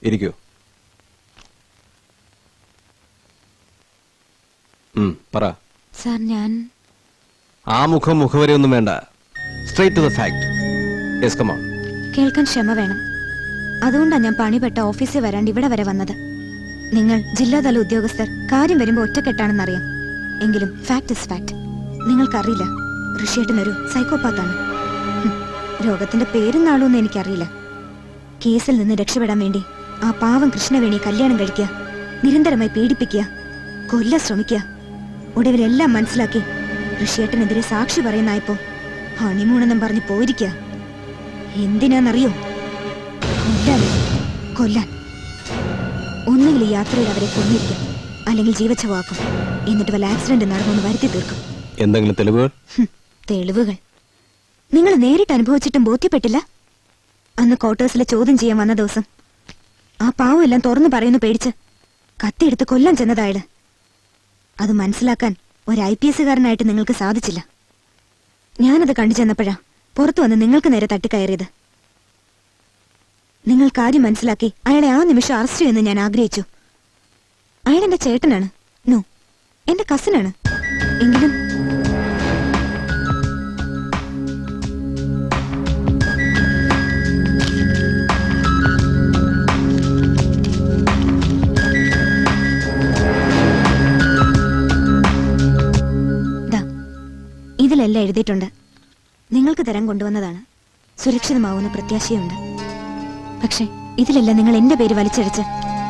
ഇരിക്കൂ. പറ. സാർ, ഞാൻ ആ മുഖവരെയൊന്നും വേണ്ട. Straight to the fact. Yes, come on. കേൾക്കാൻ ക്ഷമ വേണം. അതുകൊണ്ടാണ് ഞാൻ പണിപ്പെട്ട ഓഫീസിൽ വരാണ്ട് ഇവിടെ വരെ വന്നത്. നിങ്ങൾ ജില്ലാതല ഉദ്യോഗസ്ഥർ കാര്യം വരുമ്പോ ഒറ്റക്കെട്ടാണെന്നറിയാം. എങ്കിലും ഫാക്ട് ഇസ് ഫാക്ട്. നിങ്ങൾക്കറിയില്ല, ഋഷിയേട്ടനൊരു സൈക്കോപാത്താണ്. രോഗത്തിന്റെ പേരും നാളൊന്നും എനിക്കറിയില്ല. കേസിൽ നിന്ന് രക്ഷപ്പെടാൻ വേണ്ടി ആ പാവം കൃഷ്ണവേണിയെ കല്യാണം കഴിക്കുക, നിരന്തരമായി പീഡിപ്പിക്കുക, കൊല്ലാൻ ശ്രമിക്കുക. ഒടുവിലെല്ലാം മനസ്സിലാക്കി ഋഷിയേട്ടനെതിരെ സാക്ഷി പറയുന്നായപ്പോ ഹണിമൂണെന്നും പറഞ്ഞ് പോയിരിക്കുക. എന്തിനാന്നറിയോ? കൊല്ലാൻ. ഒന്നുകിൽ ഈ യാത്രയിൽ അവരെ കൊന്നിരിക്കും, അല്ലെങ്കിൽ ജീവച്ഛവാക്കും. എന്നിട്ട് വല്ല ആക്സിഡന്റ് നടന്നൊന്ന് വരുത്തി തീർക്കും. എന്തെങ്കിലും തെളിവുകൾ? തെളിവുകൾ നിങ്ങൾ നേരിട്ട് അനുഭവിച്ചിട്ടും ബോധ്യപ്പെട്ടില്ല? അന്ന് ക്വാർട്ടേഴ്സിലെ ചോദ്യം ചെയ്യാൻ വന്ന ദിവസം ആ പാവം എല്ലാം തുറന്നു പറയുന്നു പേടിച്ച് കത്തിയെടുത്ത് കൊല്ലാൻ ചെന്നതായത്. അത് മനസ്സിലാക്കാൻ ഒരു IPSകാരനായിട്ട് നിങ്ങൾക്ക് സാധിച്ചില്ല. ഞാനത് കണ്ടു ചെന്നപ്പോഴാ പുറത്തു വന്ന് നിങ്ങൾക്ക് നേരെ തട്ടിക്കയറിയത്. നിങ്ങൾ കാര്യം മനസ്സിലാക്കി അയാളെ ആ നിമിഷം അറസ്റ്റ് ചെയ്യുമെന്ന് ഞാൻ ആഗ്രഹിച്ചു. അയാൾ എന്റെ ചേട്ടനാണ്, നോ, എന്റെ കസിനാണ്. എങ്കിലും ഇതിലെല്ലാം എഴുതിയിട്ടുണ്ട്. നിങ്ങൾക്ക് തരാൻ കൊണ്ടുവന്നതാണ്. സുരക്ഷിതമാവുന്ന പ്രത്യാശയുണ്ട്. പക്ഷെ ഇതിലെല്ലാം നിങ്ങൾ എന്റെ പേര് വലിച്ചടിച്ച്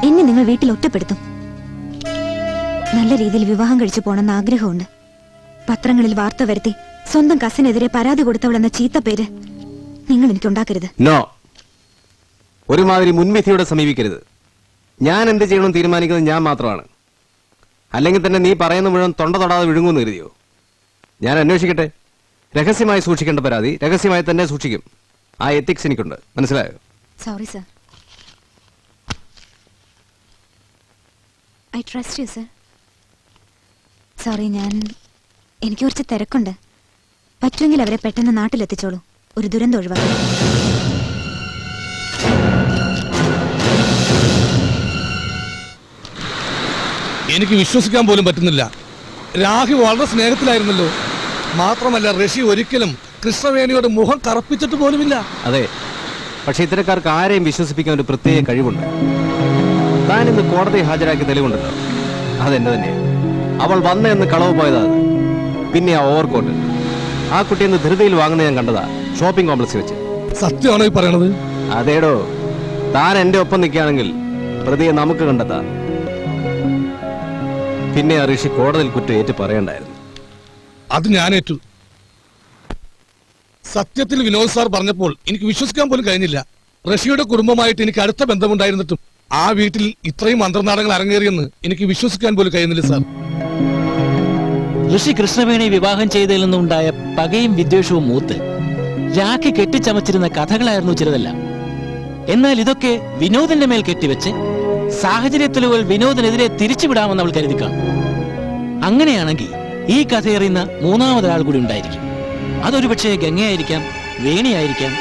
എന്നെ നിങ്ങൾ വീട്ടിൽ ഒറ്റപ്പെടുത്തും. നല്ല രീതിയിൽ വിവാഹം കഴിച്ചു പോണെന്ന് ആഗ്രഹമുണ്ട്. പത്രങ്ങളിൽ വാർത്ത വരുത്തി സ്വന്തം കസിനെതിരെ പരാതി കൊടുത്തവളെന്ന ചീത്ത പേര് നിങ്ങൾ എനിക്ക് ഉണ്ടാക്കരുത്. നോ, ഒരുമാതിരി മുൻവിധിയോടെ സമീപിക്കരുത്. ഞാൻ എന്ത് ചെയ്യണമെന്ന് തീരുമാനിക്കുന്നത് ഞാൻ മാത്രമാണ്. അല്ലെങ്കിൽ തന്നെ നീ പറയുന്ന മുഴുവൻ തൊണ്ട തൊടാതെ വിഴുങ്ങുമെന്ന് കരുതിയോ? ഞാൻ അന്വേഷിക്കട്ടെ. രഹസ്യമായി സൂക്ഷിക്കേണ്ട പരാതി രഹസ്യമായി തന്നെ സൂക്ഷിക്കും. ആ എത്തിക്സ് എനിക്കുണ്ട്, മനസ്സിലായോ? Sorry sir. I trust you sir. Sorry, എനിക്ക് കുറച്ച് തിരക്കുണ്ട്. പറ്റുമെങ്കിൽ അവരെ പെട്ടെന്ന് നാട്ടിലെത്തിച്ചോളൂ. ഒരു ദുരന്തം ഒഴിവാക്കണം. എനിക്ക് വിശ്വസിക്കാൻ പോലും പറ്റുന്നില്ല. രാഹി വളരെ സ്നേഹത്തിലായിരുന്നല്ലോ. മാത്രമല്ല ഋഷി ഒരിക്കലും കൃഷ്ണവേണിയോട് മുഖം കറപ്പിച്ചിട്ട് പോലുമില്ല. അതെ, പക്ഷെ ഇത്തരക്കാർക്ക് ആരെയും വിശ്വസിപ്പിക്കാൻ ഒരു പ്രത്യേക കഴിവുണ്ട്. താൻ ഇന്ന് കോടതി ഹാജരാക്കി തെളിവുണ്ടല്ലോ, അതെന്നെ തന്നെയാണ്. അവൾ വന്നെന്ന് കളവ് പോയതാ. പിന്നെ ആ ഓവർകോട്ട് ആ കുട്ടിയെന്ന് ധൃതിയിൽ വാങ്ങുന്ന ഞാൻ കണ്ടതാ, ഷോപ്പിംഗ് കോംപ്ലക്സിൽ വെച്ച്. സത്യമാണോ ഈ പറയണത്? അതേടോ, താൻ എന്റെ ഒപ്പം നിൽക്കുകയാണെങ്കിൽ പ്രതിയെ നമുക്ക് കണ്ടെത്താം. പിന്നെ ആ ഋഷി കോടതിയിൽ കുറ്റം ഏറ്റു പറയണ്ടായിരുന്നു. അത് ഞാൻ ഏറ്റു. സത്യത്തിൽ വിനോദ് സാർ പറഞ്ഞപ്പോൾ എനിക്ക് വിശ്വസിക്കാൻ പോലും കഴിഞ്ഞില്ല. ഋഷിയുടെ കുടുംബമായിട്ട് എനിക്ക് അടുത്ത ബന്ധമുണ്ടായിരുന്നിട്ടും ആ വീട്ടിൽ ഇത്രയും മന്ത്രനാടകങ്ങൾ അരങ്ങേറിയെന്ന് എനിക്ക് വിശ്വസിക്കാൻ പോലും കഴിയുന്നില്ല സാർ. ഋഷി കൃഷ്ണവേണി വിവാഹം ചെയ്തതിൽ നിന്നുണ്ടായ പകയും വിദ്വേഷവും മൂത്ത് രാഖി കെട്ടിച്ചമച്ചിരുന്ന കഥകളായിരുന്നു ചിലതെല്ലാം. എന്നാൽ ഇതൊക്കെ വിനോദിന്റെ മേൽ കെട്ടിവെച്ച് സാഹചര്യത്തിലുകൾ വിനോദിനെതിരെ തിരിച്ചുവിടാമെന്ന് അവൾ കരുതി കാണും. അങ്ങനെയാണെങ്കിൽ ഈ കഥയറിയുന്ന മൂന്നാമതൊരാൾ കൂടി ഉണ്ടായിരിക്കും. അതൊരു പക്ഷേ ഗംഗയായിരിക്കാം, വേണിയായിരിക്കാം.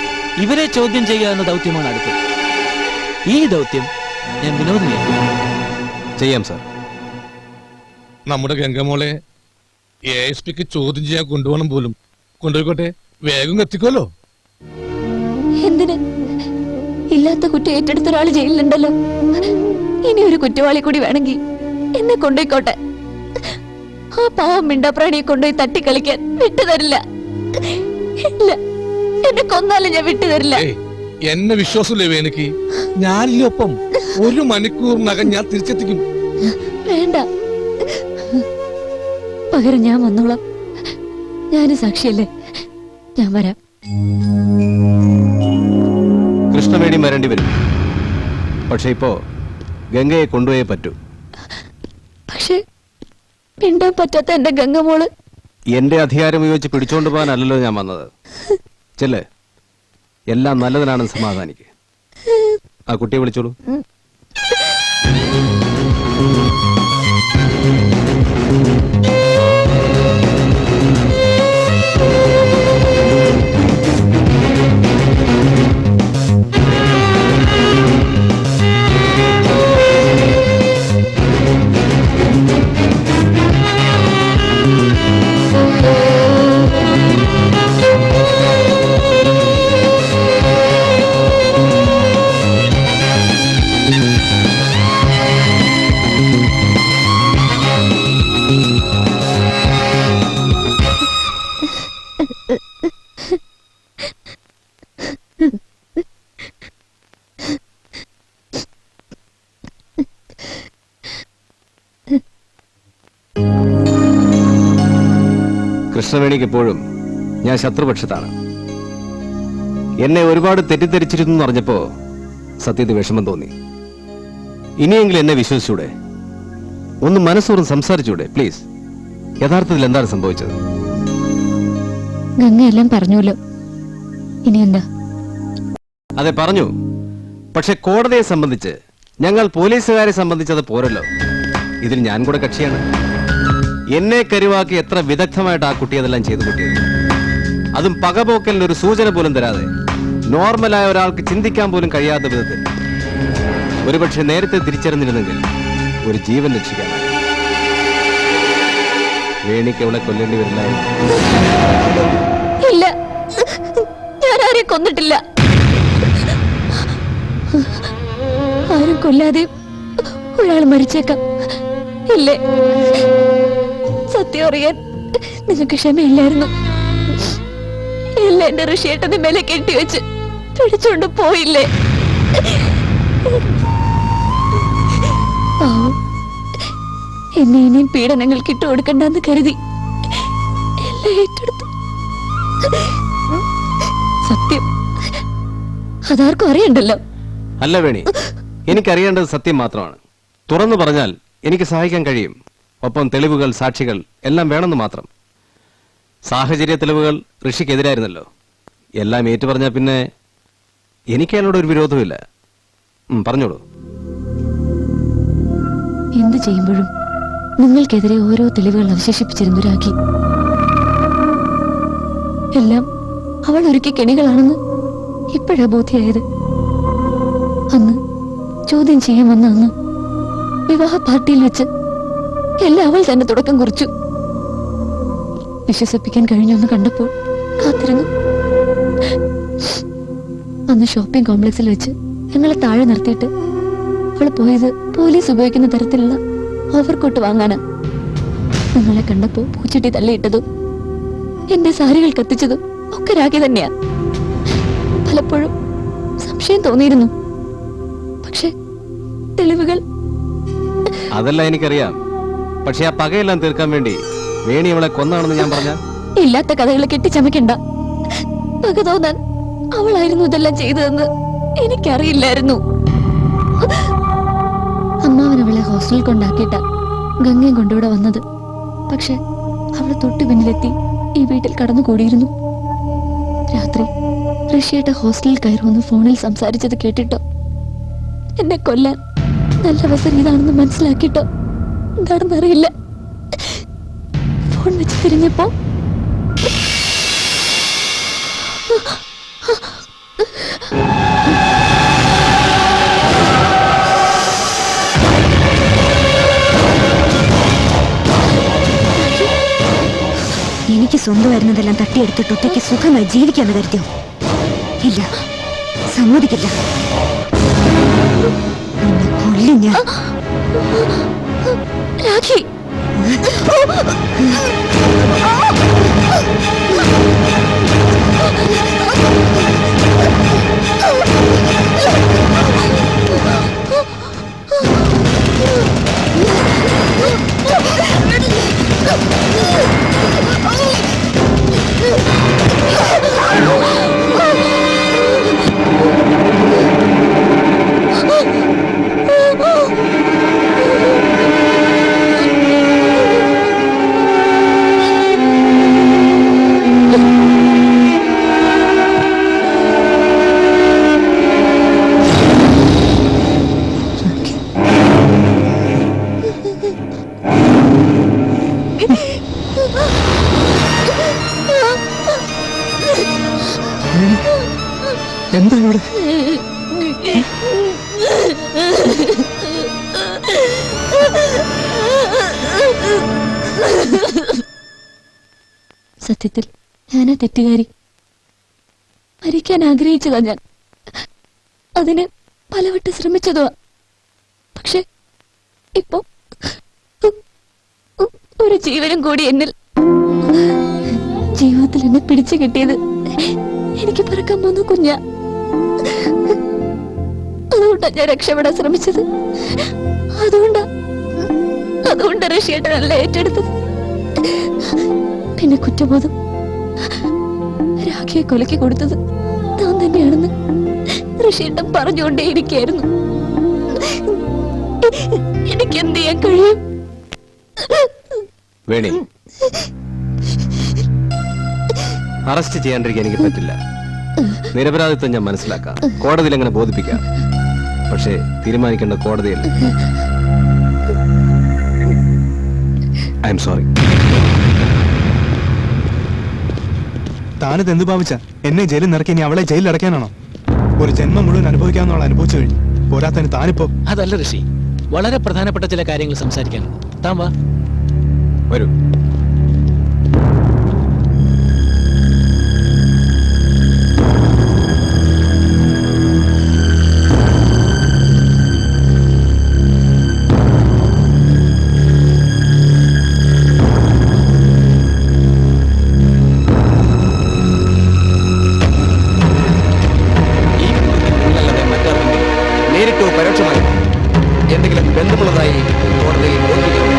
ഇവരെ ചോദ്യം ചെയ്യുക എന്ന ദൗത്യമാണ് അടുത്തത്. ഈ ദൗത്യം ഞാൻ വിനോദിനെ ചെയ്യാം സാർ. നമ്മുടെ ഗംഗമോളെ ASPക്ക് ചോദ്യം ചെയ്യാൻ കൊണ്ടുപോകണം പോലും. കൊണ്ടുപോയിക്കോട്ടെ, വേഗം എത്തിക്കോലോ. എന്തിന്? ഇല്ലാത്ത കുറ്റം ഏറ്റെടുത്ത ഒരാൾ ജയിലിലുണ്ടല്ലോ. ഇനി ഒരു കുറ്റവാളി കൂടി വേണമെങ്കിൽ എന്നെ കൊണ്ടുപോയിക്കോട്ടെ. ആ പാവം മിണ്ടാപ്രാണിയെ കൊണ്ടുപോയി തട്ടിക്കളിക്കാൻ വിട്ടുതരില്ല. ഇല്ല, എന്നെ കൊന്നാലും ഞാൻ വിട്ടുതരില്ല. എന്നെ വിശ്വാസമില്ലേ വേണിക്ക്? ഞാനില്ലേ ഒപ്പം. 1 മണിക്കൂറിനകം ഞാൻ തിരിച്ചെത്തിക്കും. വേണ്ട, പകരം ഞാൻ വന്നോളാം. ഞാന് സാക്ഷിയല്ലേ, ഞാൻ വരാം. കൃഷ്ണവേണി വരേണ്ടി വരും. പക്ഷെ ഇപ്പോ ഗംഗയെ കൊണ്ടുപോയേ പറ്റൂ. പക്ഷെ മിണ്ടാൻ പറ്റാത്ത എന്റെ ഗംഗമോള് എന്റെ അധികാരം ഉപയോഗിച്ച് പിടിച്ചോണ്ട് പോകാനല്ലോ ഞാൻ വന്നത്. ചെല്ലേ, എല്ലാം നല്ലതിനാണെന്ന് സമാധാനിക്ക്. ആ കുട്ടിയെ വിളിച്ചോളൂ. കൃഷ്ണവേണിക്ക് എപ്പോഴും ഞാൻ ശത്രുപക്ഷത്താണ്. എന്നെ ഒരുപാട് തെറ്റിദ്ധരിച്ചിരുന്നു എന്ന് അറിഞ്ഞപ്പോ സത്യത്തിൽ വിഷമം തോന്നി. ഇനിയെങ്കിലും എന്നെ വിശ്വസിച്ചൂടെ? ഒന്ന് മനസ്സോറും സംസാരിച്ചൂടെ പ്ലീസ്? യഥാർത്ഥത്തിൽ എന്താണ് സംഭവിച്ചത്? ഗംഗ എല്ലാം പറഞ്ഞല്ലോ, ഇനി എന്താ? അതെ, പറഞ്ഞു. പക്ഷെ കോടതിയെ സംബന്ധിച്ച്, ഞങ്ങൾ പോലീസുകാരെ സംബന്ധിച്ചത് പോരല്ലോ. ഇതിൽ ഞാൻ കൂടെ കക്ഷിയാണ്. എന്നെ കരുവാക്കി എത്ര വിദഗ്ധമായിട്ട് ആ കുട്ടി അതെല്ലാം ചെയ്തു കൂട്ടിയത്. അതും പകപോക്കലിന് ഒരു സൂചന പോലും തരാതെ, നോർമലായ ഒരാൾക്ക് ചിന്തിക്കാൻ പോലും കഴിയാത്ത വിധത്തിൽ. ഒരുപക്ഷെ നേരത്തെ തിരിച്ചറിഞ്ഞിരുന്നെങ്കിൽ ഒരു ജീവൻ രക്ഷിക്കാനാണ്. വേണിക്ക് അവളെ കൊല്ലേണ്ടി വരില്ലായിരുന്നു. ഇല്ല, ഞാൻ ആരെയും കൊന്നിട്ടില്ല. ആരും കൊല്ലാതെ ഒരാൾ മരിച്ചേക്കാം. ഇല്ലേ, സത്യം അറിയാൻ നിങ്ങൾക്ക് ക്ഷമയില്ലായിരുന്നു. എല്ലാം എന്റെ ഋഷിയേട്ടന്റെ മേലെ കെട്ടിവെച്ച് പിടിച്ചോണ്ട് പോയില്ലേ? എന്നെ ഇനിയും പീഡനങ്ങൾക്ക് ഇട്ടു കൊടുക്കണ്ടെന്ന് കരുതി എല്ലാം ഏറ്റെടുത്തു. സത്യം അതാർക്കും അറിയണ്ടല്ലോ. അല്ല വേണി, എനിക്കറിയേണ്ടത് സത്യം മാത്രമാണ്. തുറന്നു പറഞ്ഞാൽ എനിക്ക് സഹായിക്കാൻ കഴിയും. ഒപ്പം തെളിവുകൾ, സാക്ഷികൾ എല്ലാം വേണമെന്ന് മാത്രം. സാഹചര്യ തെളിവുകൾ ഋഷിക്കെതിരായിരുന്നല്ലോ. എല്ലാം ഏറ്റു പറഞ്ഞാൽ പിന്നെ എനിക്ക് അയാളോട് ഒരു വിരോധമില്ല. പറഞ്ഞോളൂ. എന്ത് ചെയ്യുമ്പോഴും നിങ്ങൾക്കെതിരെ ഓരോ തെളിവുകൾ അവശേഷിപ്പിച്ചിരുന്നു രാഖി. എല്ലാം അവൾ ഒരുക്കിയ കെണികളാണെന്ന് ഇപ്പോഴാ ബോധ്യമായത്. അന്ന് ചോദ്യം ചെയ്യാൻ വന്ന അന്ന് വിവാഹ പാർട്ടിയിൽ വെച്ച് എല്ലാം അവൾ തന്നെ തുടക്കം കുറിച്ചു. വിശ്വസിപ്പിക്കാൻ കഴിഞ്ഞൊന്ന് കണ്ടപ്പോൾ കാത്തിരുന്നു. അന്ന് ഷോപ്പിംഗ് കോംപ്ലക്സിൽ വെച്ച് ഞങ്ങളെ താഴെ നിർത്തിയിട്ട് അവൾ പോയത് പോലീസ് ഉപയോഗിക്കുന്ന തരത്തിലുള്ള ഓവർകോട്ട് വാങ്ങാനാ. നിങ്ങളെ കണ്ടപ്പോ പൂച്ചട്ടി തള്ളിയിട്ടതും എന്റെ സാരികൾ കത്തിച്ചതും ഒക്കെ രാഖി തന്നെയാ. പലപ്പോഴും സംശയം തോന്നിയിരുന്നു. പക്ഷെ തെളിവുകൾ അതല്ല എനിക്കറിയാം. പക്ഷെ ആ പകയെല്ലാം തീർക്കാൻ വേണ്ടി വേണി അവളെ കൊന്നാണെന്ന് ഞാൻ പറഞ്ഞ ഇല്ലാത്ത കഥകൾ കെട്ടിച്ചമയ്ക്കണ്ട. പക തോന്നാൻ അവളായിരുന്നു ഇതെല്ലാം ചെയ്തതെന്ന് എനിക്കറിയില്ലായിരുന്നു. അമ്മാവൻ അവളെ ഹോസ്റ്റലിൽ കൊണ്ടാക്കിയിട്ട ഗംഗയും കൊണ്ടിവിടെ വന്നത്. പക്ഷെ അവള് തൊട്ടു പിന്നിലെത്തി ഈ വീട്ടിൽ കടന്നുകൂടിയിരുന്നു. രാത്രി ഋഷിയുടെ ഹോസ്റ്റലിൽ കയറുമെന്ന് ഫോണിൽ സംസാരിച്ചത് കേട്ടിട്ടോ എന്നെ കൊല്ലാൻ നല്ല അവസരം ഇതാണെന്ന് മനസ്സിലാക്കിട്ടോ എന്താണെന്നറിയില്ല. ഫോൺ വെച്ച് തിരിഞ്ഞപ്പോ എനിക്ക് സ്വന്തമായിരുന്നതെല്ലാം തട്ടിയെടുത്തിട്ട് ഒറ്റയ്ക്ക് സുഖമായി ജീവിക്കാന്ന് കരുതിയോ? ഇല്ല, സമ്മതിക്കില്ല. നിന്നെ കൊല്ലും ഞാൻ. രാഖി എന്താ ഇവിടെ? സത്യത്തിൽ ഞാനാ തെറ്റുകാരി. മരിക്കാൻ ആഗ്രഹിച്ചതാ ഞാൻ. അതിന് പലവട്ടം ശ്രമിച്ചതുവാ. പക്ഷെ ഇപ്പൊ ഒരു ജീവനും കൂടി എന്നിൽ. ജീവിതത്തിൽ എന്നെ പിടിച്ചു കിട്ടിയത് എനിക്ക് പറക്കാൻ പോന്ന കുഞ്ഞാ. അതുകൊണ്ടാ ഞാൻ രക്ഷപ്പെടാൻ ശ്രമിച്ചത്. അതുകൊണ്ടാ ഋഷിയേട്ടനല്ല ഏറ്റെടുത്തത്. പിന്നെ കുറ്റബോധം. രാഖിയെ കൊലക്ക് കൊടുത്തത് താൻ തന്നെയാണെന്ന് ഋഷിയേട്ടൻ പറഞ്ഞുകൊണ്ടേയിരിക്കായിരുന്നു. എനിക്ക് എന്ത് ചെയ്യാൻ കഴിയും? വേണി, അറസ്റ്റ് ചെയ്യാണ്ടിരിക്കാൻ എനിക്ക് പറ്റില്ല. നിരപരാധിത്വം ഞാൻ മനസ്സിലാക്കാം, കോടതിയിൽ അങ്ങനെ ബോധിപ്പിക്കാം. പക്ഷേ തീരുമാനിക്കേണ്ട കോടതിയല്ല. I am sorry. താനിത് എന്ത് ഭാവിച്ച എന്നെ ജയിലിൽ നിറക്കി ഇനി അവളെ ജയിലിൽ അടയ്ക്കാനാണോ? ഒരു ജന്മം മുഴുവൻ അനുഭവിക്കാവുന്ന അനുഭവിച്ചു കഴിഞ്ഞു. പോരാത്തന് താനിപ്പോ. അതല്ല ഋഷി, വളരെ പ്രധാനപ്പെട്ട ചില കാര്യങ്ങൾ സംസാരിക്കാനുണ്ട്. താൻ വാ. വരൂ. നേരിട്ടോ പരോക്ഷമായി എന്തെങ്കിലും ബന്ധമുള്ളതായി കോടതിയിൽ ബോധിപ്പിക്കുന്നു.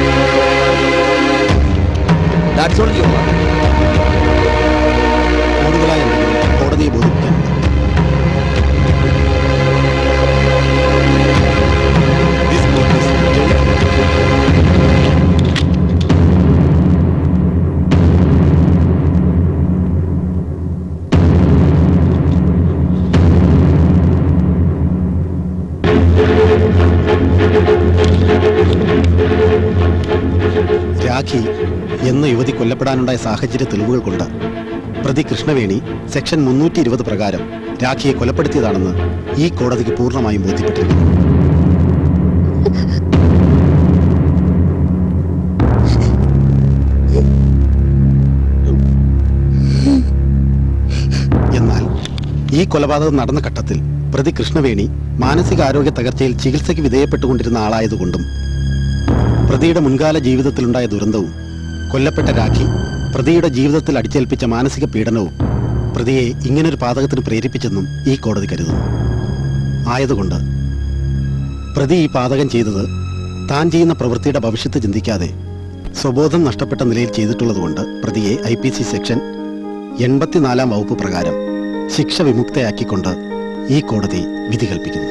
രാഖി എന്ന യുവതി കൊല്ലപ്പെടാനുണ്ടായ സാഹചര്യ തെളിവുകൾ കൊണ്ട് പ്രതി കൃഷ്ണവേണി സെക്ഷൻ 320 പ്രകാരം രാഖിയെ കൊലപ്പെടുത്തിയതാണെന്ന് ഈ കോടതിക്ക് പൂർണ്ണമായും ബോധ്യപ്പെട്ടിരിക്കുന്നു. എന്നാൽ ഈ കൊലപാതകം നടന്ന ഘട്ടത്തിൽ പ്രതി കൃഷ്ണവേണി മാനസികാരോഗ്യ തകർച്ചയിൽ ചികിത്സയ്ക്ക് വിധേയപ്പെട്ടുകൊണ്ടിരുന്ന ആളായതുകൊണ്ടും പ്രതിയുടെ മുൻകാല ജീവിതത്തിലുണ്ടായ ദുരന്തവും കൊല്ലപ്പെട്ട രാഖി പ്രതിയുടെ ജീവിതത്തിൽ അടിച്ചേൽപ്പിച്ച മാനസിക പീഡനവും പ്രതിയെ ഇങ്ങനൊരു പാതകത്തിന് പ്രേരിപ്പിച്ചെന്നും ഈ കോടതി കരുതുന്നു. ആയതുകൊണ്ട് പ്രതി ഈ പാതകം ചെയ്തത് താൻ ചെയ്യുന്ന പ്രവൃത്തിയുടെ ഭവിഷ്യത്ത് ചിന്തിക്കാതെ സ്വബോധം നഷ്ടപ്പെട്ട നിലയിൽ ചെയ്തിട്ടുള്ളതുകൊണ്ട് പ്രതിയെ IPC സെക്ഷൻ 84 വകുപ്പ് പ്രകാരം ശിക്ഷ വിമുക്തയാക്കിക്കൊണ്ട് ഈ കോടതി വിധി കൽപ്പിക്കുന്നു.